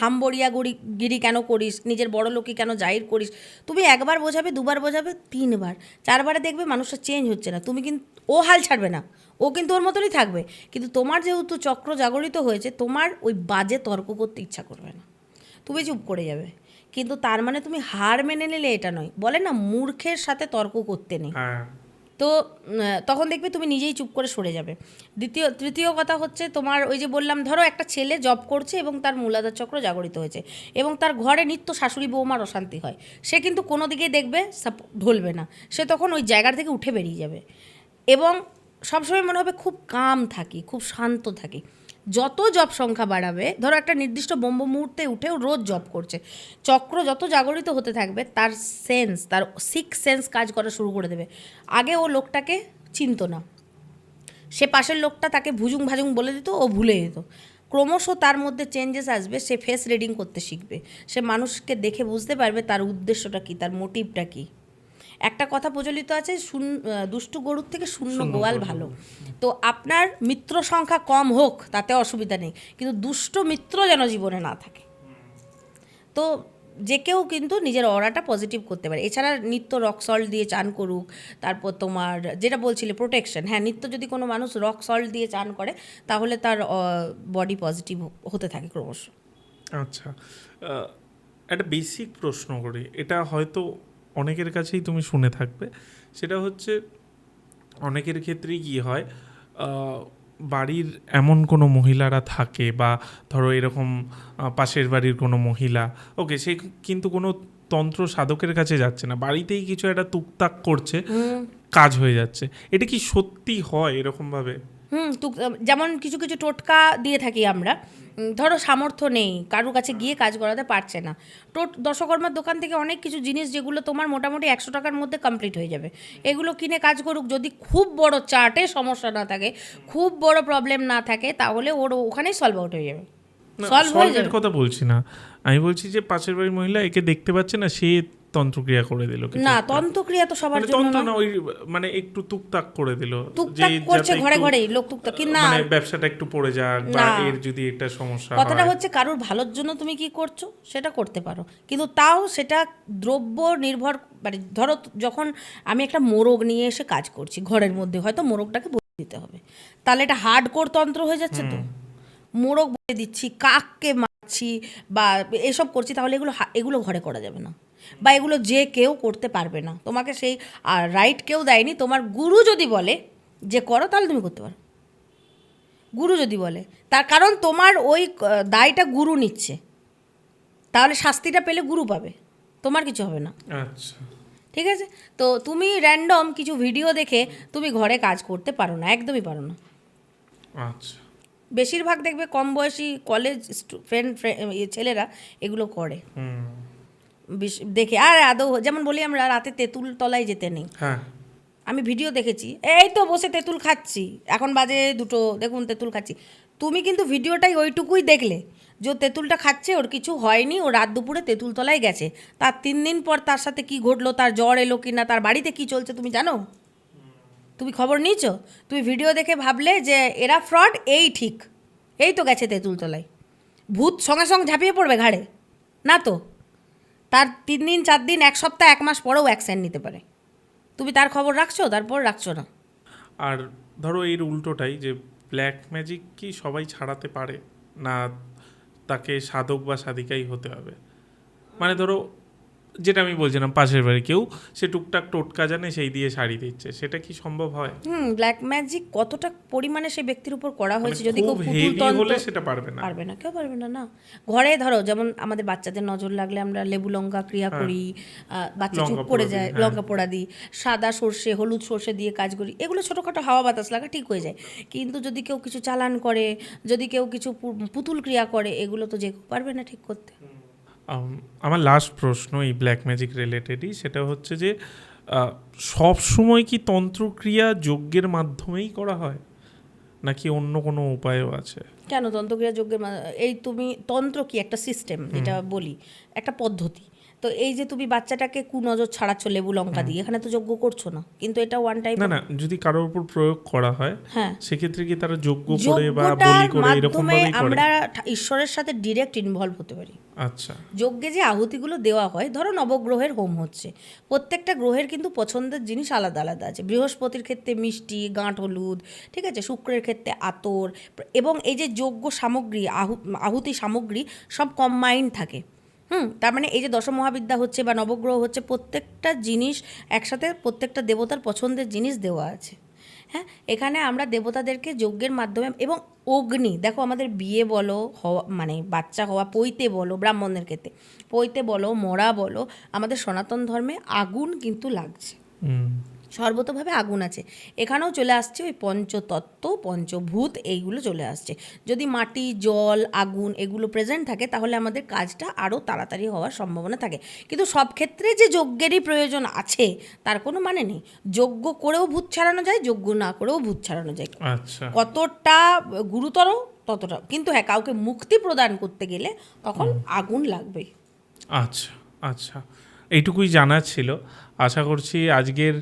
গিরি কেন করিস, নিজের বড় লোকই কেন জাহির করিস, তুমি একবার বোঝাবে, দুবার বোঝাবে, 3বার, 4বারে দেখবে মানুষটা চেঞ্জ হচ্ছে না, তুমি কিন্তু, ও হাল ছাড়বে না, ও কিন্তু ওর মতনই থাকবে, কিন্তু তোমার যেহেতু চক্র জাগরিত হয়েছে, তোমার ওই বাজে তর্ক করতে ইচ্ছা করবে না, তুমি চুপ করে যাবে। কিন্তু তার মানে তুমি হার মেনে নিলে এটা নয়, বলে না মূর্খের সাথে তর্ক করতে নেই। তো তখন দেখবে তুমি নিজেই চুপ করে সরে যাবে। তৃতীয় কথা হচ্ছে তোমার, ওই যে বললাম, ধরো একটা ছেলে জব করছে এবং তার মূলাধার চক্র জাগরিত হয়েছে এবং তার ঘরে নিত্য শাশুড়ি বৌমার অশান্তি হয়, সে কিন্তু কোনো দিকেই দেখবে ঢলবে না, সে তখন ওই জায়গা থেকে উঠে বেরিয়ে যাবে। এবং সবসময় মনে হবে খুব কাম থাকি, খুব শান্ত থাকি। যত জব সংখ্যা বাড়াবে, ধরো একটা নির্দিষ্ট ব্রহ্ম মুহূর্তে উঠেও রোজ জব করছে, চক্র যত জাগরিত হতে থাকবে তার সেন্স, তার সিক্স সেন্স কাজ করা শুরু করে দেবে। আগে ও লোকটাকে চিনতো না, সে পাশের লোকটা তাকে ভুজুং ভাজুং বলে দিত, ও ভুলে যেত। ক্রমশ তার মধ্যে চেঞ্জেস আসবে, সে ফেস রিডিং করতে শিখবে, সে মানুষকে দেখে বুঝতে পারবে তার উদ্দেশ্যটা কী, তার মোটিভটা কী। একটা কথা প্রচলিত আছে, দুষ্টু গরুর থেকে শূন্য গোয়াল ভালো। তো আপনার মিত্র সংখ্যা কম হোক তাতে অসুবিধা নেই, কিন্তু দুষ্ট মিত্র যেন জীবনে না থাকে। তো যে কেউ কিন্তু নিজের অরাটা পজিটিভ করতে পারে। এছাড়া নিত্য রক সল্ট দিয়ে চান করুক, তারপর তোমার যেটা বলছিলে প্রোটেকশন, হ্যাঁ, নিত্য যদি কোনো মানুষ রক সল্ট দিয়ে চান করে তাহলে তার বডি পজিটিভ হতে থাকে ক্রমশ। আচ্ছা, একটা বেসিক প্রশ্ন করি, এটা হয়তো অনেকের কাছেই তুমি শুনে থাকবে, সেটা হচ্ছে অনেকের ক্ষেত্রেই কী হয়, বাড়ির এমন কোনো মহিলারা থাকে বা ধরো এরকম পাশের বাড়ির কোনো মহিলা, ওকে, সে কিন্তু কোনো তন্ত্র সাধকের কাছে যাচ্ছে না, বাড়িতেই কিছু একটা টুকটাক করছে, কাজ হয়ে যাচ্ছে। এটা কি সত্যি হয় এরকমভাবে? যেমন কিছু কিছু টোটকা দিয়ে থাকি আমরা। ধরো সামর্থ্য নেই, কারোর কাছে গিয়ে কাজ করাতে পারছে না, দশকর্মার দোকান থেকে অনেক কিছু জিনিস যেগুলো তোমার মোটামুটি 100 টাকার মধ্যে কমপ্লিট হয়ে যাবে, এগুলো কিনে কাজ করুক। যদি খুব বড় চার্টে সমস্যা না থাকে, খুব বড় প্রবলেম না থাকে, তাহলে ওর ওখানেই সলভ আউট হয়ে যাবে। সলভের কথা বলছি না, আমি বলছি যে পাশের বাড়ির মহিলা একে দেখতে পাচ্ছে না, সে তন্ত্রক্রিয়া করে দিল। না, তন্ত্রক্রিয়া তো সবার জন্য তন্ত্র না, ওই মানে একটু টুকটাক করে দিল, টুকটাক করছে ঘরে ঘরে লোক টুকটাক, কি না মানে ব্যবসাটা একটু পড়ে যাক বা এর যদি একটা সমস্যা হয়। কথাটা হচ্ছে কারোর ভালোর জন্য তুমি কি করছো সেটা করতে পারো, কিন্তু তাও সেটা দ্রব্য নির্ভর, মানে ধরো যখন আমি একটা মোরগ নিয়ে এসে কাজ করছি ঘরের মধ্যে, হয়তো মোরগটাকে বলে দিতে হবে, তাহলে এটা হার্ডকোর তন্ত্র হয়ে যাচ্ছে। তো মোরগ বলে দিচ্ছি, কাককে মারছি বা এসব করছি, তাহলে এগুলো ঘরে করা যাবে না, বা এগুলো যে কেউ করতে পারবে না, তোমাকে সেই রাইট কেউ দেয়নি। তোমার গুরু যদি বলে যে করো, তাহলে তুমি করতে পারো। গুরু যদি বলে, তার কারণ তোমার ওই দায়টা গুরু নিচ্ছে, তাহলে শাস্তিটা পেলে গুরু পাবে, তোমার কিছু হবে না। আচ্ছা, ঠিক আছে? তো তুমি র্যান্ডম কিছু ভিডিও দেখে তুমি ঘরে কাজ করতে পারো না, একদমই পারো না। আচ্ছা, বেশিরভাগ দেখবে কম বয়সী কলেজ ফ্রেন্ড ছেলেরা এগুলো করে দেখে। আর আদৌ যেমন বলি আমরা রাতে তেঁতুল তলায় যেতে নেই, হ্যাঁ, আমি ভিডিও দেখেছি, এই তো বসে তেঁতুল খাচ্ছি, এখন বাজে 2টো, দেখুন তেঁতুল খাচ্ছি। তুমি কিন্তু ভিডিওটাই ওইটুকুই দেখলে, যে তেঁতুলটা খাচ্ছে, ওর কিছু হয়নি, ও রাত দুপুরে তেঁতুল তলায় গেছে, তার 3 দিন পর তার সাথে কি ঘটলো, তার জ্বর এলো কি না, তার বাড়িতে কি চলছে তুমি জানো? তুমি খবর নিয়েছো? তুমি ভিডিও দেখে ভাবলে যে এরা ফ্রড, এই ঠিক, এই তো গেছে তেঁতুল তলায়, ভূত সঙ্গে সঙ্গে ঝাঁপিয়ে পড়বে ঘাড়ে? না তো, তার 3 দিন 4 দিন 1 সপ্তাহ 1 মাস পরেও অ্যাকশন নিতে পারে। তুমি তার খবর রাখছো, তারপর রাখছো না। আর ধরো এর উল্টোটাই, যে ব্ল্যাক ম্যাজিক কি সবাই ছাড়াতে পারে না, তাকে সাধক বা সাধিকাই হতে হবে? মানে ধরো যেটা আমি বলছিলাম, পাশের বাড়ি কেউ সে টুকটাক টোটকা জানে, সেই দিয়ে শাড়ি দিচ্ছে, সেটা কি সম্ভব হয়? ব্ল্যাক ম্যাজিক কতটা পরিমাণে সেই ব্যক্তির উপর করা হয়েছে, যদি কেউ পুতুল হেভি তন্ত্র হলে সেটা পারবে না, পারবে না, কেউ পারবে না। না, ঘরে ধরো যেমন আমাদের বাচ্চাদের নজর লাগলে আমরা লেবু লঙ্কা ক্রিয়া করি, বাচ্চা চুপ করে যায়, লঙ্কা পোড়া দিই, সাদা সর্ষে হলুদ সর্ষে দিয়ে কাজ করি, এগুলো ছোটোখাটো হাওয়া বাতাস লাগা ঠিক হয়ে যায়। কিন্তু যদি কেউ কিছু চালান করে, যদি কেউ কিছু পুতুল ক্রিয়া করে, এগুলো তো যে কেউ পারবে না ঠিক করতে। আমার লাস্ট প্রশ্ন এই ব্ল্যাক ম্যাজিক রিলেটেডই, সেটা হচ্ছে যে সব সময় কি তন্ত্রক্রিয়া যজ্ঞের মাধ্যমেই করা হয়, নাকি অন্য কোনো উপায়ও আছে? কেন তন্ত্রক্রিয়া যজ্ঞের এই তুমি তন্ত্র কি একটা সিস্টেম, যেটা বলি একটা পদ্ধতি। তো এই যে তুমি বাচ্চাটাকে কুনজর ছাড়াচ্ছ লেবু লঙ্কা দিয়ে, এখানে তো যজ্ঞ করছো না, কিন্তু এটা ওয়ান টাইম। না, যদি কারোর উপর প্রয়োগ করা হয়, হ্যাঁ, সেক্ষেত্রে কি তারা যজ্ঞ করে বা বলি করে এরকম ভাবেই করে? আমরা ঈশ্বরের সাথে ডিরেক্ট ইনভলভ হতে পারি। আচ্ছা, যজ্ঞে যে আহুতিগুলো দেওয়া হয়, ধরো নবগ্রহের হোম হচ্ছে, প্রত্যেকটা গ্রহের কিন্তু পছন্দের জিনিস আলাদা আলাদা আছে। বৃহস্পতির ক্ষেত্রে মিষ্টি, গাঁট হলুদ, ঠিক আছে, শুক্রের ক্ষেত্রে আতর, এবং এই যে যজ্ঞ সামগ্রী, আহুতি সামগ্রী সব কম্বাইন্ড থাকে। তার মানে এই যে দশ মহাবিদ্যা হচ্ছে বা নবগ্রহ হচ্ছে, প্রত্যেকটা জিনিস একসাথে প্রত্যেকটা দেবতার পছন্দের জিনিস দেওয়া আছে। হ্যাঁ, এখানে আমরা দেবতাদেরকে যজ্ঞের মাধ্যমে, এবং অগ্নি, দেখো আমাদের বিয়ে বলো, হওয়া মানে বাচ্চা হওয়া, পৈতে বলো, ব্রাহ্মণদের ক্ষেত্রে পৈতে বলো, মরা বলো, আমাদের সনাতন ধর্মে আগুন কিন্তু লাগছে। সর্বতভাবে আগুন আছে। এখানেও চলে আসছে ওই পঞ্চতত্ত্ব, পঞ্চভূত, এইগুলো চলে আসছে। যদি মাটি, জল, আগুন এগুলো প্রেজেন্ট থাকে তাহলে আমাদের কাজটা আরও তাড়াতাড়ি হওয়ার সম্ভাবনা থাকে। কিন্তু সব ক্ষেত্রে যে যজ্ঞেরই প্রয়োজন আছে তার কোনো মানে নেই। যজ্ঞ করেও ভূত ছাড়ানো যায়, যজ্ঞ না করেও ভূত ছাড়ানো যায়। আচ্ছা, কতটা গুরুতর ততটা, কিন্তু হ্যাঁ, কাউকে মুক্তি প্রদান করতে গেলে তখন আগুন লাগবেই। আচ্ছা, আচ্ছা, এইটুকুই জানার ছিল। আশা করছি আজকের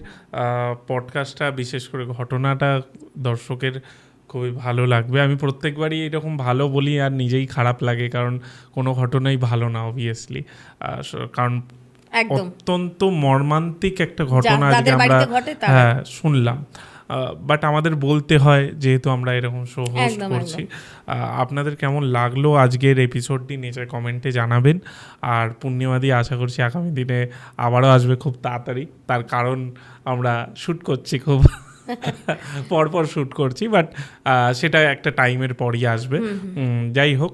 পডকাস্টটা, বিশেষ করে ঘটনাটা দর্শকের খুবই ভালো লাগবে। আমি প্রত্যেকবারই এরকম ভালো বলি আর নিজেই খারাপ লাগে, কারণ কোনো ঘটনাই ভালো না অবভিয়াসলি। কারণ একদম অত্যন্ত মর্মান্তিক একটা ঘটনা আজকে যাদের আমরা বাড়িতে ঘটে তারা। হ্যাঁ শুনলাম, বাট আমাদের বলতে হয় যেহেতু আমরা এরকম শো হোস্ট একদম, করছি। আপনাদের কেমন লাগলো আজকের এপিসোডটি নিচে কমেন্টে জানাবেন। আর পূর্ণিমাদি আশা করছি আগামী দিনে আবারও আসবে খুব তাড়াতাড়ি, তার কারণ আমরা শ্যুট করছি খুব পরপর শ্যুট করছি, বাট সেটা একটা টাইমের পরই আসবে। যাই হোক,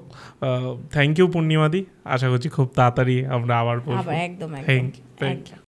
থ্যাংক ইউ পূর্ণিমাদি, আশা করছি খুব তাড়াতাড়ি আমরা আবার বসবো। একদম থ্যাংক ইউ। একদম।